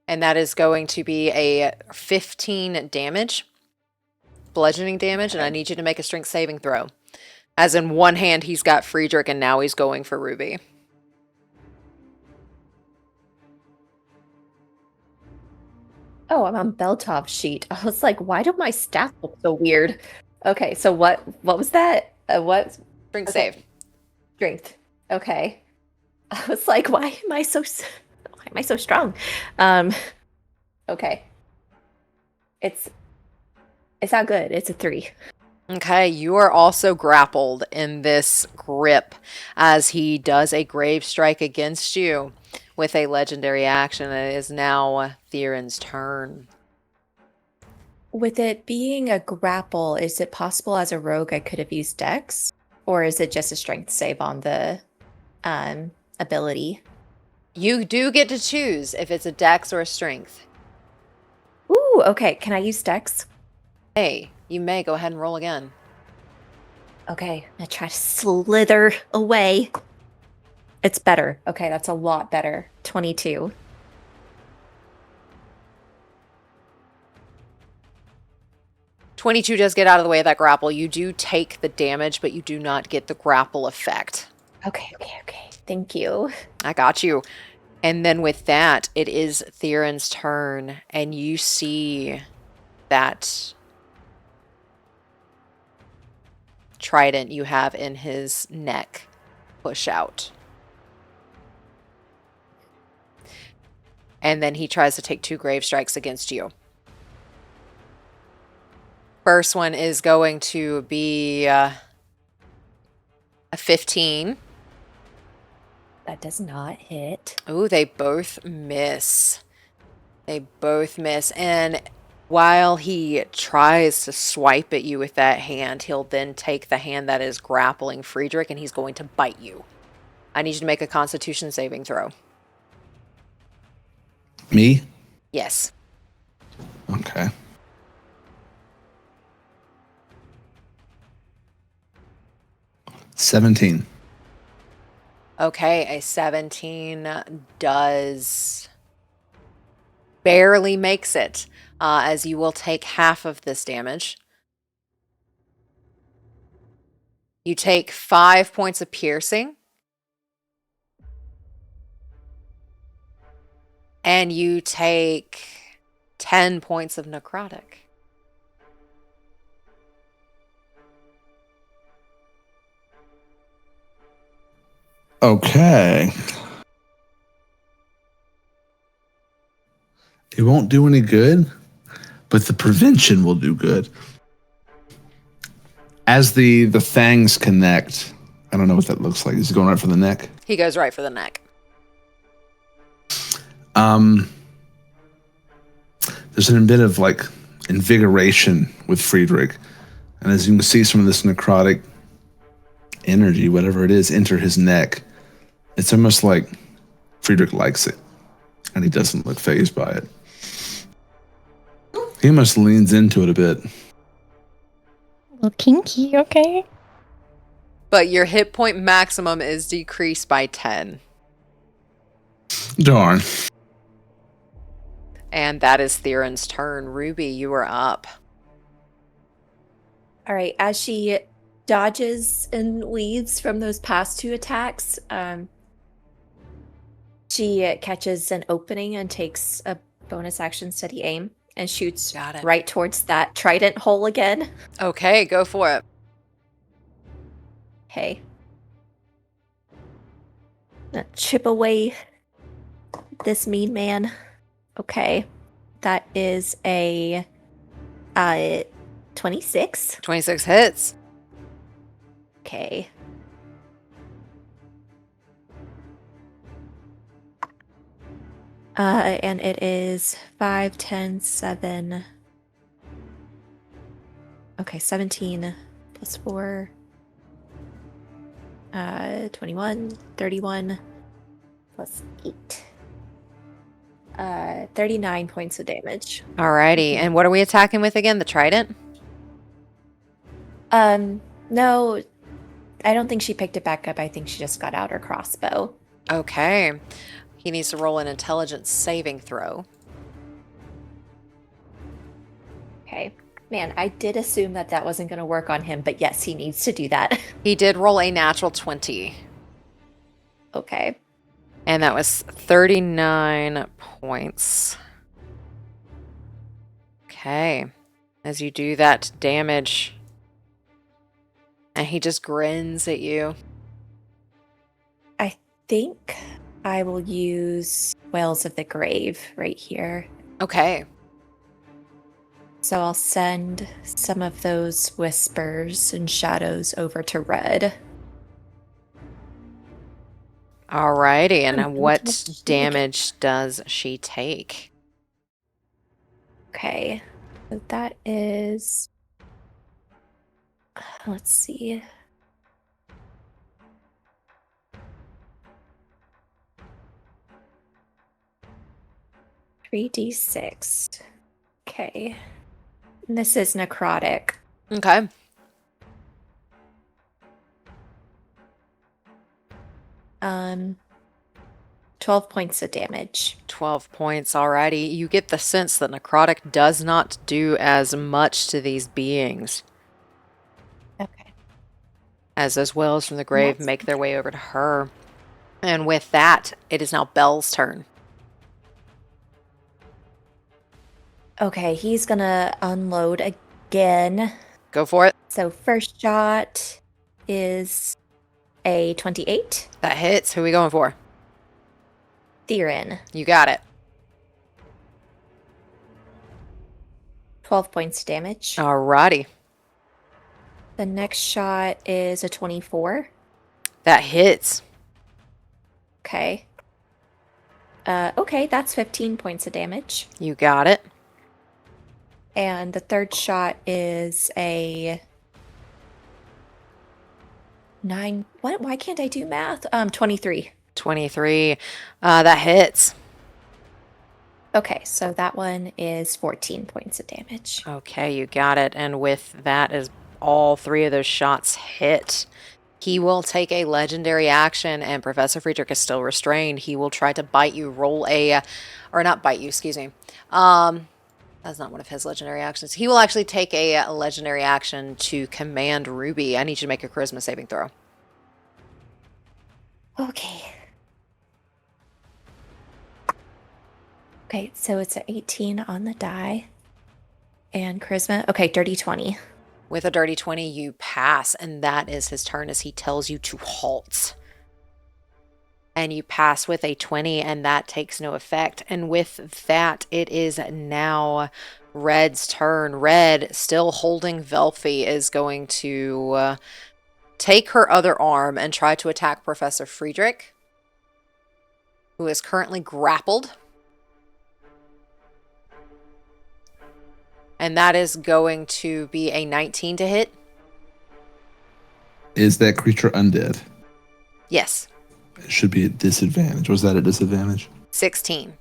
S1: And that is going to be a 15 damage, bludgeoning damage, and I need you to make a strength saving throw. As in one hand, he's got Friedrich, and now he's going for Ruby.
S3: Oh, I'm on Beltov's sheet. I was like, why do my stats look so weird? Okay, so what was that? What?
S1: Strength
S3: Okay.
S1: save.
S3: Strength. Okay. I was like, why am I so strong? Okay. It's not good. It's a 3.
S1: Okay, you are also grappled in this grip as he does a grave strike against you with a legendary action. It is now Quirin's turn.
S3: With it being a grapple, is it possible as a rogue I could have used Dex? Or is it just a strength save on the ability?
S1: You do get to choose if it's a dex or a strength.
S3: Ooh, okay. Can I use Dex?
S1: Hey, you may go ahead and roll again.
S3: Okay, I'm gonna try to slither away. It's better. Okay, that's a lot better. 22.
S1: $22 does get out of the way of that grapple. You do take the damage, but you do not get the grapple effect.
S3: Okay. Thank you.
S1: I got you. And then with that, it is Quirin's turn, and you see that trident you have in his neck push out. And then he tries to take 2 grave strikes against you. First one is going to be a 15.
S3: That does not hit.
S1: Oh, they both miss. They both miss. And while he tries to swipe at you with that hand, he'll then take the hand that is grappling Friedrich and he's going to bite you. I need you to make a Constitution saving throw.
S2: Me?
S1: Yes.
S2: Okay. $17.
S1: Okay, a 17 does barely makes it, as you will take half of this damage. You take 5 points of piercing. And you take 10 points of necrotic.
S2: Okay. It won't do any good, but the prevention will do good. As the fangs connect, I don't know what that looks like. Is it going right for the neck?
S1: He goes right for the neck.
S2: There's a bit of like invigoration with Friedrich. And as you can see some of this necrotic energy, whatever it is, enter his neck. It's almost like Friedrich likes it. And he doesn't look fazed by it. He almost leans into it a bit.
S5: A little kinky, okay.
S1: But your hit point maximum is decreased by 10.
S2: Darn.
S1: And that is Theron's turn. Ruby, you are up.
S3: All right, as she dodges and weaves from those past 2 attacks, she catches an opening and takes a bonus action steady aim and shoots
S1: Got it.
S3: right towards that trident hole again.
S1: Okay, go for it.
S3: Okay. Gonna chip away this mean man. Okay. That is a 26.
S1: 26 hits.
S3: Okay. And it is 5, 10, 7. Okay, 17 plus 4. 21, 31 plus 8. 39 points of damage.
S1: Alrighty. And what are we attacking with again? The trident?
S3: No, I don't think she picked it back up. I think she just got out her crossbow.
S1: Okay. He needs to roll an intelligence saving throw.
S3: Okay. Man, I did assume that that wasn't going to work on him, but yes, he needs to do that.
S1: He did roll a natural 20.
S3: Okay.
S1: And that was 39 points. Okay. As you do that damage. And he just grins at you.
S3: I think I will use Whales of the Grave right here.
S1: Okay.
S3: So I'll send some of those whispers and shadows over to Red.
S1: Alrighty. And what damage does she take?
S3: Okay. So that is... Let's see. $3d6. Okay. And this is necrotic.
S1: Okay.
S3: Um, 12 points of damage.
S1: 12 points. Alrighty. You get the sense that necrotic does not do as much to these beings
S3: Okay.
S1: as those wells from the grave
S3: That's
S1: make their way over to her. And with that, it is now Belle's turn.
S3: Okay, he's gonna unload again.
S1: Go for it.
S3: So first shot is a 28.
S1: That hits. Who are we going for?
S3: Theron.
S1: You got it.
S3: 12 points damage.
S1: Alrighty.
S3: The next shot is a 24.
S1: That hits.
S3: Okay. Okay, that's 15 points of damage.
S1: You got it.
S3: And the third shot is a 9. What? Why can't I do math? 23.
S1: 23. That hits.
S3: Okay, so that one is 14 points of damage.
S1: Okay, you got it. And with that, as all 3 of those shots hit, he will take a legendary action, and Professor Friedrich is still restrained. He will try to bite you. Roll a, or not bite you, excuse me. That's not one of his legendary actions. He will actually take a legendary action to command Ruby. I need you to make a charisma saving throw.
S3: Okay. Okay, so it's an 18 on the die. And charisma. Okay, dirty 20.
S1: With a dirty 20, you pass, and that is his turn as he tells you to halt. And you pass with a 20, and that takes no effect. And with that, it is now Red's turn. Red, still holding Velphie, is going to take her other arm and try to attack Professor Friedrich, who is currently grappled. And that is going to be a 19 to hit.
S2: Is that creature undead?
S1: Yes.
S2: It should be at disadvantage. Was that a disadvantage?
S1: 16.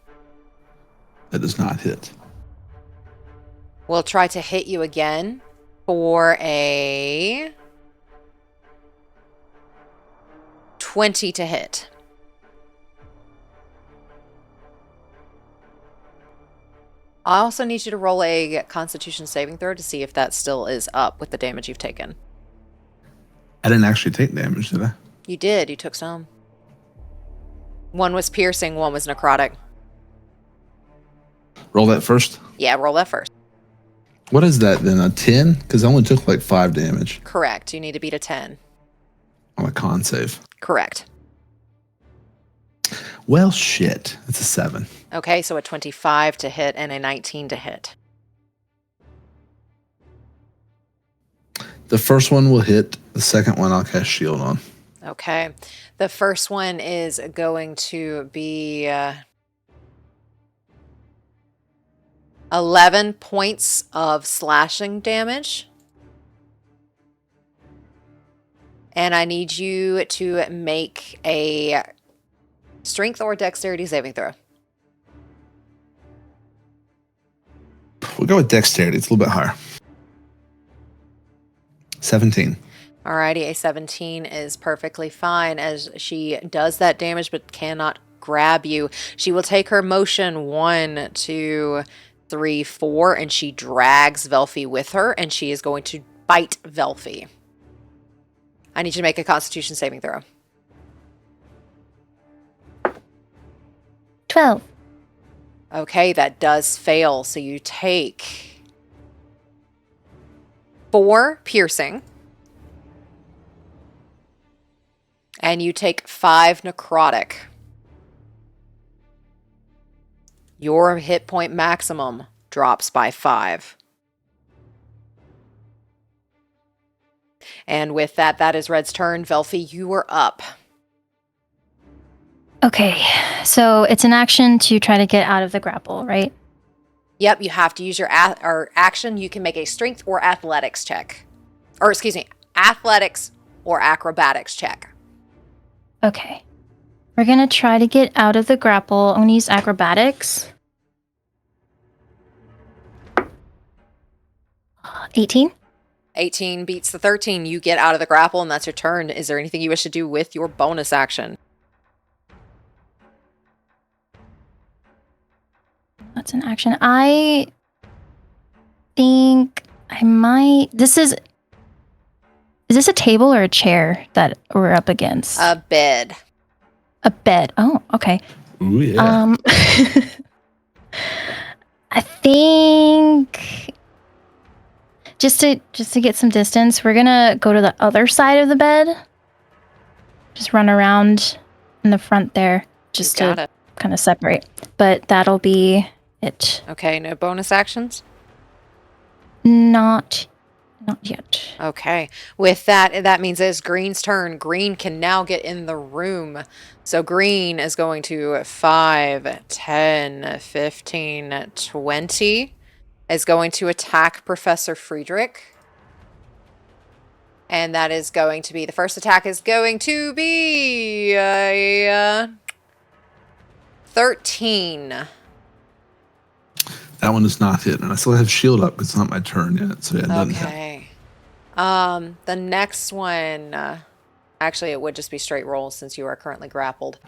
S2: That does not hit.
S1: We'll try to hit you again for a 20 to hit. I also need you to roll a Constitution saving throw to see if that still is up with the damage you've taken.
S2: I didn't actually take damage, did I?
S1: You did. You took some. One was piercing, one was necrotic.
S2: Roll that first?
S1: Yeah, roll that first.
S2: What is that then? A 10? Because I only took like 5 damage
S1: Correct. You need to beat a 10.
S2: on a con save.
S1: Correct.
S2: Well, shit. It's a 7.
S1: Okay, so a 25 to hit and a 19 to hit.
S2: The first one will hit. The second one I'll cast shield on.
S1: Okay. The first one is going to be 11 points of slashing damage. And I need you to make a strength or dexterity saving throw.
S2: We'll go with dexterity. It's a little bit higher. 17.
S1: Alrighty, a 17 is perfectly fine as she does that damage but cannot grab you. She will take her motion 1, 2, 3, 4, and she drags Velphie with her, and she is going to bite Velphie. I need you to make a Constitution saving throw.
S5: 12.
S1: Okay, that does fail. So you take 4 piercing. And you take 5 necrotic. Your hit point maximum drops by 5. And with that, that is Red's turn. Velphie, you are up.
S5: Okay, so it's an action to try to get out of the grapple, right?
S1: Yep, you have to use your action. You can make a strength or athletics check. Or excuse me, athletics or acrobatics check.
S5: Okay. We're going to try to get out of the grapple. I'm going to use acrobatics. 18.
S1: 18 beats the 13. You get out of the grapple, and that's your turn. Is there anything you wish to do with your bonus action?
S5: That's an action. I think I might... Is this a table or a chair that we're up against?
S1: A bed.
S5: A bed. Oh, okay.
S2: Ooh, yeah.
S5: I think just to get some distance, we're gonna go to the other side of the bed. Just run around in the front there, just to kind of separate. But that'll be it.
S1: Okay, no bonus actions?
S5: Not yet.
S1: Okay. With that, that means it's Green's turn. Green can now get in the room. So Green is going to 5, 10, 15, 20. Is going to attack Professor Friedrich. And that is going to be, the first attack is going to be 13.
S2: That one is not hit, and I still have shield up because it's not my turn yet. So yeah, it doesn't hit.
S1: Okay. The next one, actually, it would just be straight rolls since you are currently grappled.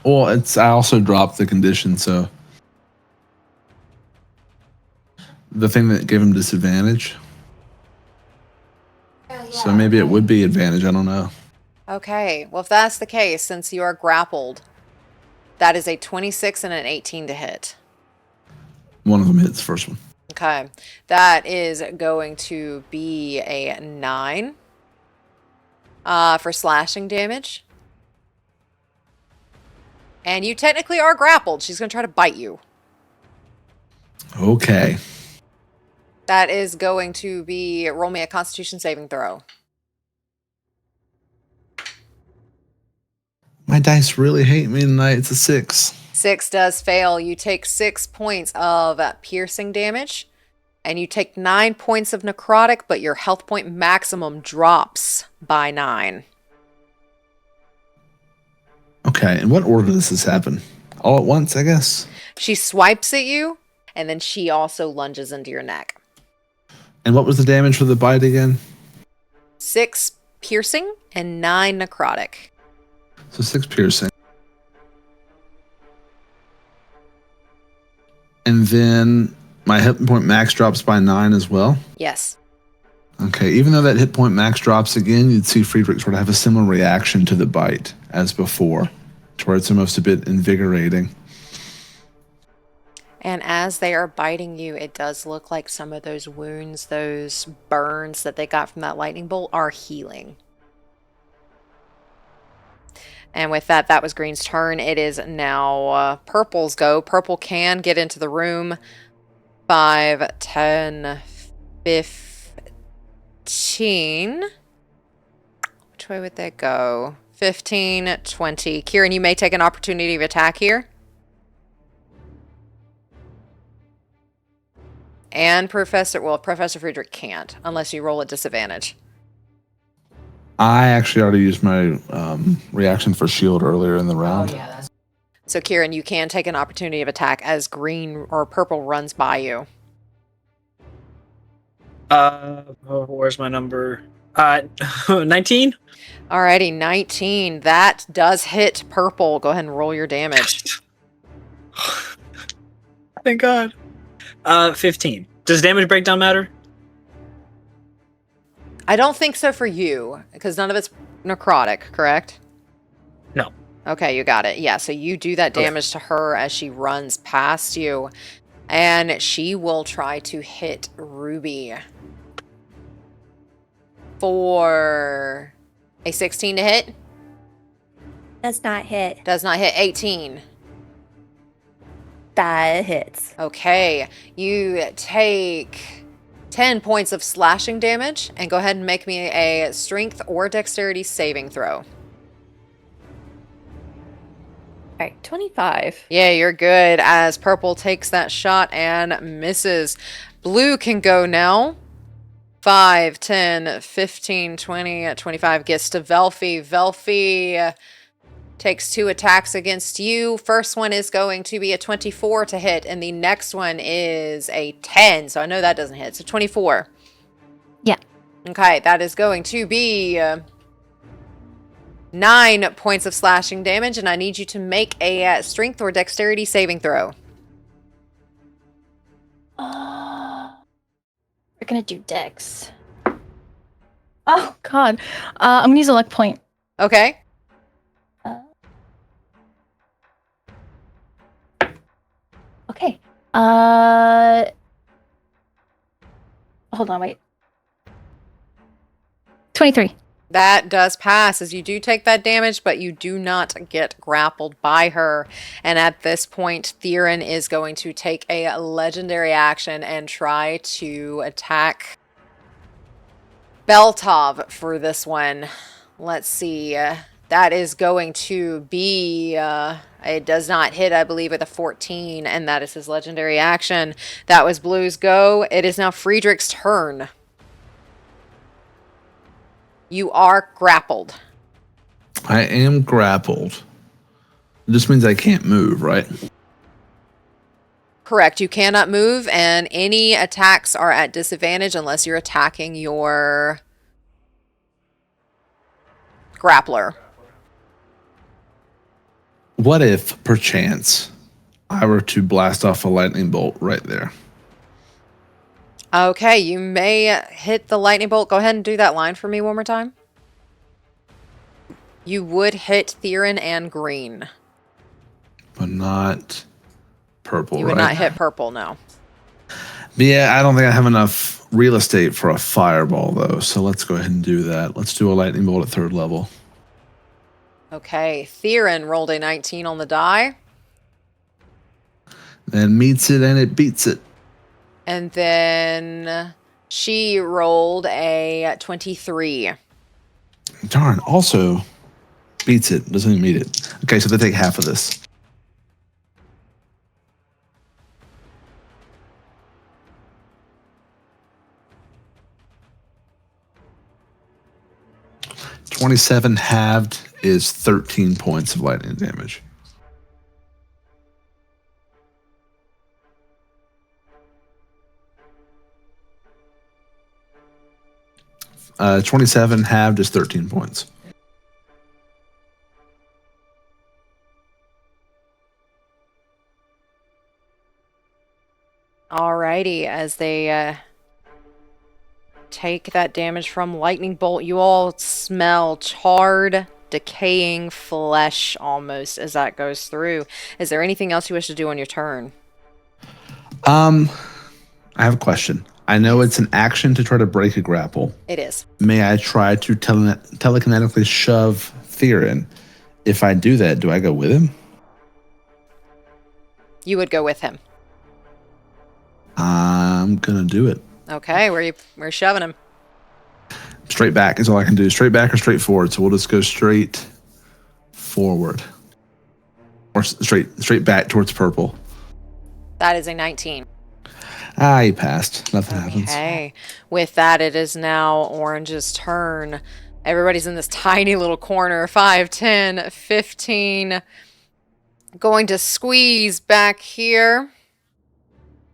S2: Well, I also dropped the condition, so the thing that gave him disadvantage. So maybe it would be advantage. I don't know.
S1: Okay. Well, if that's the case, since you are grappled, that is a 26 and an 18 to hit.
S2: One of them hits the first one.
S1: Okay. That is going to be a 9 for slashing damage. And you technically are grappled. She's going to try to bite you.
S2: Okay.
S1: That is going to be, roll me a Constitution saving throw.
S2: My dice really hate me tonight. It's a 6.
S1: 6 does fail. You take 6 points of piercing damage, and you take 9 points of necrotic, but your health point maximum drops by 9.
S2: Okay, in what order does this happen? All at once, I guess?
S1: She swipes at you, and then she also lunges into your neck.
S2: And what was the damage for the bite again?
S1: 6 piercing and 9 necrotic.
S2: So 6 piercing. And then my hit point max drops by 9 as well.
S1: Yes.
S2: Okay, even though that hit point max drops again, you'd see Friedrich sort of have a similar reaction to the bite as before, to where it's almost a bit invigorating.
S1: And as they are biting you, it does look like some of those wounds, those burns that they got from that lightning bolt are healing. And with that, that was Green's turn. It is now Purple's go. Purple can get into the room. 5, 10, 15. Which way would they go? 15, 20. Quirin, you may take an opportunity of attack here. And Professor Friedrich can't, unless you roll a disadvantage.
S2: I actually already used my reaction for shield earlier in the round.
S1: So Quirin, you can take an opportunity of attack as Green or Purple runs by you.
S4: Where's my number? 19?
S1: Alrighty, 19. That does hit Purple. Go ahead and roll your damage.
S4: Thank God. 15. Does damage breakdown matter?
S1: I don't think so for you, because none of it's necrotic, correct?
S4: No.
S1: Okay, you got it. Yeah, so you do that damage to her as she runs past you. And she will try to hit Ruby. For a 16 to hit?
S3: Does not hit.
S1: Does not hit. 18.
S3: That hits.
S1: Okay, you take 10 points of slashing damage, and go ahead and make me a strength or dexterity saving throw.
S3: All right, 25.
S1: Yeah, you're good, as Purple takes that shot and misses. Blue can go now. 5, 10, 15, 20, 25 gets to Velphie. Velphie takes 2 attacks against you. First one is going to be a 24 to hit, and the next one is a 10. So I know that doesn't hit. So 24.
S5: Yeah.
S1: Okay, that is going to be 9 points of slashing damage, and I need you to make a strength or dexterity saving throw.
S5: We're gonna do dex. Oh God, I'm gonna use a luck point.
S1: Okay.
S5: Okay. Hold on, wait. 23.
S1: That does pass, as you do take that damage, but you do not get grappled by her. And at this point, Theron is going to take a legendary action and try to attack Beltov for this one. Let's see. That is going to be... it does not hit, I believe, with a 14, and that is his legendary action. That was Blue's go. It is now Friedrich's turn. You are grappled.
S2: I am grappled. It just means I can't move, right?
S1: Correct. You cannot move, and any attacks are at disadvantage unless you're attacking your grappler.
S2: What if, perchance, I were to blast off a lightning bolt right there?
S1: Okay, you may hit the lightning bolt. Go ahead and do that line for me one more time. You would hit Theron and Green.
S2: But not purple,
S1: You would
S2: right?
S1: not hit Purple, no.
S2: Yeah, I don't think I have enough real estate for a fireball, though. So let's go ahead and do that. Let's do a lightning bolt at 3rd level.
S1: Okay, Theron rolled a 19 on the die.
S2: And meets it and it beats it.
S1: And then she rolled a 23.
S2: Darn, also beats it. Doesn't even meet it. Okay, so they take half of this. $27 halved is 13 points of lightning damage. $27 halved is 13 points.
S1: Alrighty, as they take that damage from lightning bolt, you all smell charred, decaying flesh almost as that goes through. Is there anything else you wish to do on your turn?
S2: I have a question. I know it's an action to try to break a grapple.
S1: It is.
S2: May I try to telekinetically shove Quirin? If I do that, do I go with him?
S1: You would go with him.
S2: I'm gonna do it.
S1: Okay, where you shoving him?
S2: Straight back is all I can do. Straight back or straight forward. So we'll just go straight forward, or straight back towards purple.
S1: That is a 19.
S2: He passed. Nothing happens.
S1: Okay. With that, it is now Orange's turn. Everybody's in this tiny little corner. 5, 10, 15. Going to squeeze back here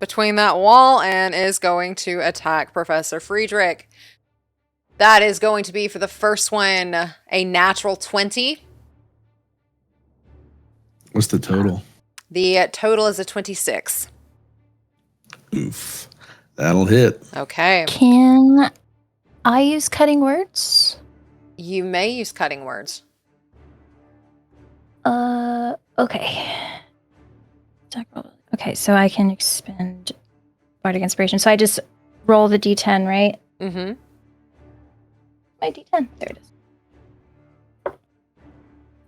S1: between that wall and is going to attack Professor Friedrich. That is going to be, for the first one, a natural 20.
S2: What's the total?
S1: The total is a 26.
S2: Oof. That'll hit.
S1: Okay.
S5: Can I use cutting words?
S1: You may use cutting words.
S5: Okay. Okay, so I can expend Bardic Inspiration. So I just roll the D10, right?
S1: Mm-hmm.
S5: My D10. There it is.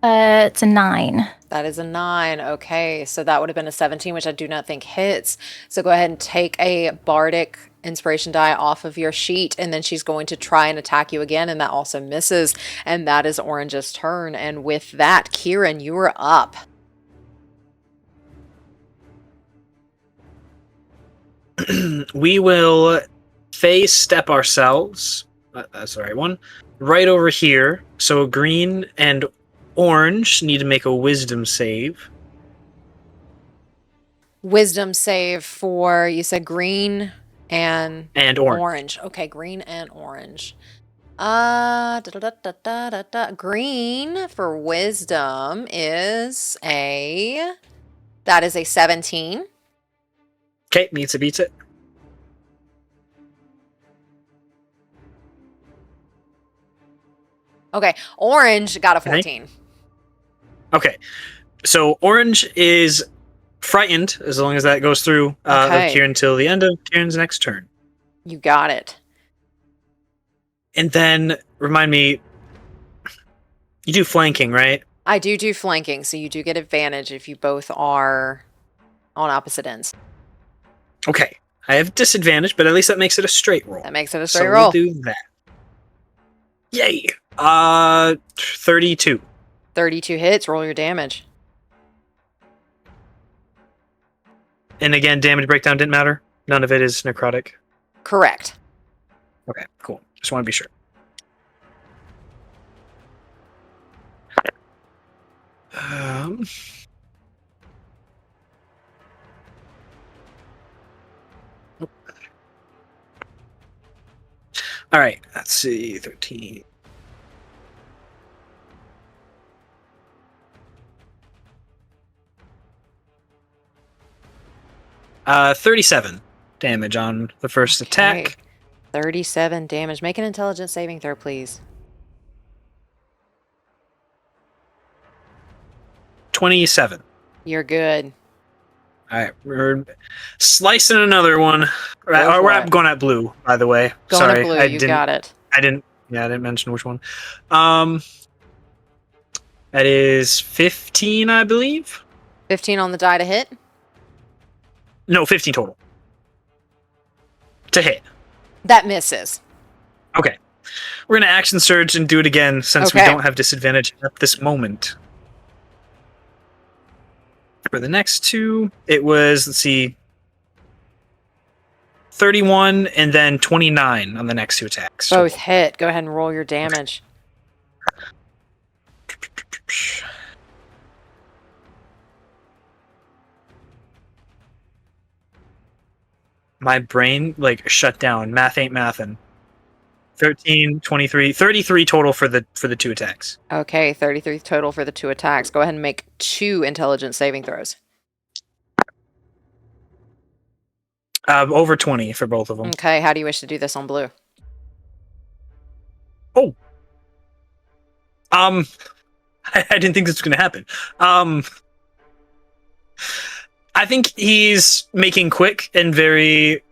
S5: It's a 9.
S1: That is a 9. Okay, so that would have been a 17, which I do not think hits. So go ahead and take a Bardic Inspiration die off of your sheet, and then she's going to try and attack you again, and that also misses. And that is Orange's turn. And with that, Quirin, you are up.
S4: We will phase step ourselves. That's the right one. Right over here. So green and orange need to make a wisdom save.
S1: Wisdom save for, you said green and
S4: orange.
S1: Okay, green and orange. Green for wisdom is that is a 17.
S4: Okay, meets it, beats it.
S1: Okay, orange got a 14.
S4: Okay, so orange is frightened as long as that goes through of Quirin till the end of Quirin's next turn.
S1: You got it.
S4: And then, remind me, you do flanking, right?
S1: I do flanking, so you do get advantage if you both are on opposite ends.
S4: Okay, I have disadvantage, but at least that makes it a straight roll.
S1: That makes it a straight
S4: so
S1: roll.
S4: We'll do that. Yay! 32.
S1: 32 hits, roll your damage.
S4: And again, damage breakdown didn't matter? None of it is necrotic?
S1: Correct.
S4: Okay, cool. Just want to be sure. All right, let's see. 13. Uh, 37 damage on the first attack.
S1: 37 damage. Make an intelligence saving throw, please.
S4: 27.
S1: You're good.
S4: All right, we're slicing another one. We're going at blue, by the way.
S1: Going
S4: Sorry,
S1: at blue, you got it.
S4: I didn't mention which one. That is 15, I believe.
S1: 15 on the die to hit?
S4: No, 15 total. To hit.
S1: That misses.
S4: Okay. We're going to action surge and do it again since we don't have disadvantage at this moment. For the next two, it was, let's see, 31 and then 29 on the next two attacks.
S1: Both hit. Go ahead and roll your damage.
S4: My brain, shut down. Math ain't mathin'. 13, 23, 33 total for the two attacks.
S1: Okay, 33 total for the two attacks. Go ahead and make 2 intelligence saving throws.
S4: Over 20 for both of them.
S1: Okay, how do you wish to do this on blue?
S4: Oh. I didn't think this was going to happen. I think he's making quick and very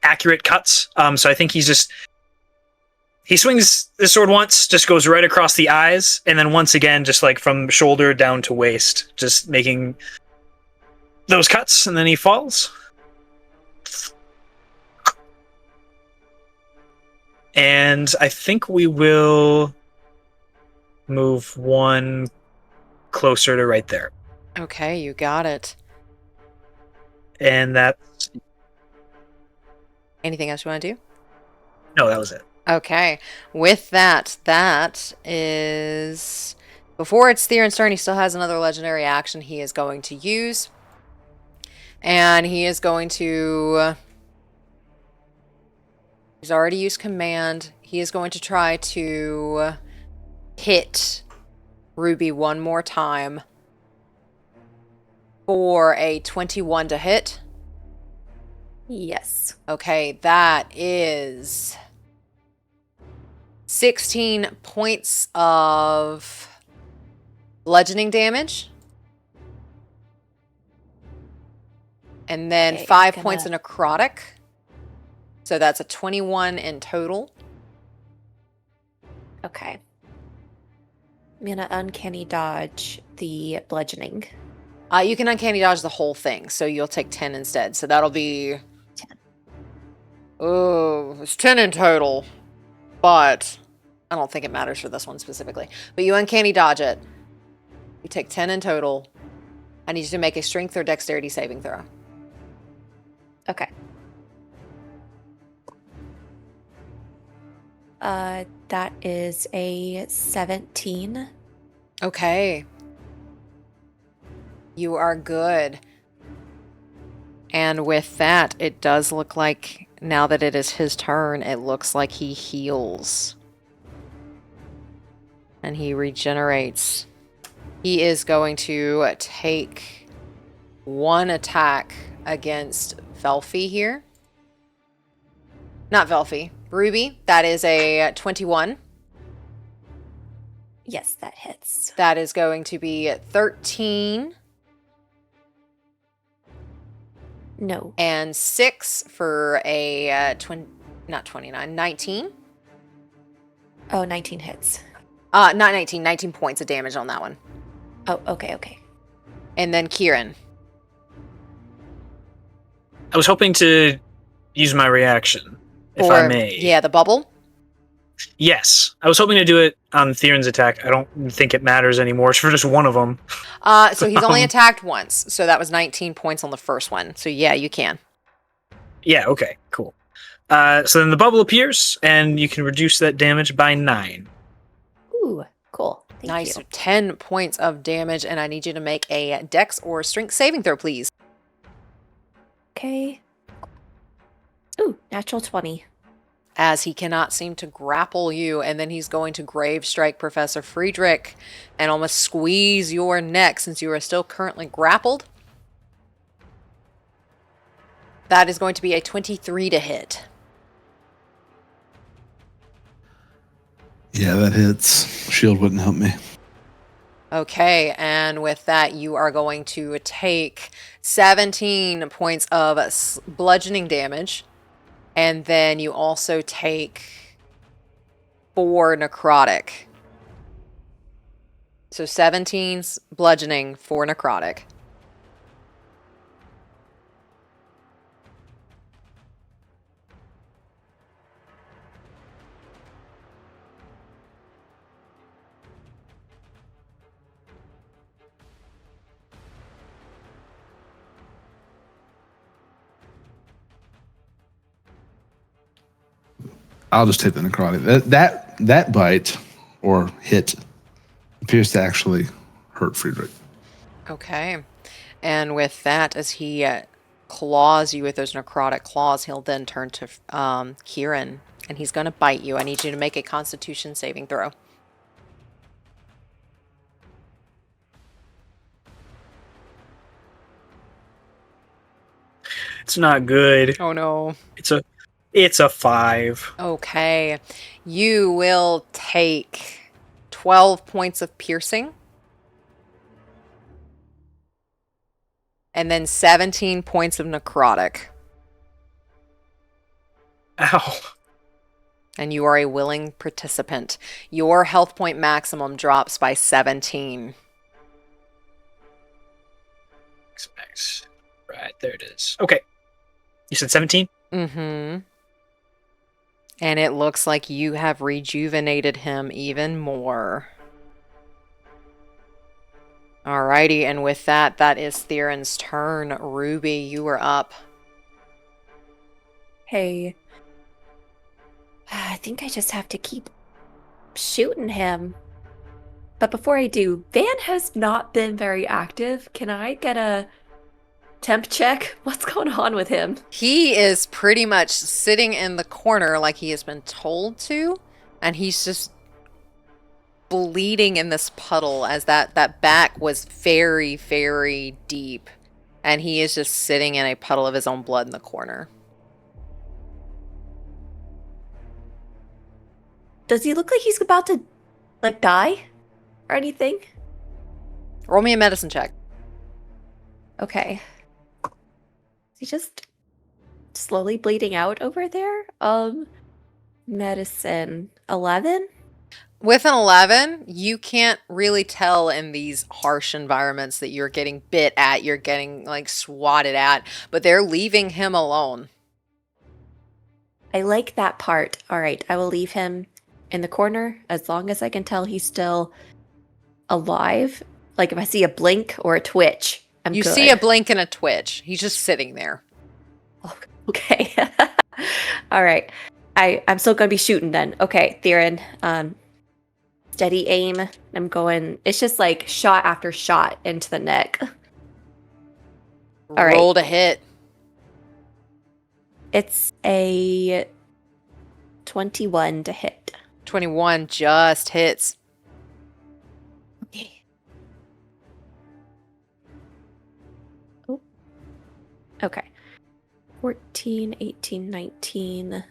S4: accurate cuts. So I think he swings the sword once, just goes right across the eyes, and then once again, just like from shoulder down to waist, just making those cuts, and then he falls. And I think we will move one closer to right there.
S1: Okay, you got it.
S4: And that's...
S1: Anything else you want to do?
S4: No, that was it.
S1: Okay, with that is... Before it's Theron's turn, he still has another legendary action he is going to use. And he is going to... He's already used command. He is going to try to hit Ruby one more time for a 21 to hit.
S3: Yes.
S1: Okay, that is 16 points of bludgeoning damage. And then
S3: Okay,
S1: 5 points of necrotic. So that's a 21 in total.
S3: Okay. I'm gonna uncanny dodge the bludgeoning.
S1: You can uncanny dodge the whole thing, so you'll take 10 instead. So that'll be
S3: 10.
S1: Oh, it's 10 in total. But I don't think it matters for this one specifically. But you uncanny dodge it. You take 10 in total. I need you to make a strength or dexterity saving throw.
S3: Okay. That is a 17.
S1: Okay. You are good. And with that, it does look like, now that it is his turn, it looks like he heals. And he regenerates. He is going to take one attack against Velphie here. Not Velphie. Ruby. That is a 21.
S3: Yes, that hits.
S1: That is going to be 13.
S3: No.
S1: And 6 for a not 29, 19.
S3: Oh, 19 hits.
S1: Not 19, 19 points of damage on that one.
S3: Oh, okay.
S1: And then Quirin.
S4: I was hoping to use my reaction, if I may.
S1: Yeah, the bubble.
S4: Yes. I was hoping to do it on Theron's attack. I don't think it matters anymore. It's for just one of them.
S1: So he's only attacked once. So that was 19 points on the first one. So yeah, you can.
S4: Yeah, okay, cool. So then the bubble appears, and you can reduce that damage by 9.
S3: Ooh, cool. Thank
S1: Nice.
S3: you.
S1: So 10 points of damage, and I need you to make a dex or strength saving throw, please.
S3: Okay. Ooh, natural 20.
S1: As he cannot seem to grapple you, and then he's going to grave strike Professor Friedrich and almost squeeze your neck since you are still currently grappled. That is going to be a 23 to hit.
S2: Yeah, that hits. Shield wouldn't help me.
S1: Okay, and with that, you are going to take 17 points of bludgeoning damage. And then you also take 4 necrotic. So 17's bludgeoning, 4 necrotic.
S2: I'll just take the necrotic. That bite or hit appears to actually hurt Friedrich.
S1: Okay. And with that, as he claws you with those necrotic claws, he'll then turn to Quirin, and he's going to bite you. I need you to make a Constitution saving throw.
S4: It's not good.
S1: Oh no.
S4: It's a 5.
S1: Okay. You will take 12 points of piercing. And then 17 points of necrotic.
S4: Ow.
S1: And you are a willing participant. Your health point maximum drops by 17.
S4: Max. Right, there it is. Okay. You said 17?
S1: Mm-hmm. And it looks like you have rejuvenated him even more. Alrighty, and with that, that is Theron's turn. Ruby, you are up.
S3: Hey. I think I just have to keep shooting him. But before I do, Van has not been very active. Can I get a temp check? What's going on with him?
S1: He is pretty much sitting in the corner like he has been told to, and he's just bleeding in this puddle as that back was very, very deep, and he is just sitting in a puddle of his own blood in the corner.
S3: Does he look like he's about to, die? Or anything?
S1: Roll me a medicine check.
S3: Okay. Is he just slowly bleeding out over there? Medicine. 11?
S1: With an 11, you can't really tell in these harsh environments that you're getting bit at, you're getting, swatted at, but they're leaving him alone.
S3: I like that part. All right, I will leave him in the corner as long as I can tell he's still alive. Like if I see a blink or a twitch, I'm
S1: You
S3: good.
S1: see a blink and a twitch. He's just sitting there.
S3: Okay. All right. I'm still gonna be shooting then. Okay, Theron. Steady aim. I'm going. It's just like shot after shot into the neck. All right.
S1: Roll to hit.
S3: It's a 21 to hit.
S1: 21 just hits.
S3: Okay. 14, 18, 19,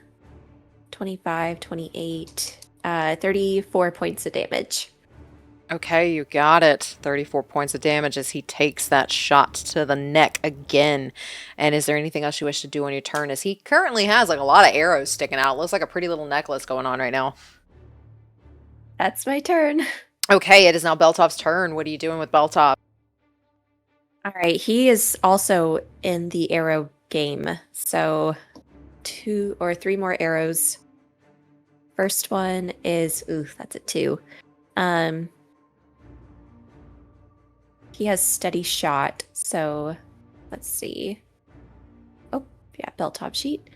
S3: 25, 28, 34 points of damage.
S1: Okay, you got it. 34 points of damage as he takes that shot to the neck again. And is there anything else you wish to do on your turn? As he currently has a lot of arrows sticking out. Looks like a pretty little necklace going on right now.
S3: That's my turn.
S1: Okay, it is now Beltov's turn. What are you doing with Beltov?
S3: All right, he is also in the arrow game. So 2 or 3 more arrows. First one is, that's a 2. He has steady shot, so let's see. Oh, yeah, Beltov sheet.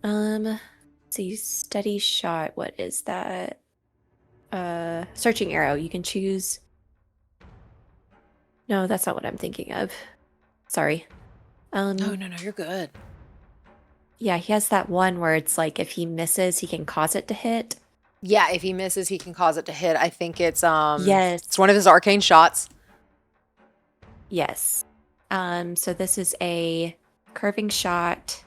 S3: Let's see, steady shot, what is that? Searching arrow, you can choose. No, that's not what I'm thinking of. Sorry.
S1: No, you're good.
S3: Yeah, he has that one where it's like if he misses, he can cause it to hit.
S1: Yeah, if he misses, he can cause it to hit. I think it's
S3: Yes.
S1: It's one of his arcane shots.
S3: Yes. So this is a curving shot.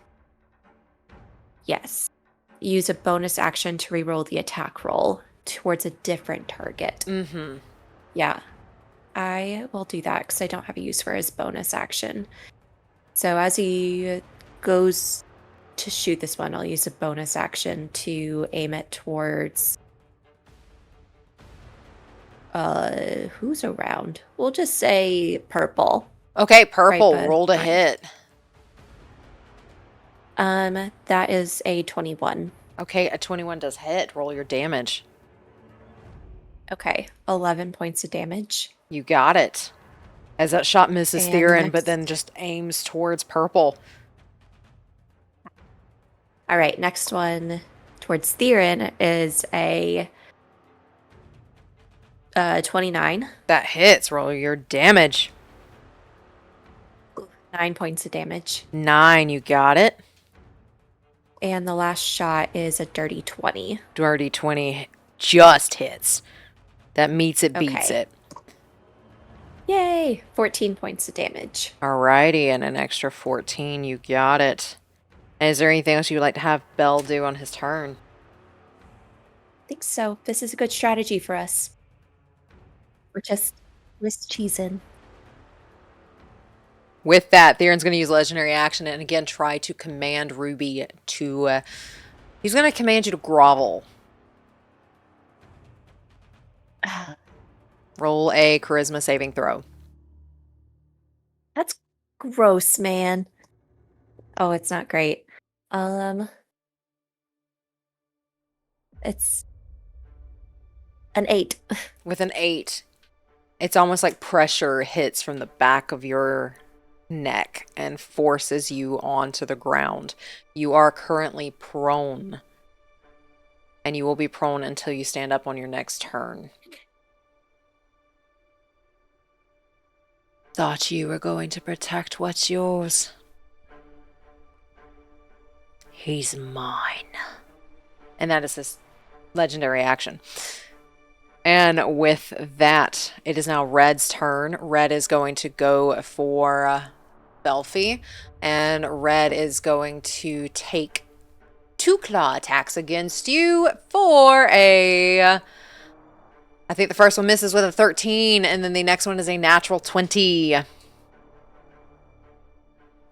S3: Yes. Use a bonus action to reroll the attack roll towards a different target.
S1: Mm-hmm.
S3: Yeah. I will do that because I don't have a use for his bonus action. So as he goes to shoot this one, I'll use a bonus action to aim it towards who's around? We'll just say purple.
S1: Okay, purple.
S3: Right,
S1: Roll to
S3: fine.
S1: hit.
S3: That is a 21.
S1: Okay, a 21 does hit. Roll your damage.
S3: Okay, 11 points of damage.
S1: You got it. As that shot misses
S3: And
S1: Theron,
S3: next-
S1: but then just aims towards purple.
S3: All right, next one towards Theron is a 29.
S1: That hits. Roll your damage.
S3: 9 points of damage.
S1: 9, you got it.
S3: And the last shot is a dirty 20.
S1: Dirty 20 just hits. That meets it, beats
S3: Okay.
S1: it.
S3: Yay! 14 points of damage.
S1: Alrighty, and an extra 14. You got it. And is there anything else you would like to have Bell do on his turn?
S3: I think so. This is a good strategy for us. We're just Swiss cheesing.
S1: With that, Theron's going to use legendary action and again try to command Ruby to... he's going to command you to grovel. Roll a charisma saving throw.
S3: That's gross, man. Oh, it's not great. It's an 8.
S1: With an 8, it's almost like pressure hits from the back of your neck and forces you onto the ground. You are currently prone. And you will be prone until you stand up on your next turn. Thought you were going to protect what's yours. He's mine. And that is his legendary action. And with that, it is now Red's turn. Red is going to go for Velphie. And Red is going to take 2 claw attacks against you for a... I think the first one misses with a 13, and then the next one is a natural 20.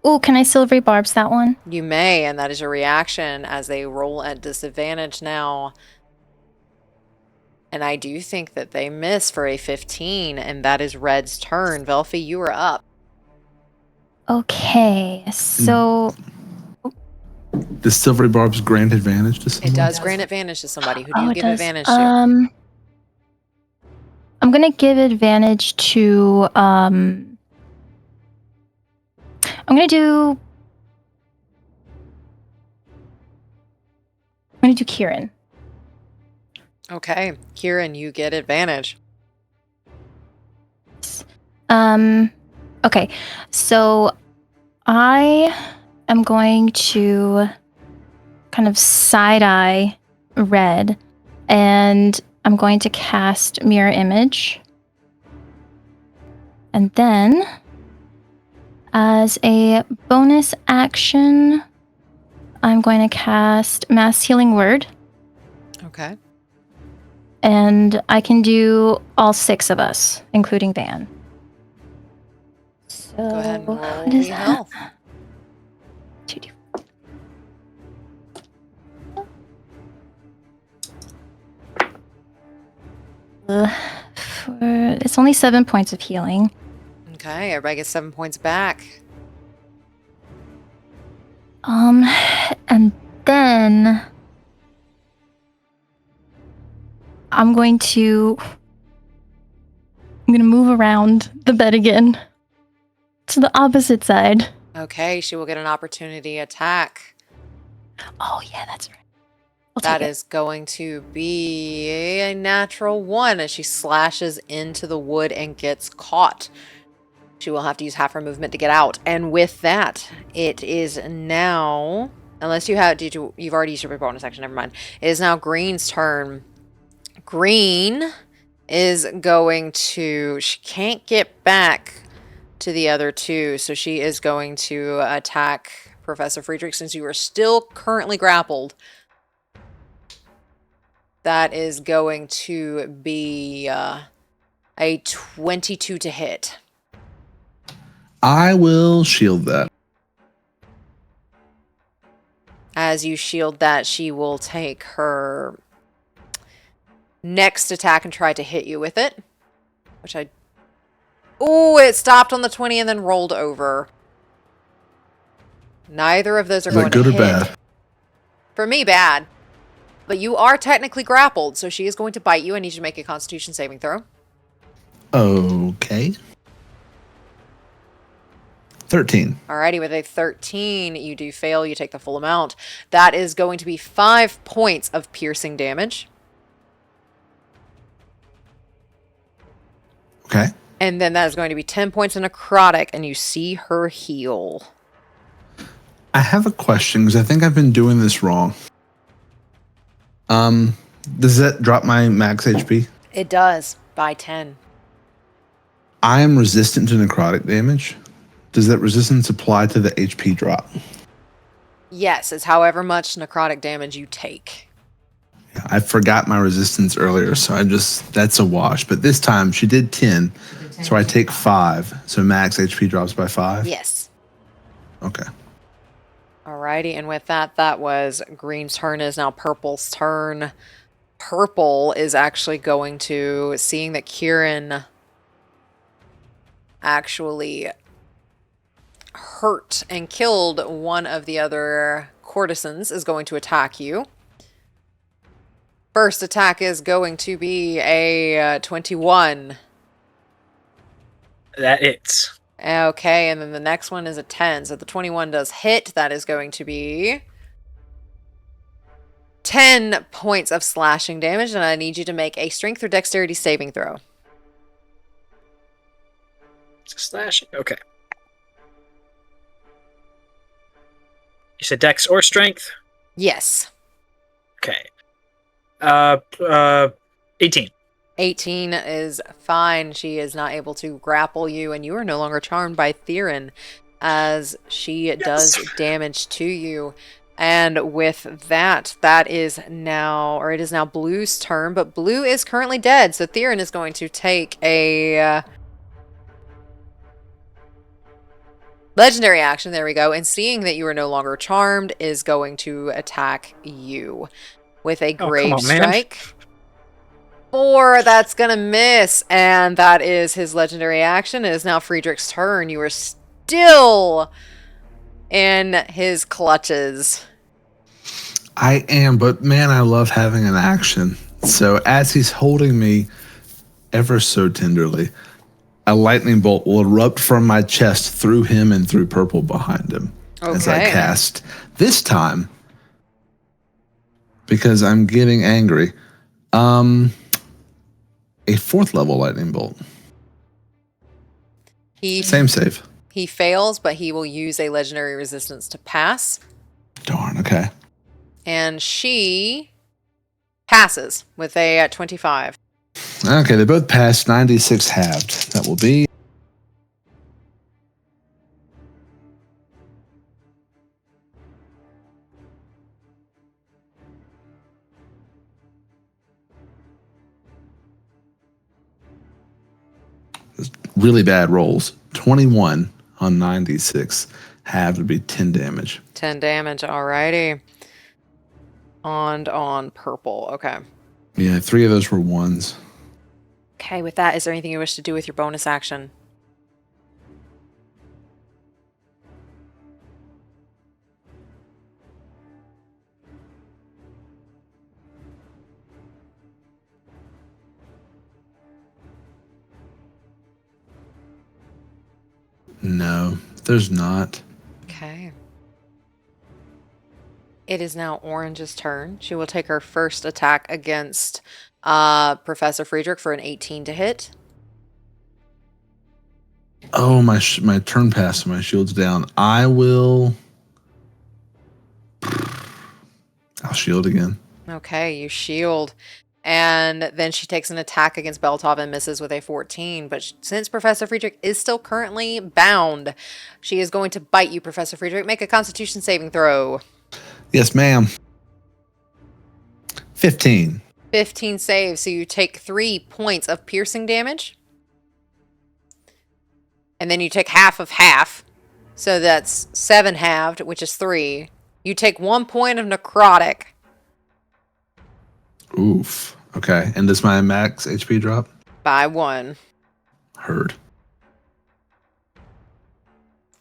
S5: Oh, can I silvery barbs that one?
S1: You may, and that is your reaction as they roll at disadvantage now. And I do think that they miss for a 15, and that is Red's turn. Velphie, you are up.
S5: Okay, so...
S2: Does Silvery Barbs grant advantage to someone?
S1: It does grant advantage to somebody. Who do you
S5: it
S1: give
S5: does.
S1: advantage to?
S5: I'm gonna give advantage to I'm gonna do Quirin.
S1: Okay, Quirin, you get advantage.
S5: Okay, so I am going to kind of side-eye Red, and I'm going to cast Mirror Image. And then, as a bonus action, I'm going to cast Mass Healing Word.
S1: Okay.
S5: And I can do all 6 of us, including Van. So,
S1: Go ahead and roll
S5: what is
S1: the
S5: that?
S1: health.
S5: 2d4. It's only 7 points of healing.
S1: Okay, everybody gets 7 points back.
S5: And then I'm going to move around the bed again to the opposite side.
S1: Okay, she will get an opportunity attack.
S5: Oh yeah, that's right.
S1: That is going to be a natural 1 as she slashes into the wood and gets caught. She will have to use half her movement to get out. And with that, it is now... Unless you have... You've already used your bonus action, never mind. It is now Green's turn. Green is going to... She can't get back to the other 2, so she is going to attack Professor Friedrich since you are still currently grappled. That is going to be a 22 to hit.
S2: I will shield that.
S1: As you shield that, she will take her next attack and try to hit you with it. Which I... Ooh, it stopped on the 20 and then rolled over. Neither of those are going to hit.
S2: Is that good or bad?
S1: For me, bad. But you are technically grappled, so she is going to bite you. I need you to make a Constitution saving throw.
S2: Okay. 13.
S1: Alrighty, with a 13, you do fail. You take the full amount. That is going to be 5 points of piercing damage.
S2: Okay.
S1: And then that is going to be 10 points of necrotic, and you see her heal.
S2: I have a question, because I think I've been doing this wrong. Does that drop my max HP?
S1: It does, by 10.
S2: I am resistant to necrotic damage. Does that resistance apply to the HP drop?
S1: Yes, it's however much necrotic damage you take.
S2: Yeah, I forgot my resistance earlier, so that's a wash. But this time she did 10, so I take 5. So max HP drops by 5?
S1: Yes.
S2: Okay.
S1: Alrighty, and with that, that was green's turn. Is now purple's turn. Purple is actually going to, seeing that Quirin actually hurt and killed one of the other courtesans, is going to attack you. First attack is going to be a 21.
S4: That it's.
S1: Okay, and then the next one is a 10. So the 21 does hit. That is going to be 10 points of slashing damage, and I need you to make a strength or dexterity saving throw.
S4: Slashing. Okay. You said dex or strength?
S1: Yes.
S4: Okay. 18.
S1: 18 is fine. She is not able to grapple you, and you are no longer charmed by Theron as she does damage to you. And with that, that is now, or it is now Blue's turn, but Blue is currently dead, so Theron is going to take a legendary action. There we go. And seeing that you are no longer charmed, is going to attack you with a grave strike. 4, that's gonna miss, and that is his legendary action. It is now Friedrich's turn. You are still in his clutches.
S2: I am, but man, I love having an action. So as he's holding me ever so tenderly, a lightning bolt will erupt from my chest through him and through Purple behind him.
S1: Okay.
S2: As I cast. This time, because I'm getting angry, a 4th level lightning bolt. Same save.
S1: He fails, but he will use a legendary resistance to pass.
S2: Darn, okay.
S1: And she passes with a 25.
S2: Okay, they both passed. 96 halved. That will be... really bad rolls. 21 on 96. Halved would be 10 damage.
S1: 10 damage, alrighty. On Purple, okay.
S2: Yeah, 3 of those were 1s.
S1: Okay, with that, is there anything you wish to do with your bonus action?
S2: No, there's not.
S1: Okay. It is now Orange's turn. She will take her first attack against Professor Friedrich for an 18 to hit.
S2: Oh, my turn passed, my shield's down. I'll shield again.
S1: Okay, you shield. And then she takes an attack against Beltov and misses with a 14. But since Professor Friedrich is still currently bound, she is going to bite you, Professor Friedrich. Make a Constitution saving throw.
S2: Yes, ma'am. 15.
S1: 15 saves, so you take 3 points of piercing damage. And then you take half of half. So that's 7 halved, which is 3. You take 1 point of necrotic.
S2: Oof. Okay. And does my max HP drop?
S1: By 1.
S2: Heard.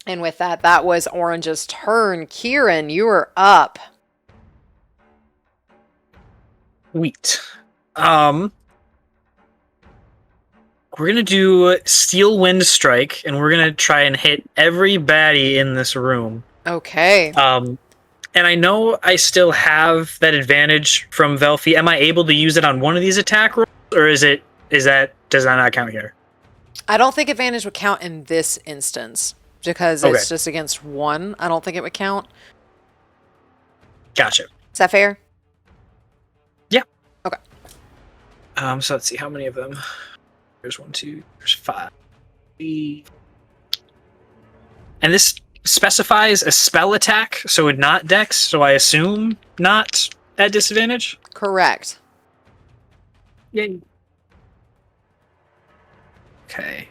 S1: And with that, that was Orange's turn. Quirin, you are up.
S4: Sweet. We're gonna do Steel Wind Strike, and we're gonna try and hit every baddie in this room.
S1: Okay.
S4: And I know I still have that advantage from Velphie. Am I able to use it on one of these attack rolls, or does that not count here?
S1: I don't think advantage would count in this instance because it's just against 1. I don't think it would count.
S4: Gotcha.
S1: Is that fair?
S4: Yeah.
S1: Okay.
S4: So let's see how many of them. There's 1, 2. There's 5. And this specifies a spell attack, so not dex, so I assume not at disadvantage?
S1: Correct.
S4: Yay. Okay.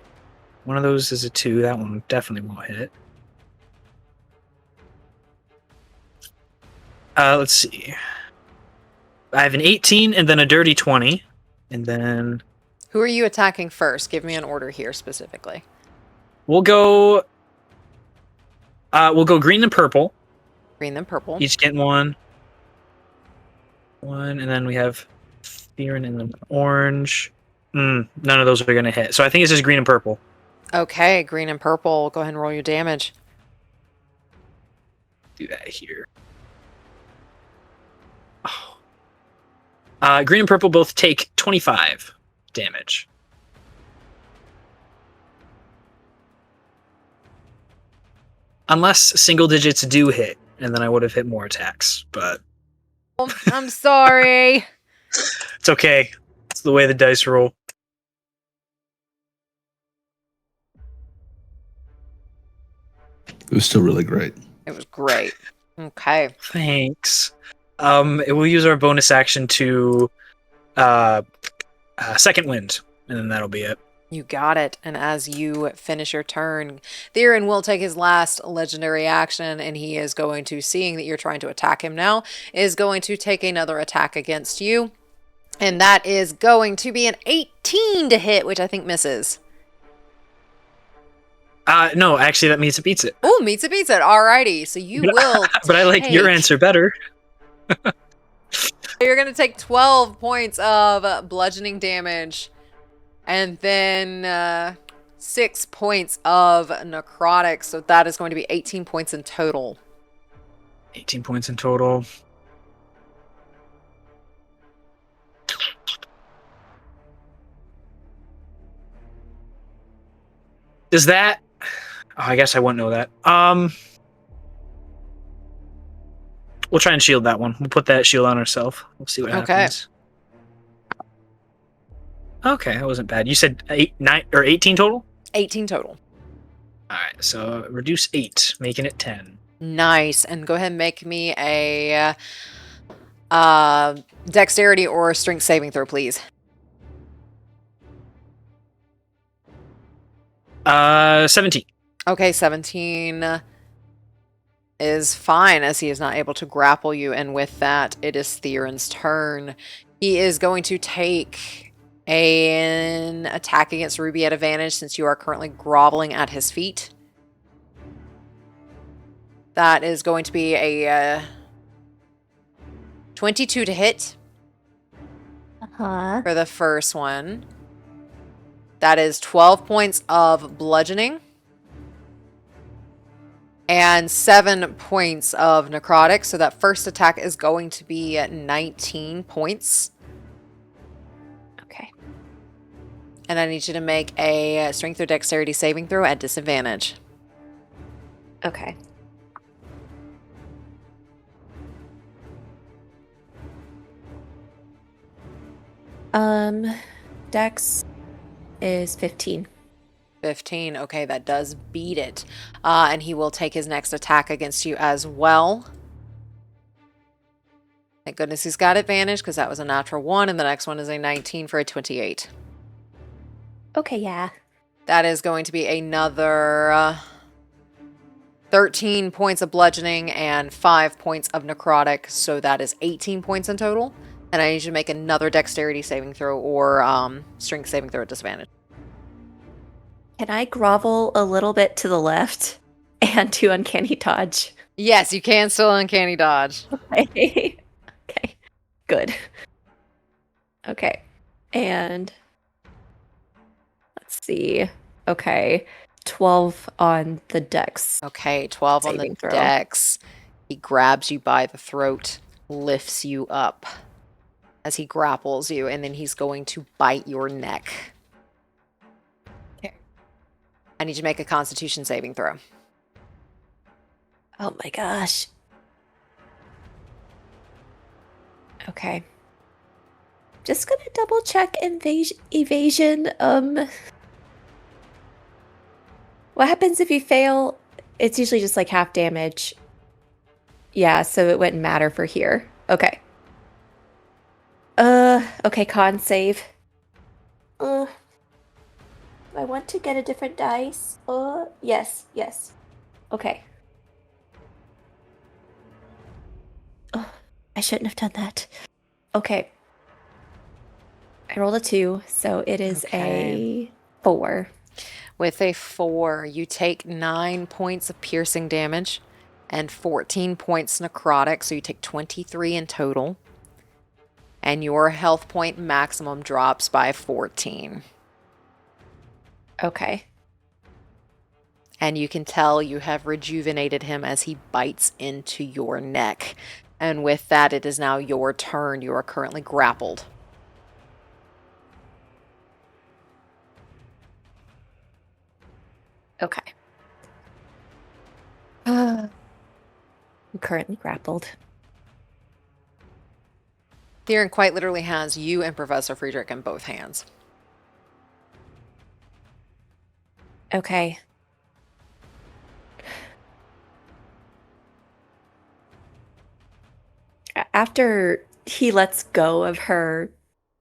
S4: One of those is a 2. That one definitely won't hit. Let's see. I have an 18 and then a dirty 20. And then
S1: Who are you attacking first? Give me an order here specifically.
S4: we'll go green and purple.
S1: Green then purple.
S4: Each getting one. One, and then we have Quirin and then orange. None of those are gonna hit. So I think it's just green and purple.
S1: Okay, green and purple. Go ahead and roll your damage.
S4: Do that here. Green and purple both take 25 damage. Unless single digits do hit, and then I would have hit more attacks, but
S1: I'm sorry.
S4: it's okay. It's the way the dice roll.
S2: It was still really great.
S1: It was great. Okay.
S4: Thanks. We'll use our bonus action to second wind, and then that'll be it.
S1: You got it. And as you finish your turn, Theron will take his last legendary action, and he is going to, seeing that you're trying to attack him now, is going to take another attack against you. And that is going to be an 18 to hit, which I think misses.
S4: No, actually, that means it beats it.
S1: Oh, meets it, beats it. Alrighty. So you will
S4: But I like your answer better.
S1: You're going to take 12 points of bludgeoning damage. And then 6 points of necrotic. So that is going to be 18 points in total.
S4: 18 points in total. Does that... Oh, I guess I wouldn't know that. We'll try and shield that one. We'll put that shield on ourselves. We'll see what happens. Okay, that wasn't bad. You said 18 total?
S1: 18 total.
S4: Alright, so reduce 8, making it 10.
S1: Nice. And go ahead and make me a dexterity or strength saving throw, please.
S4: 17.
S1: Okay, 17 is fine as he is not able to grapple you. And with that, it is Theron's turn. He is going to take an attack against Ruby at advantage since you are currently groveling at his feet. That is going to be a 22 to hit for the first one. That is 12 points of bludgeoning and 7 points of necrotic. So that first attack is going to be at 19 points.
S3: Okay.
S1: And I need you to make a strength or dexterity saving throw at disadvantage.
S3: Okay. Dex is 15.
S1: 15. Okay, that does beat it. And he will take his next attack against you as well. Thank goodness he's got advantage because that was a natural 1, and the next one is a 19 for a 28.
S3: Okay, yeah.
S1: That is going to be another 13 points of bludgeoning and 5 points of necrotic, so that is 18 points in total. And I need you to make another dexterity saving throw or strength saving throw at disadvantage.
S3: Can I grovel a little bit to the left and do uncanny dodge?
S1: Yes, you can still uncanny dodge.
S3: Okay. Okay. Good. Okay. And let's see. Okay. 12 on the dex.
S1: Okay, 12 on the
S3: Saving throw.
S1: dex. He grabs you by the throat, lifts you up as he grapples you, and then he's going to bite your neck.
S3: Okay.
S1: I need you to make a constitution saving throw.
S3: Oh my gosh. Okay. Just gonna double check evasion. What happens if you fail? It's usually just like half damage. Yeah, so it wouldn't matter for here. Okay. Okay, con save. I want to get a different dice. Yes. Okay. Oh, I shouldn't have done that. Okay. I rolled a 2, so it is a 4.
S1: With a 4, you take 9 points of piercing damage and 14 points necrotic, so you take 23 in total. And your health point maximum drops by 14.
S3: Okay.
S1: And you can tell you have rejuvenated him as he bites into your neck. And with that, it is now your turn. You are currently grappled.
S3: Okay. I'm currently grappled.
S1: Theron quite literally has you and Professor Friedrich in both hands.
S3: Okay. After he lets go of her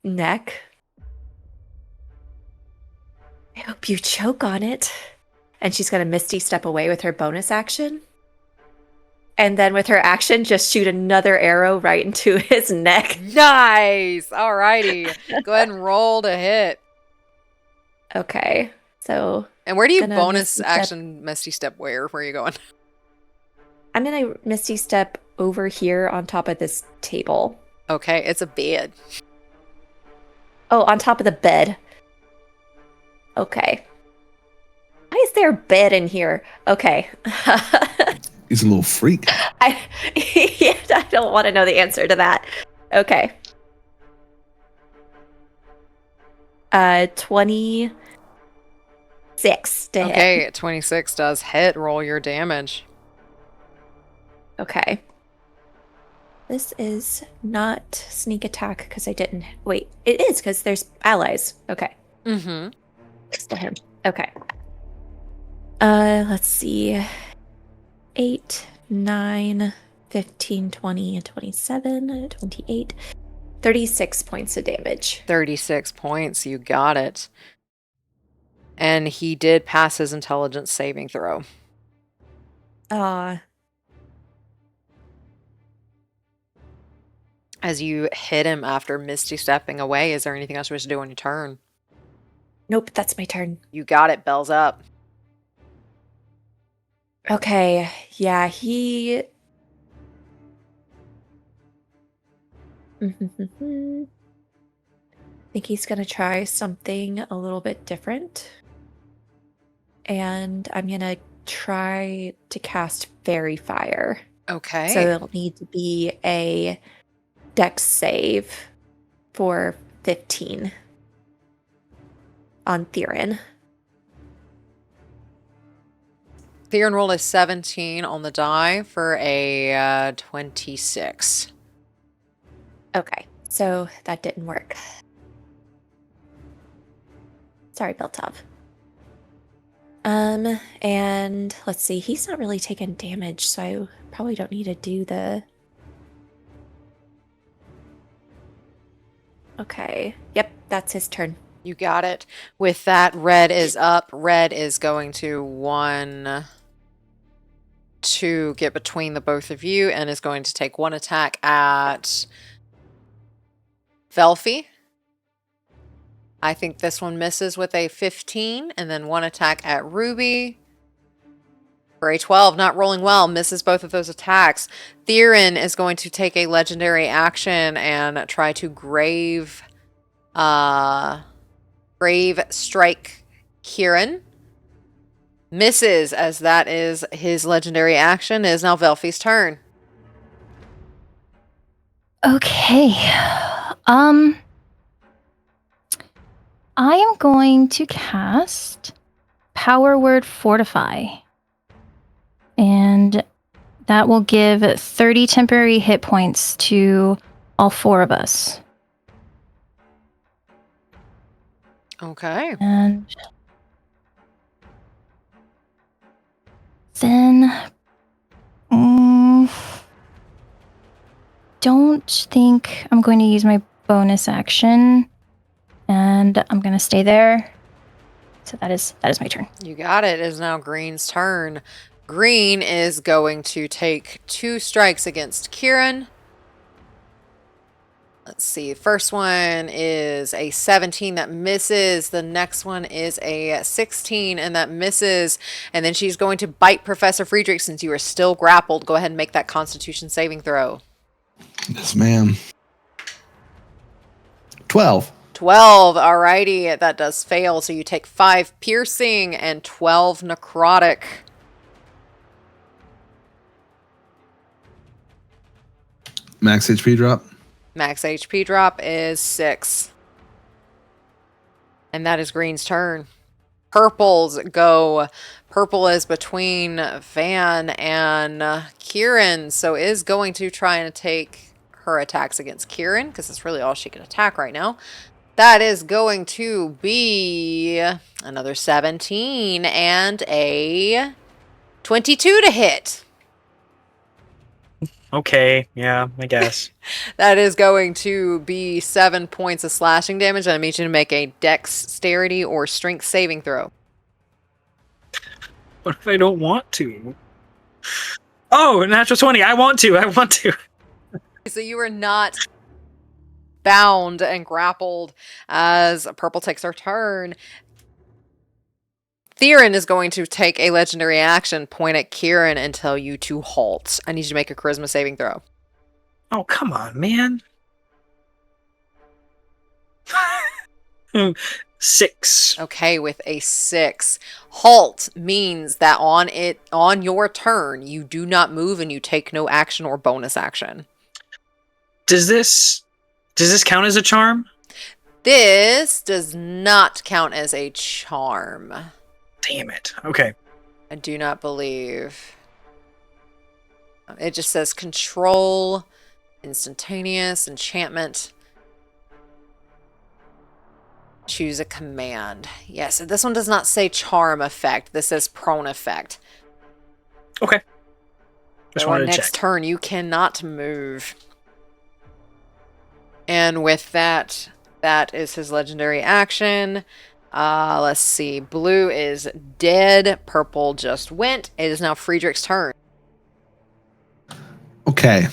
S3: neck, I hope you choke on it. And she's going to Misty step away with her bonus action. And then with her action, just shoot another arrow right into his neck.
S1: Nice! Alrighty. Go ahead and roll to hit.
S3: Okay. So.
S1: And where do you
S3: Gonna
S1: bonus
S3: Misty
S1: action Misty Step where? Where are you going?
S3: I'm going to Misty Step over here on top of this table.
S1: Okay, it's a bed.
S3: Oh, on top of the bed. Okay. Why is there a bed in here? Okay.
S2: He's a little freak.
S3: I don't want to know the answer to that. Okay. 26 to hit.
S1: Okay, 26 does hit. Roll your damage.
S3: Okay. This is not sneak attack because I didn't... Wait, it is because there's allies. Okay.
S1: Mm-hmm.
S3: Still him. Okay. Let's see. 8, 9, 15, 20, 27, 28, 36 points of damage.
S1: 36 points. You got it. And he did pass his intelligence saving throw. As you hit him after Misty stepping away, is there anything else you wish to do on your turn?
S3: Nope, that's my turn.
S1: You got it. Bells up.
S3: Okay, yeah, he... I think he's going to try something a little bit different. And I'm going to try to cast Fairy Fire.
S1: Okay.
S3: So it'll need to be a Dex save for 15 on Theron.
S1: Theron rolled a 17 on the die for a 26.
S3: Okay, so that didn't work. Sorry, Beltov. And let's see, he's not really taking damage, so I probably don't need to do the... Okay, yep, that's his turn.
S1: You got it. With that, red is up. Red is going to get between the both of you and is going to take one attack at Velphie. I think this one misses with a 15, and then one attack at Ruby. For a 12, not rolling well, misses both of those attacks. Theron is going to take a legendary action and try to grave strike Quirin. Misses, as that is his legendary action. It is now Velphie's turn.
S5: Okay. I am going to cast Power Word Fortify. And that will give 30 temporary hit points to all 4 of us.
S1: Okay.
S5: And Then, don't think I'm going to use my bonus action, and I'm going to stay there. So that is my turn.
S1: You got it. It is now Green's turn. Green is going to take 2 strikes against Quirin. Let's see. First one is a 17 that misses. The next one is a 16 and that misses. And then she's going to bite Professor Friedrich since you are still grappled. Go ahead and make that Constitution saving throw.
S2: Yes, ma'am. 12.
S1: 12. Alrighty. That does fail. So you take 5 piercing and 12 necrotic.
S2: Max HP drop.
S1: Max HP drop is 6. And that is Green's turn. Purples go. Purple is between Van and Quirin, so is going to try and take her attacks against Quirin, because it's really all she can attack right now. That is going to be another 17 and a 22 to hit.
S4: Okay, yeah, I guess.
S1: That is going to be 7 points of slashing damage, and I need you to make a dexterity or strength saving throw.
S4: What if I don't want to? Oh, natural 20. I want to.
S1: So you are not bound and grappled as Purple takes her turn. Theron is going to take a legendary action, point at Quirin, and tell you to halt. I need you to make a charisma saving throw.
S4: Oh, come on, man. 6.
S1: Okay, with a 6. Halt means that on your turn, you do not move and you take no action or bonus action.
S4: Does this count as a charm?
S1: This does not count as a charm.
S4: Damn it. Okay.
S1: I do not believe. It just says control, instantaneous, enchantment. Choose a command. Yes, this one does not say charm effect. This says prone effect.
S4: Okay. Just
S1: So
S4: wanted to
S1: next
S4: check.
S1: turn, you cannot move. And with that, that is his legendary action. Let's see. Blue is dead. Purple just went. It is now Friedrich's turn.
S2: Okay.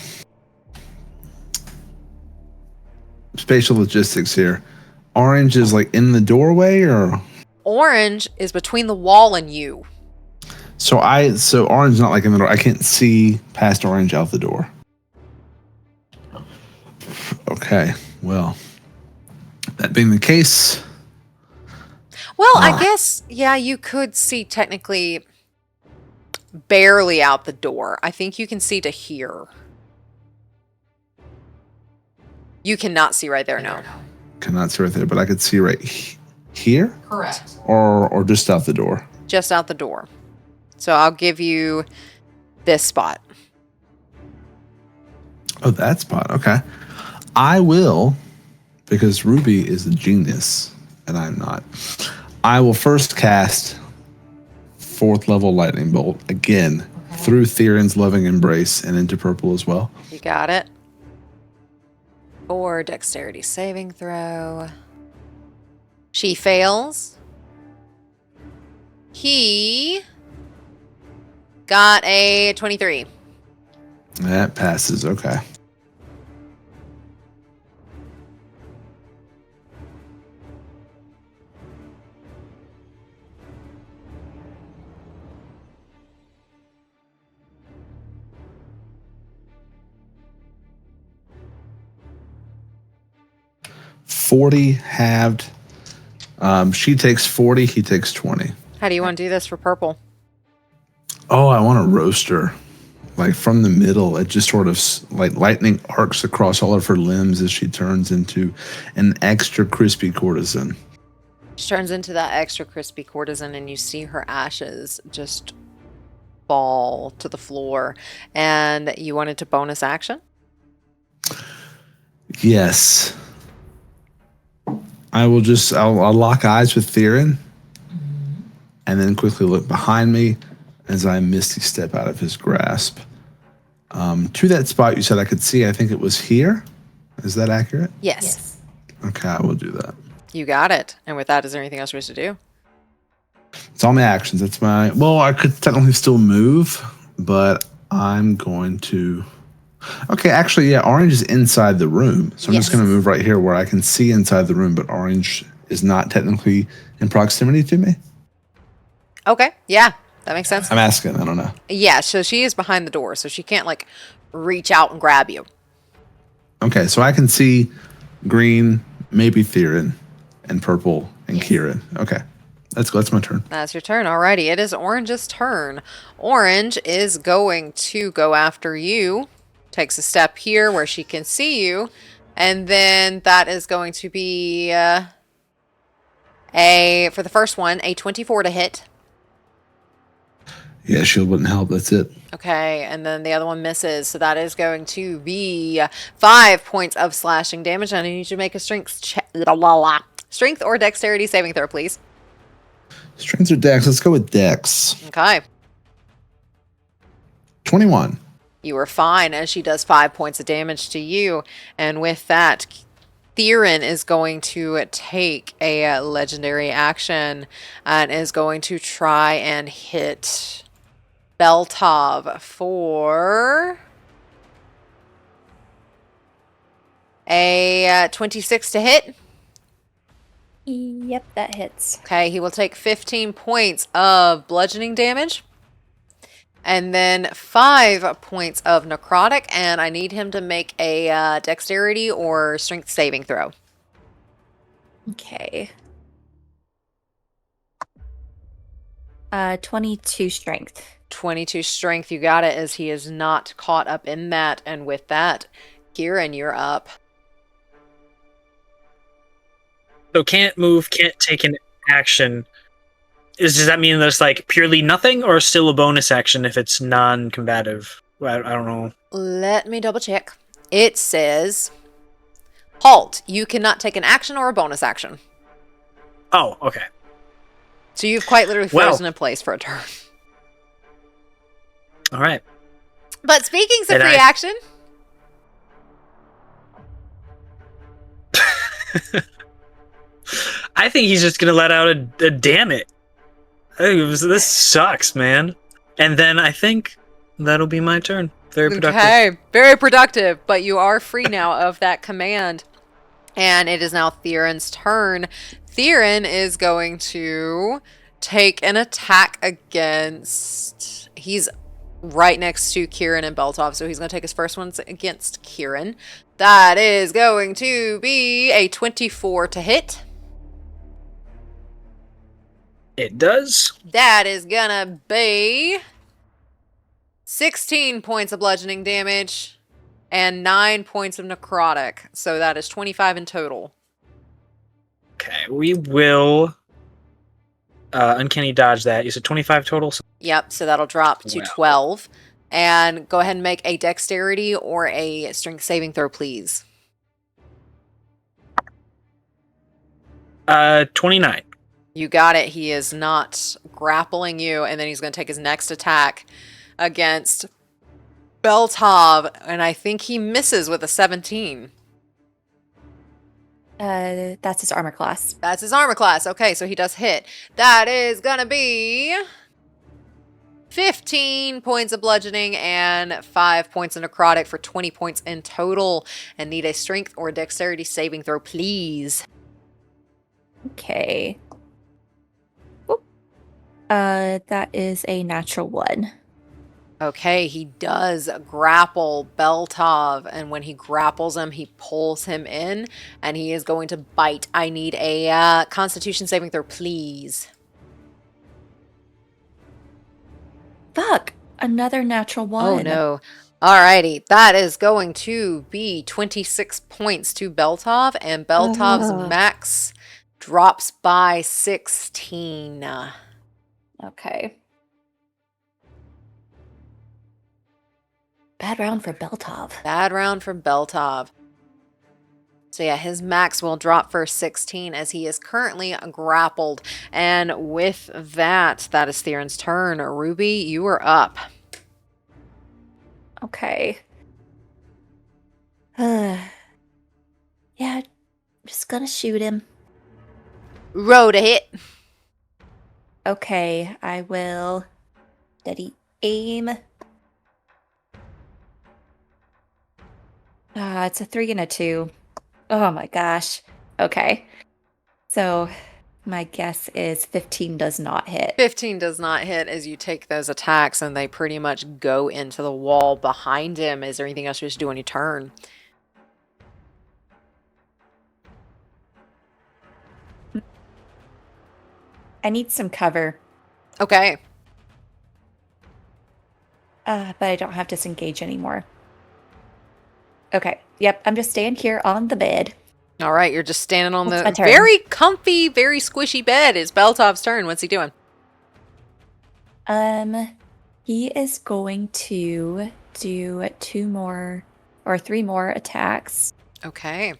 S2: Spatial logistics here. Orange is like in the doorway, or
S1: Orange is between the wall and you.
S2: so orange is not like in the door. I can't see past orange out the door. Okay. Well, that being the case,
S1: Well, I guess, yeah, you could see technically barely out the door. I think you can see to here. You cannot see right there, no.
S2: cannot see right there, but I could see right here,
S1: Correct.
S2: or just out the door.
S1: Just out the door. So I'll give you this spot.
S2: Oh, that spot. Okay. I will, because Ruby is a genius and I'm not. I will first cast 4th level lightning bolt again through Theron's loving embrace and into purple as well.
S1: You got it. Or dexterity saving throw. She fails. He got a 23.
S2: That passes. Okay. $40 halved. She takes 40. He takes 20.
S1: How do you want to do this for purple?
S2: Oh, I want to roast her. Like from the middle, it just sort of like lightning arcs across all of her limbs as she turns into an extra crispy courtesan.
S1: She turns into that extra crispy courtesan, and you see her ashes just fall to the floor. And you wanted to bonus action?
S2: Yes. I'll lock eyes with Theron and then quickly look behind me as I misty step out of his grasp. To that spot you said I could see, I think it was here. Is that accurate?
S1: Yes.
S2: Okay, I will do that.
S1: You got it. And with that, is there anything else you wish to do?
S2: It's all my actions. That's my. Well, I could technically still move, but I'm going to. Okay, actually, yeah, orange is inside the room. So I'm just going to move right here where I can see inside the room, but orange is not technically in proximity to me.
S1: Okay. Yeah. That makes sense.
S2: I'm asking. I don't know.
S1: Yeah. So she is behind the door. So she can't like reach out and grab you.
S2: Okay, so I can see green, maybe Quirin, and purple and Quirin. Okay, that's my turn.
S1: That's your turn. Alrighty. It is Orange's turn. Orange is going to go after you. Takes a step here where she can see you. And then that is going to be for the first one, a 24 to hit.
S2: Yeah, shield wouldn't help. That's it.
S1: Okay, and then the other one misses. So that is going to be 5 points of slashing damage. And I need you to make a strength or dexterity saving throw, please.
S2: Strength or dex? Let's go with dex.
S1: Okay.
S2: 21.
S1: You are fine as she does 5 points of damage to you. And with that, Quirin is going to take a legendary action and is going to try and hit Beltov for a 26 to hit.
S3: Yep, that hits.
S1: Okay, he will take 15 points of bludgeoning damage. And then 5 points of necrotic, and I need him to make a dexterity or strength saving throw.
S3: Okay. 22 strength.
S1: 22 strength, you got it, as he is not caught up in that. And with that, Quirin, you're up.
S4: So can't move, can't take an action. Does that mean there's like purely nothing, or still a bonus action if it's non-combative? I don't know.
S1: Let me double check. It says, halt. You cannot take an action or a bonus action.
S4: Oh, okay.
S1: So you've quite literally frozen in place for a turn.
S4: All right.
S1: But speaking of free action.
S4: I think he's just going to let out a damn it. This sucks, man. And then I think that'll be my turn. Very productive.
S1: Okay, very productive. But you are free now of that command. And it is now Quirin's turn. Quirin is going to take an attack against... He's right next to Quirin and Beltov, so he's going to take his first one against Quirin. That is going to be a 24 to hit.
S4: It does.
S1: That is gonna be 16 points of bludgeoning damage and 9 points of necrotic. So that is 25 in total.
S4: Okay, we will uncanny dodge that. You said 25 total?
S1: Yep, so that'll drop to 12. And go ahead and make a dexterity or a strength saving throw, please.
S4: 29.
S1: You got it. He is not grappling you. And then he's going to take his next attack against Beltov. And I think he misses with a 17.
S3: That's his armor class.
S1: That's his armor class. Okay, so he does hit. That is going to be 15 points of bludgeoning and 5 points of necrotic for 20 points in total. And need a strength or dexterity saving throw, please.
S3: Okay. That is a natural 1.
S1: Okay, he does grapple Beltov, and when he grapples him, he pulls him in, and he is going to bite. I need a Constitution saving throw, please.
S3: Fuck! Another natural 1.
S1: Oh, no. Alrighty, that is going to be 26 points to Beltov, and Beltov's max drops by 16.
S3: Okay. Bad round for Beltov.
S1: Bad round for Beltov. So yeah, his max will drop for 16 as he is currently grappled. And with that, that is Theron's turn. Ruby, you are up.
S3: Okay. Yeah, just gonna shoot him.
S1: Roll to hit.
S3: Okay, I will steady aim. It's a 3 and a 2. Oh my gosh. Okay. So my guess is 15 does not hit.
S1: 15 does not hit as you take those attacks and they pretty much go into the wall behind him. Is there anything else you wish to do on your turn?
S3: I need some cover,
S1: Okay.
S3: but I don't have disengage anymore. Okay. Yep, I'm just staying here on the bed.
S1: All right, you're just standing on
S3: It's my
S1: the
S3: turn.
S1: very comfy, very squishy bed. It's Beltov's turn. What's he doing?
S3: He is going to do 2 more or 3 more attacks.
S1: Okay.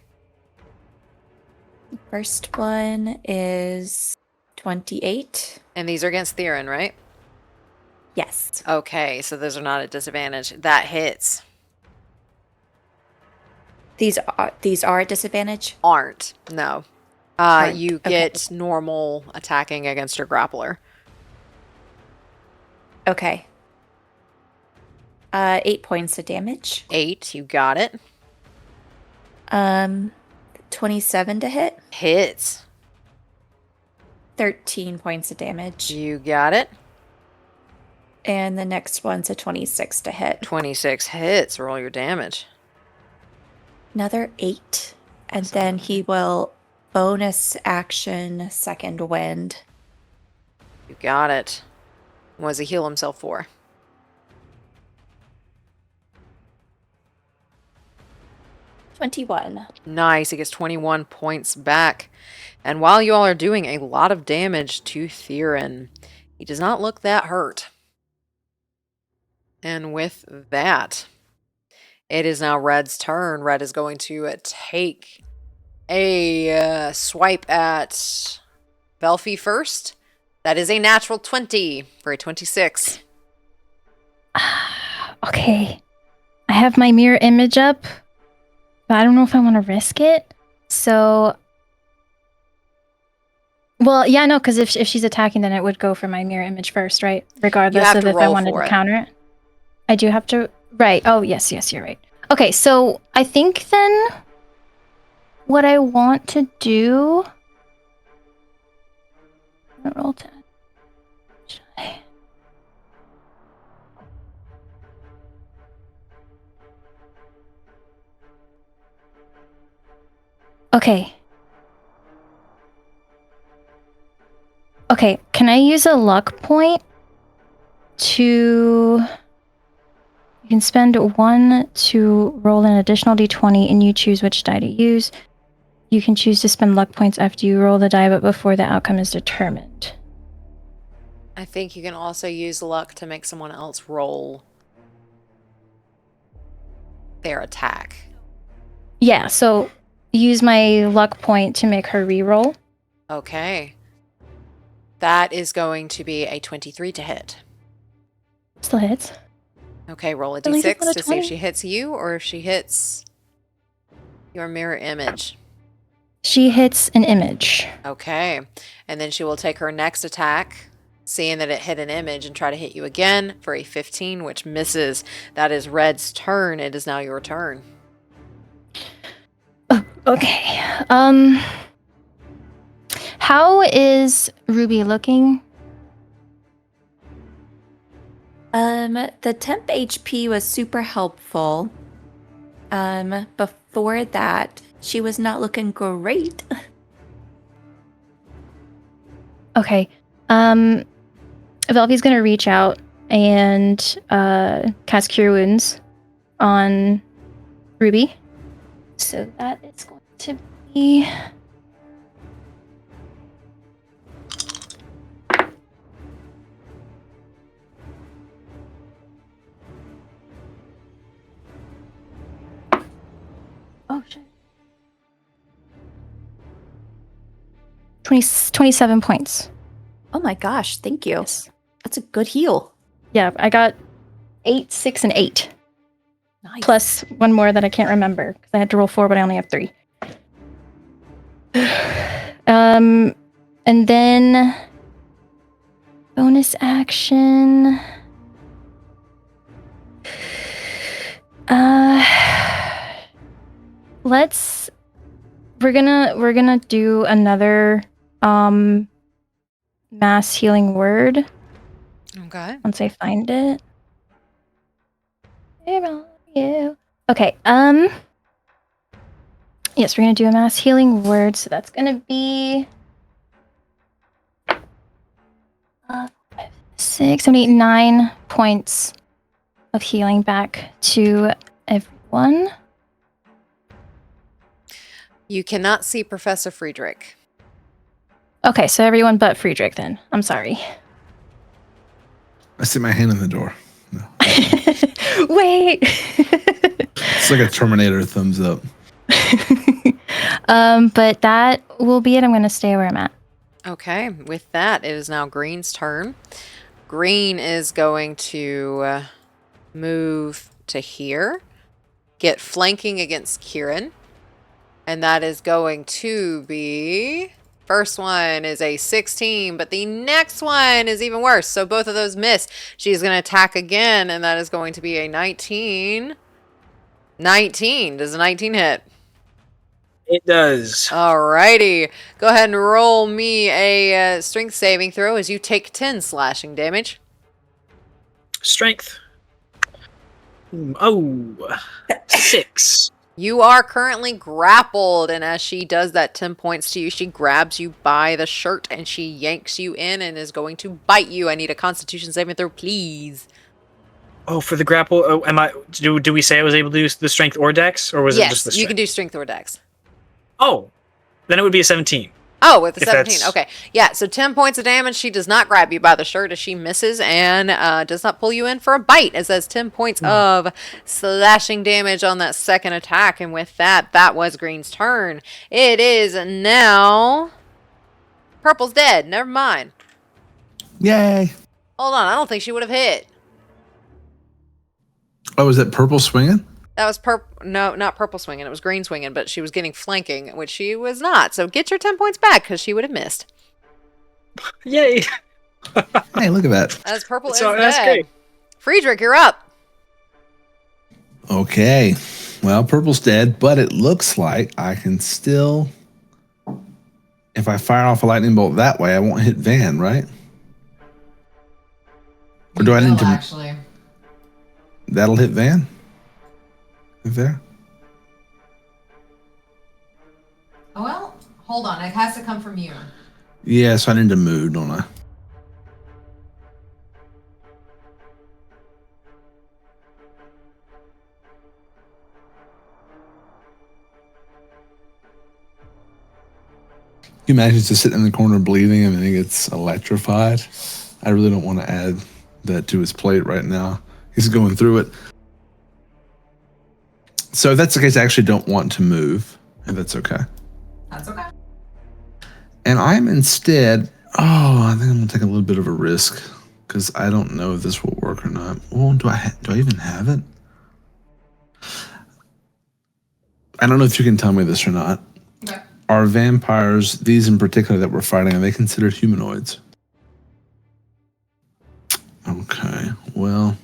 S3: First one is 28.
S1: And these are against Theron, right?
S3: Yes.
S1: Okay, so those are not at disadvantage. That hits.
S3: These are at disadvantage.
S1: Aren't. No.
S3: Aren't.
S1: You
S3: Okay.
S1: get normal attacking against your grappler.
S3: Okay. 8 points of damage.
S1: 8, you got it.
S3: 27 to hit.
S1: Hits.
S3: 13 points of damage.
S1: You got it.
S3: And the next one's a 26 to hit.
S1: 26 hits. Roll your damage.
S3: Another 8. And then he will bonus action second wind.
S1: You got it. What does he heal himself for?
S3: $21.
S1: Nice. He gets 21 points back. And while you all are doing a lot of damage to Theron, he does not look that hurt. And with that, it is now Red's turn. Red is going to take a swipe at Velphie first. That is a natural 20 for a 26.
S5: Okay. I have my mirror image up, but I don't know if I want to risk it. So, well, yeah, no, because if she's attacking, then it would go for my mirror image first, right? Regardless
S1: have
S5: of
S1: to
S5: if I
S1: roll
S5: wanted
S1: for
S5: to
S1: it.
S5: counter it. I do have to. Right. Oh, yes, you're right. Okay, so I think then what I want to do. Roll 10. Should I? Okay. Okay, can I use a luck point to... You can spend 1 to roll an additional d20 and you choose which die to use. You can choose to spend luck points after you roll the die, but before the outcome is determined.
S1: I think you can also use luck to make someone else roll their attack.
S5: Yeah, so use my luck point to make her reroll.
S1: Okay. That is going to be a 23 to hit.
S5: Still hits.
S1: Okay, roll a
S5: At least it's
S1: d6
S5: not a
S1: to see if
S5: 20.
S1: she hits you or if she hits your mirror image.
S5: She hits an image.
S1: Okay. And then she will take her next attack, seeing that it hit an image, and try to hit you again for a 15, which misses. That is Red's turn. It is now your turn.
S5: Oh, okay. How is Ruby looking?
S3: The temp HP was super helpful. Before that, she was not looking great.
S5: Okay. Velphie's gonna reach out and cast Cure Wounds on Ruby. So that is going to be... Oh, shit. 27 points.
S3: Oh my gosh, thank you.
S5: Yes.
S3: That's a good heal.
S5: Yeah, I got 8, 6, and 8.
S3: Nice.
S5: Plus one more that I can't remember because I had to roll 4, but I only have 3. And then bonus action. We're gonna do another mass healing word
S1: Okay.
S5: once I find it. Yeah. Okay. Yes, we're gonna do a mass healing word, so that's gonna be 6, 7, 8, 9 points of healing back to everyone.
S1: You cannot see Professor Friedrich.
S5: Okay, so everyone but Friedrich then. I'm sorry.
S2: I see my hand in the door. No.
S5: Wait.
S2: It's like a Terminator thumbs up.
S5: But that will be it. I'm going to stay where I'm at.
S1: Okay, with that, it is now Green's turn. Green is going to move to here, get flanking against Quirin, and that is going to be... First one is a 16, but the next one is even worse, so both of those miss. She's going to attack again, and that is going to be a 19. 19. Does a 19 hit?
S4: It does.
S1: Alrighty. Go ahead and roll me a strength saving throw as you take 10 slashing damage.
S4: Strength. Oh, 6.
S1: You are currently grappled, and as she does that 10 points to you, she grabs you by the shirt and she yanks you in and is going to bite you. I need a Constitution saving throw, please.
S4: Oh, for the grapple. Oh, am I? Do we say I was able to do the strength or dex, or was it just the
S1: Yes,
S4: strength?
S1: you can do strength or dex.
S4: Oh, then it would be a 17.
S1: Oh, with the
S4: If
S1: 17.
S4: that's-
S1: Okay. Yeah, so 10 points of damage. She does not grab you by the shirt as she misses and does not pull you in for a bite, as that's 10 points of slashing damage on that second attack. And with that, that was Green's turn. It is now... Purple's dead. Never mind.
S2: Yay!
S1: Hold on. I don't think she would have hit.
S2: Oh, is that purple swinging?
S1: That was no, not purple swinging. It was green swinging, but she was getting flanking, which she was not. So get your 10 points back because she would have missed.
S4: Yay!
S2: Hey, look at that.
S1: As purple is
S4: That's
S1: dead.
S4: great.
S1: Friedrich, you're up.
S2: Okay. Well, purple's dead, but it looks like I can still... If I fire off a lightning bolt that way, I won't hit Van, right? Or do I need to...
S1: Actually.
S2: That'll hit Van? There?
S1: Oh, well, hold on. It has to come from you.
S2: Yeah, so I need to move, don't I? Can you imagine just sitting in the corner bleeding and then he gets electrified? I really don't want to add that to his plate right now. He's going through it. So if that's the case, I actually don't want to move, if that's okay.
S1: That's okay.
S2: And I'm instead, I think I'm gonna take a little bit of a risk because I don't know if this will work or not. Oh, do I even have it? I don't know if you can tell me this or not.
S1: Okay.
S2: Are vampires, these in particular that we're fighting, are they considered humanoids? Okay, well.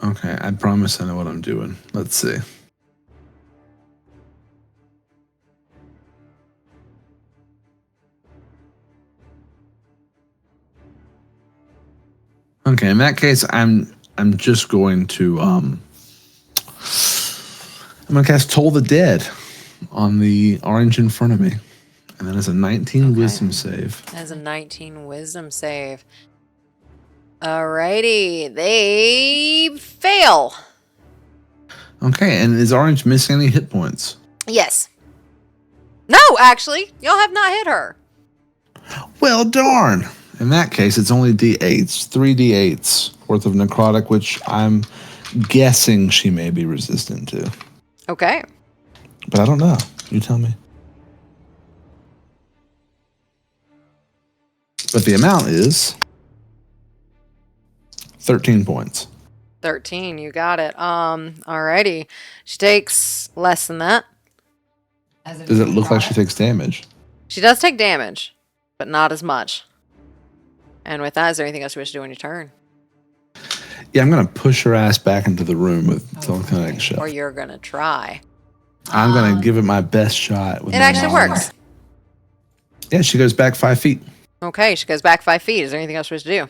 S2: Okay, I promise I know what I'm doing. Let's see. Okay, in that case, I'm just going to I'm gonna cast Toll the Dead on the orange in front of me, and that is a 19 Wisdom save.
S1: As a 19 wisdom save. Alrighty, they fail.
S2: Okay, and is orange missing any hit points?
S1: Yes. No, actually, y'all have not hit her.
S2: Well, darn. In that case, it's only D8s, 3 D8s. worth of necrotic, which I'm guessing she may be resistant to.
S1: Okay.
S2: But I don't know. You tell me. But the amount is 13 points.
S1: 13, you got it. Alrighty. She takes less than that.
S2: Does it look like she takes damage?
S1: She does take damage, but not as much. And with that, is there anything else you wish to do on your turn?
S2: Yeah, I'm going to push her ass back into the room with telekinetic shell.
S1: Or you're going to try.
S2: I'm going to give it my best shot. With
S1: It actually works.
S2: Yeah, she goes back 5 feet.
S1: Okay, she goes back 5 feet. Is there anything else you wish to do?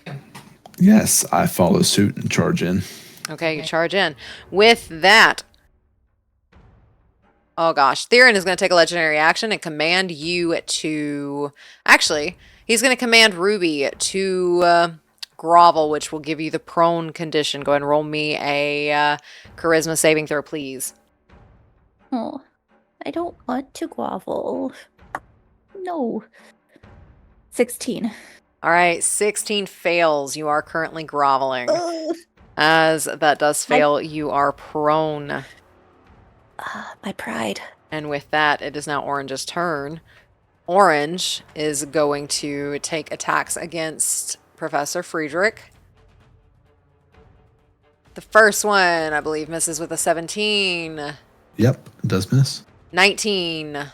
S2: Yes, I follow suit and charge in.
S1: Okay, you charge in. With that, oh gosh, Theron is going to take a legendary action and command you to... Actually, he's going to command Ruby to grovel, which will give you the prone condition. Go ahead and roll me a charisma saving throw, please.
S3: Oh, I don't want to grovel. No. 16.
S1: All right, 16 fails. You are currently groveling.
S3: Ugh.
S1: As that does fail, you are prone.
S3: My pride.
S1: And with that, it is now Orange's turn. Orange is going to take attacks against Professor Friedrich. The first one, I believe, misses with a 17.
S2: Yep, it does miss.
S1: 19.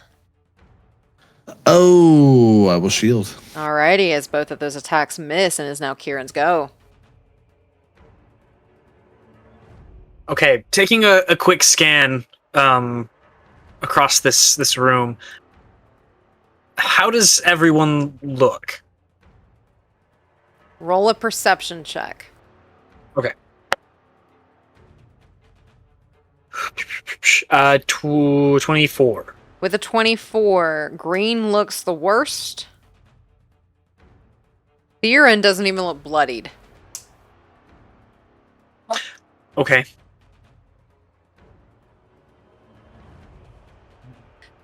S2: Oh, I will shield.
S1: Alrighty, as both of those attacks miss, and is now Quirin's go.
S4: Okay, taking a quick scan across this room. How does everyone look?
S1: Roll a perception check.
S4: Okay. 24.
S1: With a 24, green looks the worst. Theron doesn't even look bloodied.
S4: Okay.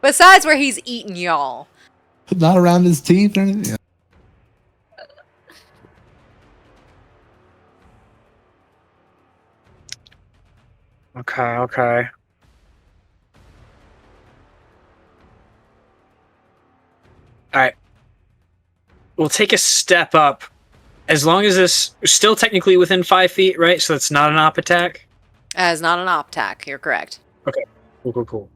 S1: Besides where he's eating y'all.
S2: Not around his teeth or anything?
S4: Okay. Alright. We'll take a step up. As long as this is still technically within 5 feet, right? So it's not an op attack?
S1: As not an op attack, you're correct.
S4: Okay. Cool.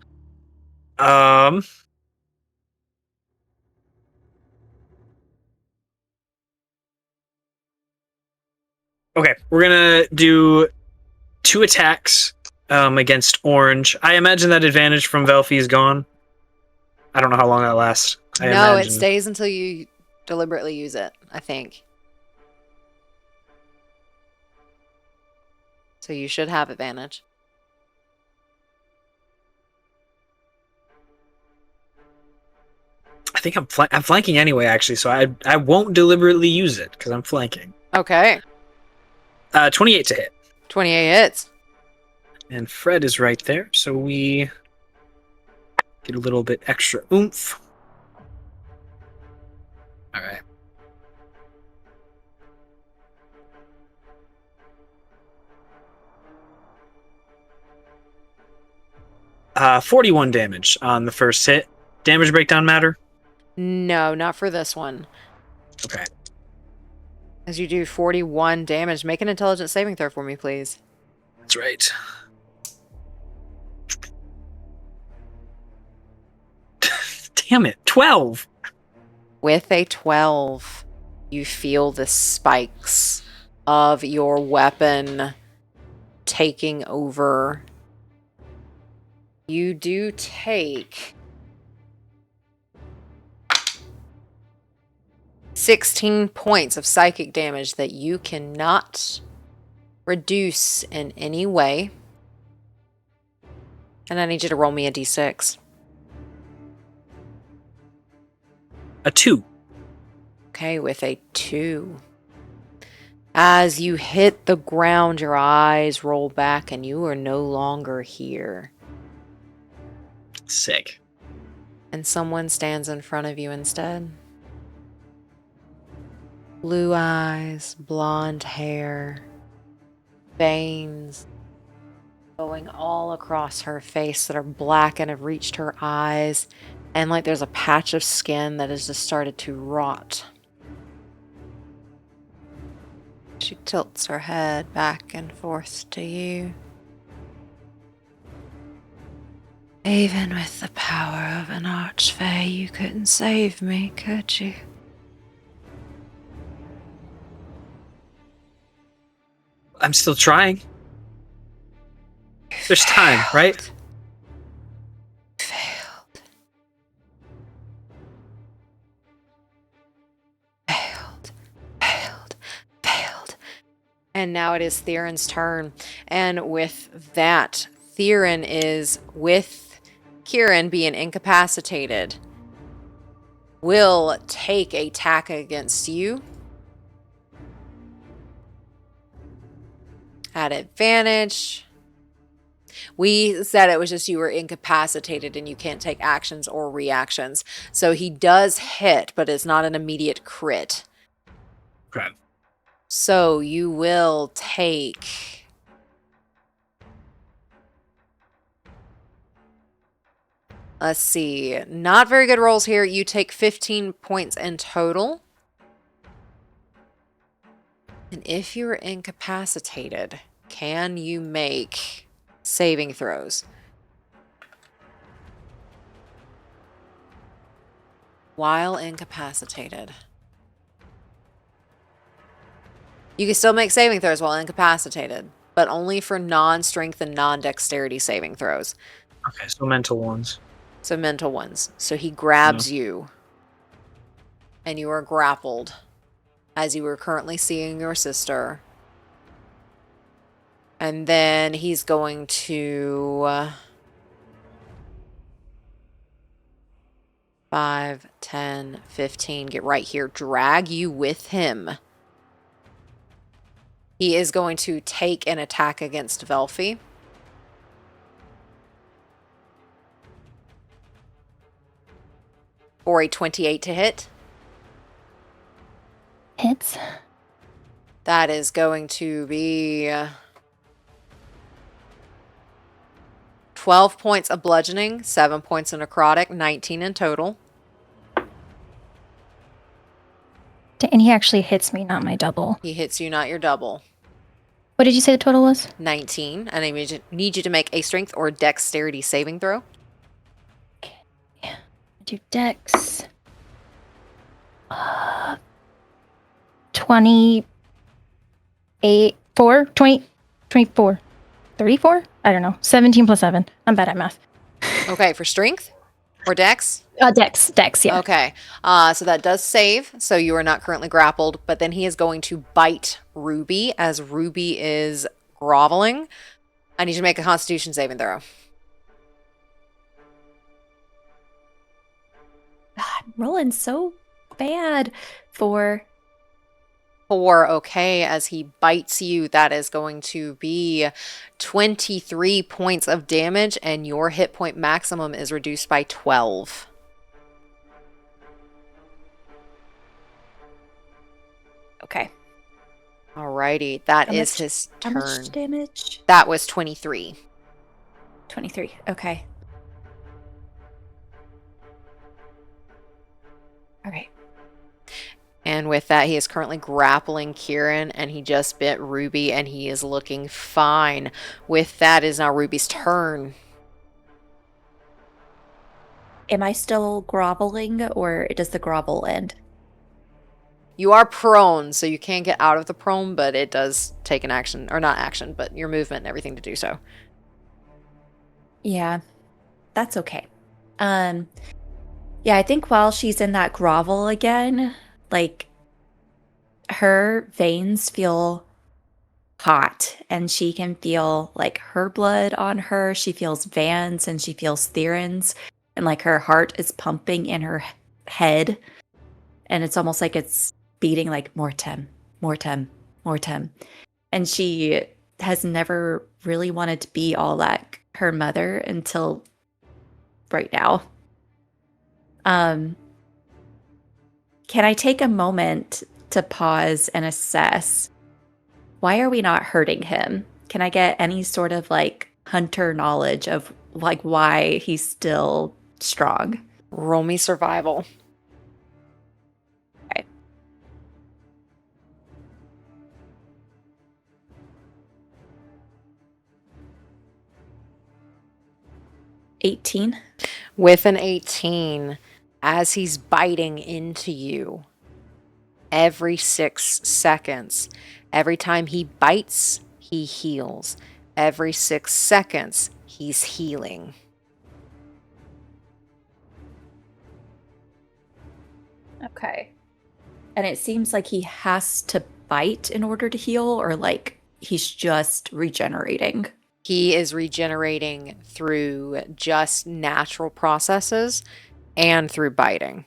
S4: Okay, we're gonna do 2 attacks against Orange. I imagine that advantage from Velphie is gone. I don't know how long that lasts.
S1: No, it stays until you deliberately use it, I think. So you should have advantage.
S4: I think I'm flanking anyway, actually, so I won't deliberately use it because I'm flanking.
S1: Okay.
S4: 28 to hit.
S1: 28 hits.
S4: And Fred is right there, so we get a little bit extra oomph. All right. 41 damage on the first hit. Damage breakdown matter?
S1: No, not for this one.
S4: Okay.
S1: As you do 41 damage, make an intelligence saving throw for me, please.
S4: That's right. Damn it, 12!
S1: With a 12, you feel the spikes of your weapon taking over. You do take 16 points of psychic damage that you cannot reduce in any way. And I need you to roll me a d6.
S4: A 2.
S1: Okay, with a 2. As you hit the ground, your eyes roll back and you are no longer here.
S4: Sick.
S1: And someone stands in front of you instead. Blue eyes, blonde hair, veins going all across her face that are black and have reached her eyes, and like there's a patch of skin that has just started to rot. She tilts her head back and forth to you. Even with the power of an archfey, you couldn't save me, could you?
S4: I'm still trying. There's time, right?
S1: Failed. And now it is Theron's turn. And with that, Theron is, with Quirin being incapacitated, will take a attack against you. At advantage. We said it was just you were incapacitated and you can't take actions or reactions. So he does hit, but it's not an immediate crit.
S4: Okay.
S1: So you will take... Let's see. Not very good rolls here. You take 15 points in total. And if you are incapacitated, can you make saving throws? While incapacitated. You can still make saving throws while incapacitated, but only for non-strength and non-dexterity saving throws.
S4: Okay, so mental ones.
S1: So mental ones. So he grabs you, and you are grappled as you were currently seeing your sister. And then he's going to 5, 10, 15, get right here, drag you with him. He is going to take an attack against Velphie. For a 28 to hit.
S5: Hits.
S1: That is going to be 12 points of bludgeoning, 7 points of necrotic, 19 in total.
S5: And he actually hits me, not my double.
S1: He hits you, not your double.
S5: What did you say the total was?
S1: 19. And I need you to make a strength or dexterity saving throw.
S5: Yeah. Do dex. 28, 4, 20, 24, 34? I don't know. 17 plus 7. I'm bad at math.
S1: Okay, for strength or dex?
S5: Dex, yeah.
S1: Okay, so that does save, so you are not currently grappled, but then he is going to bite Ruby as Ruby is groveling. I need you to make a Constitution saving throw.
S3: God, I'm rolling so bad for...
S1: 4, okay, as he bites you, that is going to be 23 points of damage, and your hit point maximum is reduced by 12.
S3: Okay.
S1: Alrighty, that
S3: How
S1: is
S3: much-
S1: his
S3: How
S1: turn.
S3: much damage?
S1: That was 23.
S3: 23. Okay. All right.
S1: And with that, he is currently grappling Quirin, and he just bit Ruby, and he is looking fine. With that, it is now Ruby's turn.
S3: Am I still groveling, or does the grovel end?
S1: You are prone, so you can get out of the prone, but it does take an action, or not action, but your movement and everything to do so.
S3: Yeah, that's okay. Yeah, I think while she's in that grovel again, like, her veins feel hot, and she can feel, like, her blood on her. She feels Van's, and she feels Theron's, and, like, her heart is pumping in her head, and it's almost like it's beating, like, Mortem, Mortem, Mortem. And she has never really wanted to be all like her mother until right now. Can I take a moment to pause and assess, why are we not hurting him? Can I get any sort of like hunter knowledge of like why he's still strong?
S1: Roll me survival.
S3: Okay. $18.
S1: With an 18, as he's biting into you, every 6 seconds, every time he bites, he heals. Every 6 seconds, he's healing.
S3: Okay. And it seems like he has to bite in order to heal, or like he's just regenerating.
S1: He is regenerating through just natural processes and through biting.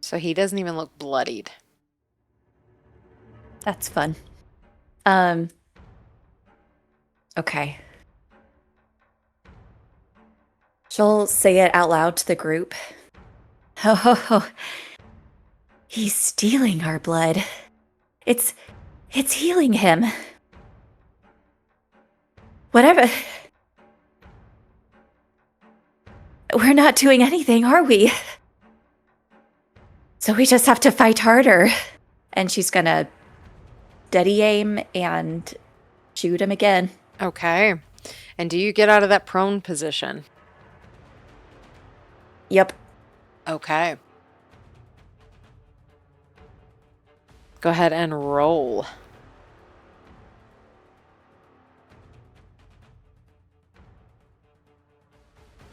S1: So he doesn't even look bloodied.
S3: That's fun. Okay. She'll say it out loud to the group. Oh, he's stealing our blood. It's healing him. Whatever. We're not doing anything, are we? So we just have to fight harder. And she's gonna steady aim and shoot him again.
S1: Okay. And do you get out of that prone position?
S3: Yep.
S1: Okay. Go ahead and roll.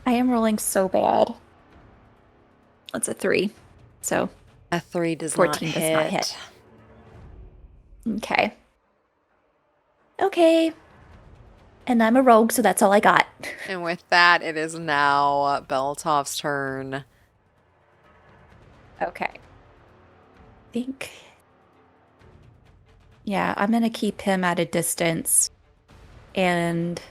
S3: I am rolling so bad. That's a 3. So
S1: A 3 does
S3: 14
S1: not
S3: does
S1: hit.
S3: not hit. Okay. Okay. And I'm a rogue, so that's all I got.
S1: And with that, it is now Beltov's turn.
S3: Okay. Think. Yeah, I'm going to keep him at a distance. And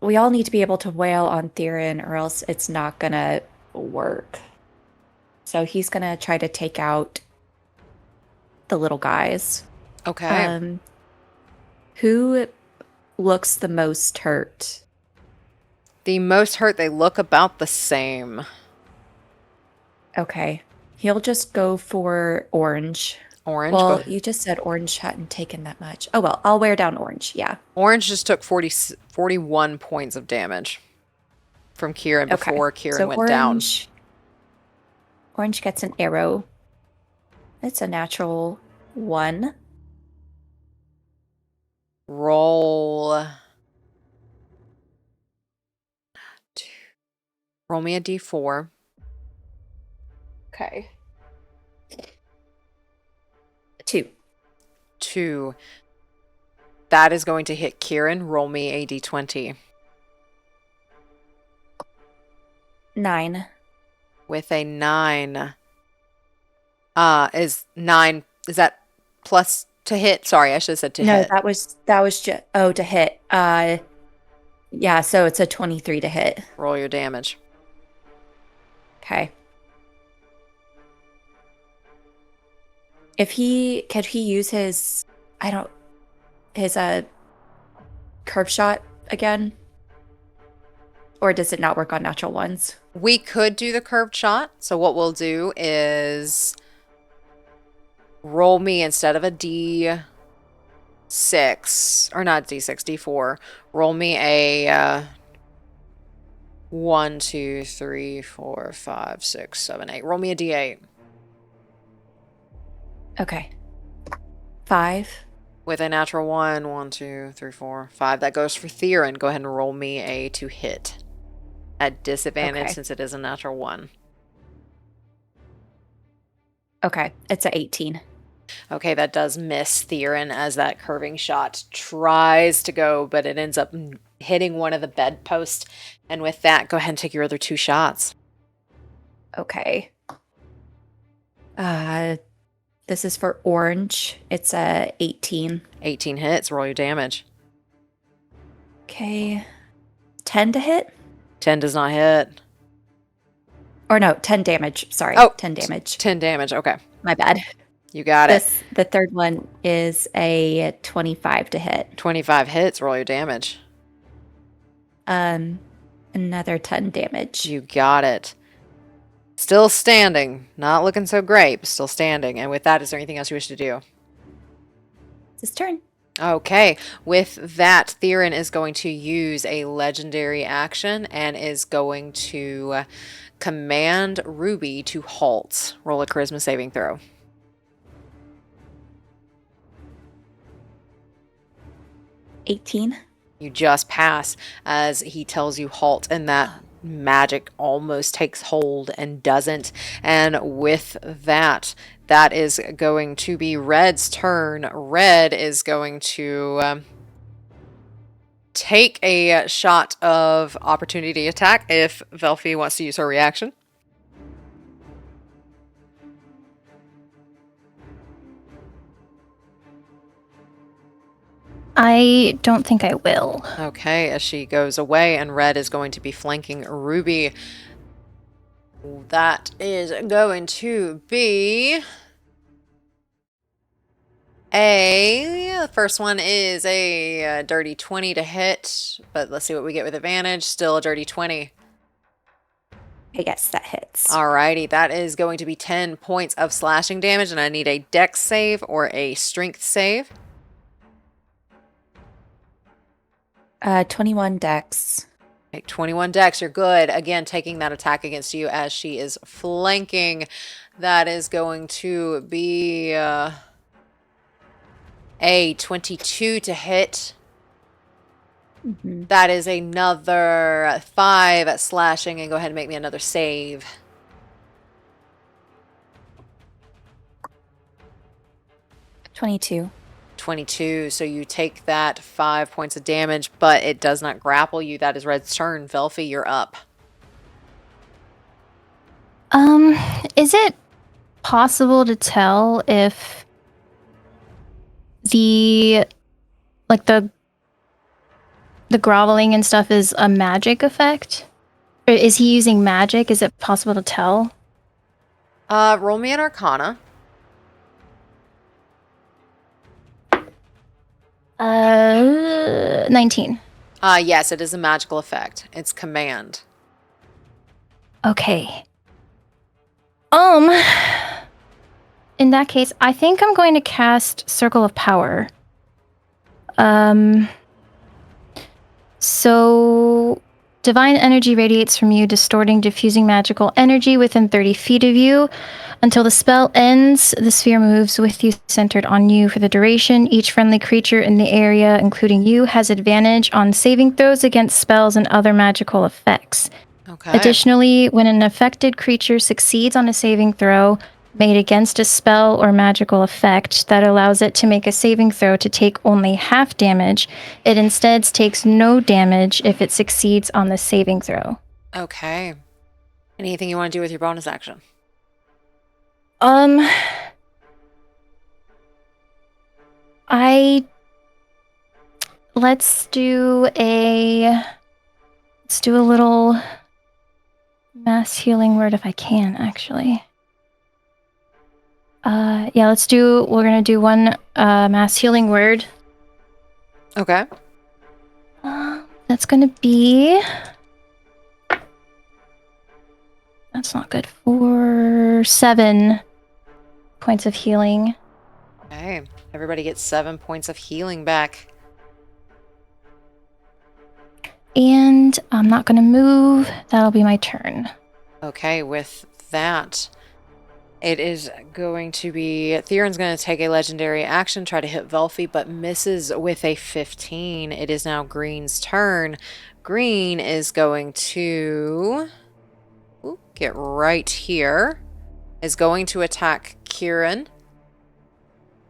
S3: we all need to be able to wail on Theron, or else it's not going to work. So he's going to try to take out the little guys.
S1: Okay.
S3: Who looks the most hurt?
S1: The most hurt, they look about the same.
S3: Okay. He'll just go for orange.
S1: Orange?
S3: Well, you just said orange hadn't taken that much. Oh, well, I'll wear down orange. Yeah.
S1: Orange just took 41 points of damage from Quirin before Quirin went down.
S3: Orange gets an arrow. It's a natural 1.
S1: Roll. Roll me a d4.
S3: Okay. 2.
S1: 2. That is going to hit Quirin. Roll me a d20.
S3: 9.
S1: With a 9. Is that plus to hit? Sorry, I should have said to hit.
S3: No, that was just to hit. Yeah, so it's a 23 to hit.
S1: Roll your damage.
S3: Okay. Could he use his curve shot again? Or does it not work on natural ones?
S1: We could do the curved shot. So what we'll do is roll me instead of a d6, or not d6, d4. Roll me a 1, 2, 3, 4, 5, 6, 7, 8. Roll me a d8.
S3: Okay. 5.
S1: With a natural 1, 1, 2, 3, 4, 5. That goes for Theron. Go ahead and roll me a to hit. At disadvantage since it is a natural 1.
S3: Okay, it's a 18.
S1: Okay, that does miss Theron as that curving shot tries to go, but it ends up hitting one of the bedposts. And with that, go ahead and take your other 2 shots.
S3: Okay. This is for orange. It's a 18.
S1: 18 hits. Roll your damage.
S3: Okay. 10 to hit?
S1: 10 does not hit.
S3: Or no, 10 damage. Sorry.
S1: Oh,
S3: 10 damage.
S1: 10 damage. Okay.
S3: My bad.
S1: You got it.
S3: The third one is a 25 to hit.
S1: 25 hits. Roll your damage.
S3: Another 10 damage.
S1: You got it. Still standing. Not looking so great, but still standing. And with that, is there anything else you wish to do?
S3: It's his turn.
S1: Okay. With that, Theron is going to use a legendary action and is going to command Ruby to halt. Roll a charisma saving throw.
S3: $18.
S1: You just pass as he tells you halt, and that magic almost takes hold and doesn't. And with that, that is going to be Red's turn. Red is going to take a shot of opportunity attack if Velphie wants to use her reaction.
S5: I don't think I will.
S1: Okay, as she goes away, and Red is going to be flanking Ruby. That is going to be the first one is a dirty 20 to hit, but let's see what we get with advantage. Still a dirty 20.
S3: I guess that hits.
S1: Alrighty, that is going to be 10 points of slashing damage, and I need a dex save or a strength save.
S3: 21 dex.
S1: Make 21 dex, you're good. Again, taking that attack against you as she is flanking. That is going to be a 22 to hit.
S3: Mm-hmm.
S1: That is another 5 slashing, and go ahead and make me another save.
S3: $22.
S1: 22, so you take that 5 points of damage, but it does not grapple you. That is Red's turn. Velphie, you're up.
S5: Is it possible to tell if the groveling and stuff is a magic effect? Or is he using magic? Is it possible to tell?
S1: Roll me an Arcana.
S5: 19.
S1: Yes, it is a magical effect. It's command.
S5: Okay. In that case, I think I'm going to cast Circle of Power. So divine energy radiates from you, distorting, diffusing magical energy within 30 feet of you. Until the spell ends, the sphere moves with you, centered on you for the duration. Each friendly creature in the area, including you, has advantage on saving throws against spells and other magical effects.
S1: Okay.
S5: Additionally, when an affected creature succeeds on a saving throw made against a spell or magical effect that allows it to make a saving throw to take only half damage, it instead takes no damage if it succeeds on the saving throw.
S1: Okay. Anything you want to do with your bonus action?
S5: Let's do a little mass healing word if I can, actually. We're gonna do one mass healing word.
S1: Okay.
S5: That's gonna be... That's not good. For 7 points of healing.
S1: Okay. Everybody gets 7 points of healing back.
S5: And I'm not going to move. That'll be my turn.
S1: Okay, with that, it is going to be... Theron's going to take a legendary action, try to hit Velphie, but misses with a 15. It is now Green's turn. Green is going to... get right here. Is going to attack Quirin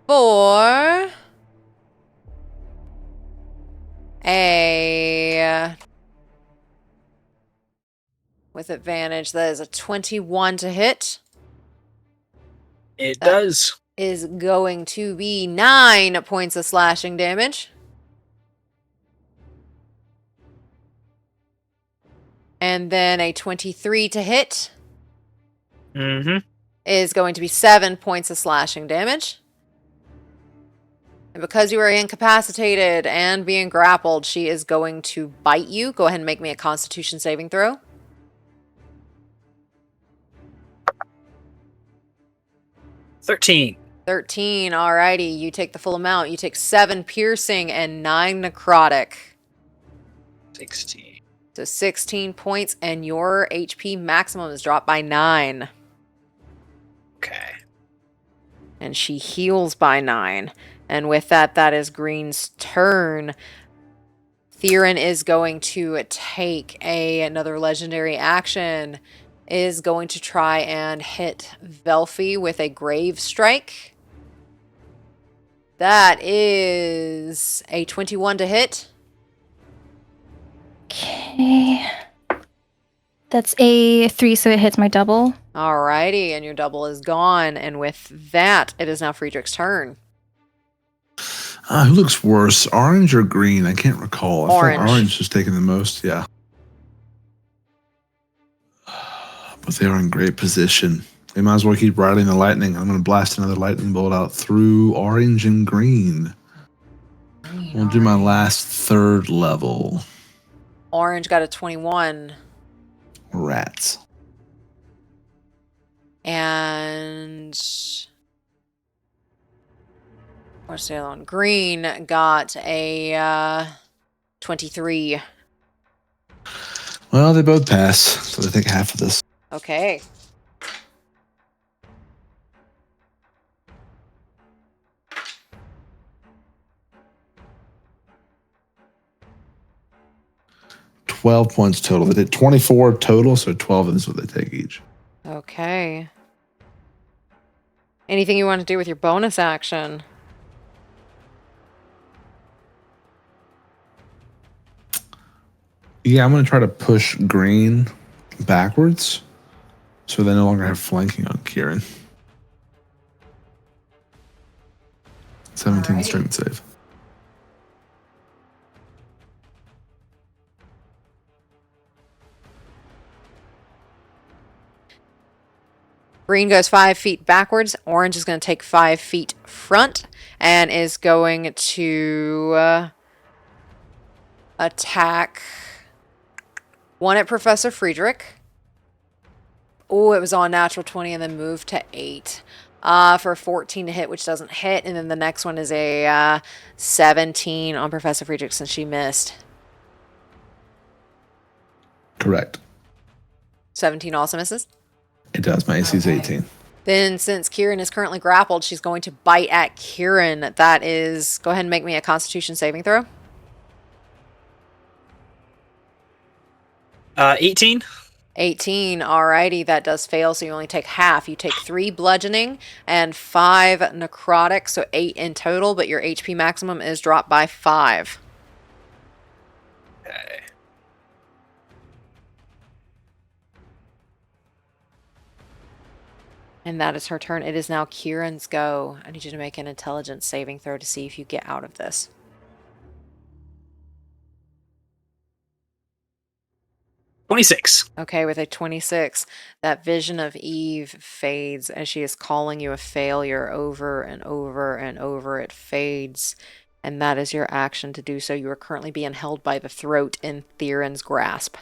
S1: for a with advantage. That is a 21 to hit.
S4: It
S1: That
S4: does.
S1: is going to be 9 points of slashing damage. And then a 23 to hit
S4: Mm-hmm.
S1: is going to be 7 points of slashing damage. And because you are incapacitated and being grappled, she is going to bite you. Go ahead and make me a Constitution saving throw.
S4: 13.
S1: 13, alrighty. You take the full amount. You take 7 piercing and 9 necrotic.
S4: 16.
S1: So 16 points, and your HP maximum is dropped by 9.
S4: Okay.
S1: And she heals by 9. And with that, that is Green's turn. Quirin is going to take another legendary action. Is going to try and hit Velphie with a Grave Strike. That is a 21 to hit.
S5: Okay. That's a 3, so it hits my double.
S1: Alrighty, and your double is gone. And with that, it is now Friedrich's turn.
S2: Who looks worse, orange or green? I can't recall. I feel like
S1: Orange.
S2: orange is taking the most, yeah. But they are in great position. They might as well keep riding the lightning. I'm going to blast another lightning bolt out through orange and green. We'll do my last third level.
S1: Orange got a 21.
S2: Rats.
S1: And what's the other one? Green got a 23.
S2: Well, they both pass, so they take half of this.
S1: Okay.
S2: $12 points total. They did 24 total, so 12 is what they take each.
S1: Okay. Anything you want to do with your bonus action?
S2: Yeah, I'm going to try to push green backwards, so they no longer have flanking on Quirin. 17 strength save.
S1: Green goes 5 feet backwards. Orange is going to take 5 feet front and is going to attack one at Professor Friedrich. Oh, it was on natural 20 and then moved to 8 for 14 to hit, which doesn't hit. And then the next one is a 17 on Professor Friedrich since she missed.
S2: Correct.
S1: 17 also misses.
S2: It does. My AC is 18.
S1: Then, since Quirin is currently grappled, she's going to bite at Quirin. That is, go ahead and make me a Constitution saving throw.
S4: 18.
S1: 18, alrighty, that does fail, so you only take half. You take 3 bludgeoning and 5 necrotic, so 8 in total, but your HP maximum is dropped by 5.
S4: Okay.
S1: And that is her turn. It is now Kieran's go. I need you to make an intelligence saving throw to see if you get out of this.
S4: 26.
S1: Okay, with a 26, that vision of Eve fades as she is calling you a failure over and over and over. It fades, and that is your action to do so. You are currently being held by the throat in Quirin's grasp.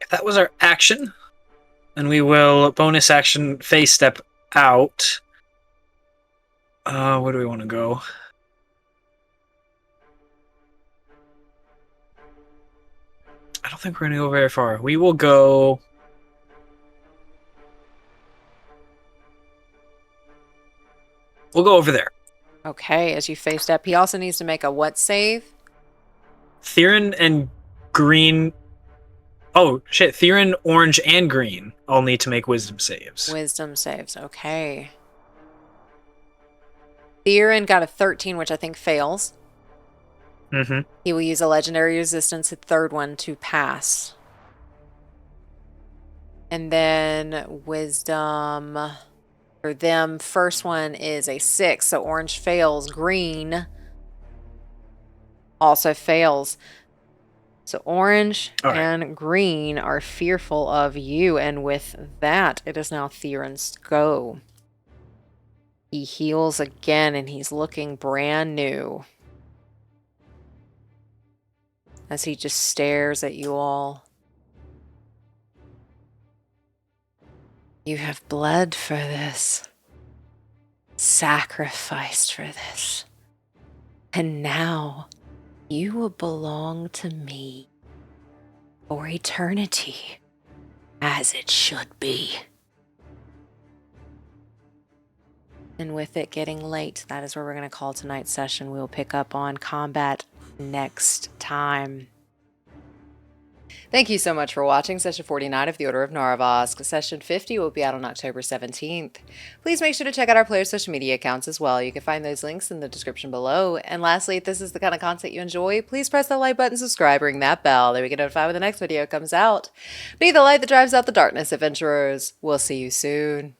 S4: If that was our action, then we will bonus action phase step out. Where do we want to go? I don't think we're going to go very far. We will go... We'll go over there.
S1: Okay, as you face step, he also needs to make a what save?
S4: Quirin and green... Oh, shit. Quirin, orange, and green all need to make wisdom saves.
S1: Wisdom saves, okay. Quirin got a 13, which I think fails.
S4: Mm-hmm.
S1: He will use a legendary resistance, a third one, to pass. And then wisdom for them, first one is a 6, so orange fails. Green also fails. So orange and green are fearful of you, and with that, it is now Theron's go. He heals again, and he's looking brand new as he just stares at you all. You have bled for this, sacrificed for this, and now you will belong to me for eternity, as it should be. And with it getting late, that is where we're going to call tonight's session. We will pick up on combat next time. Thank you so much for watching Session 49 of the Order of Narvosc. Session 50 will be out on October 17th. Please make sure to check out our players' social media accounts as well. You can find those links in the description below. And lastly, if this is the kind of content you enjoy, please press that like button, subscribe, ring that bell, that we get notified when the next video comes out. Be the light that drives out the darkness, adventurers. We'll see you soon.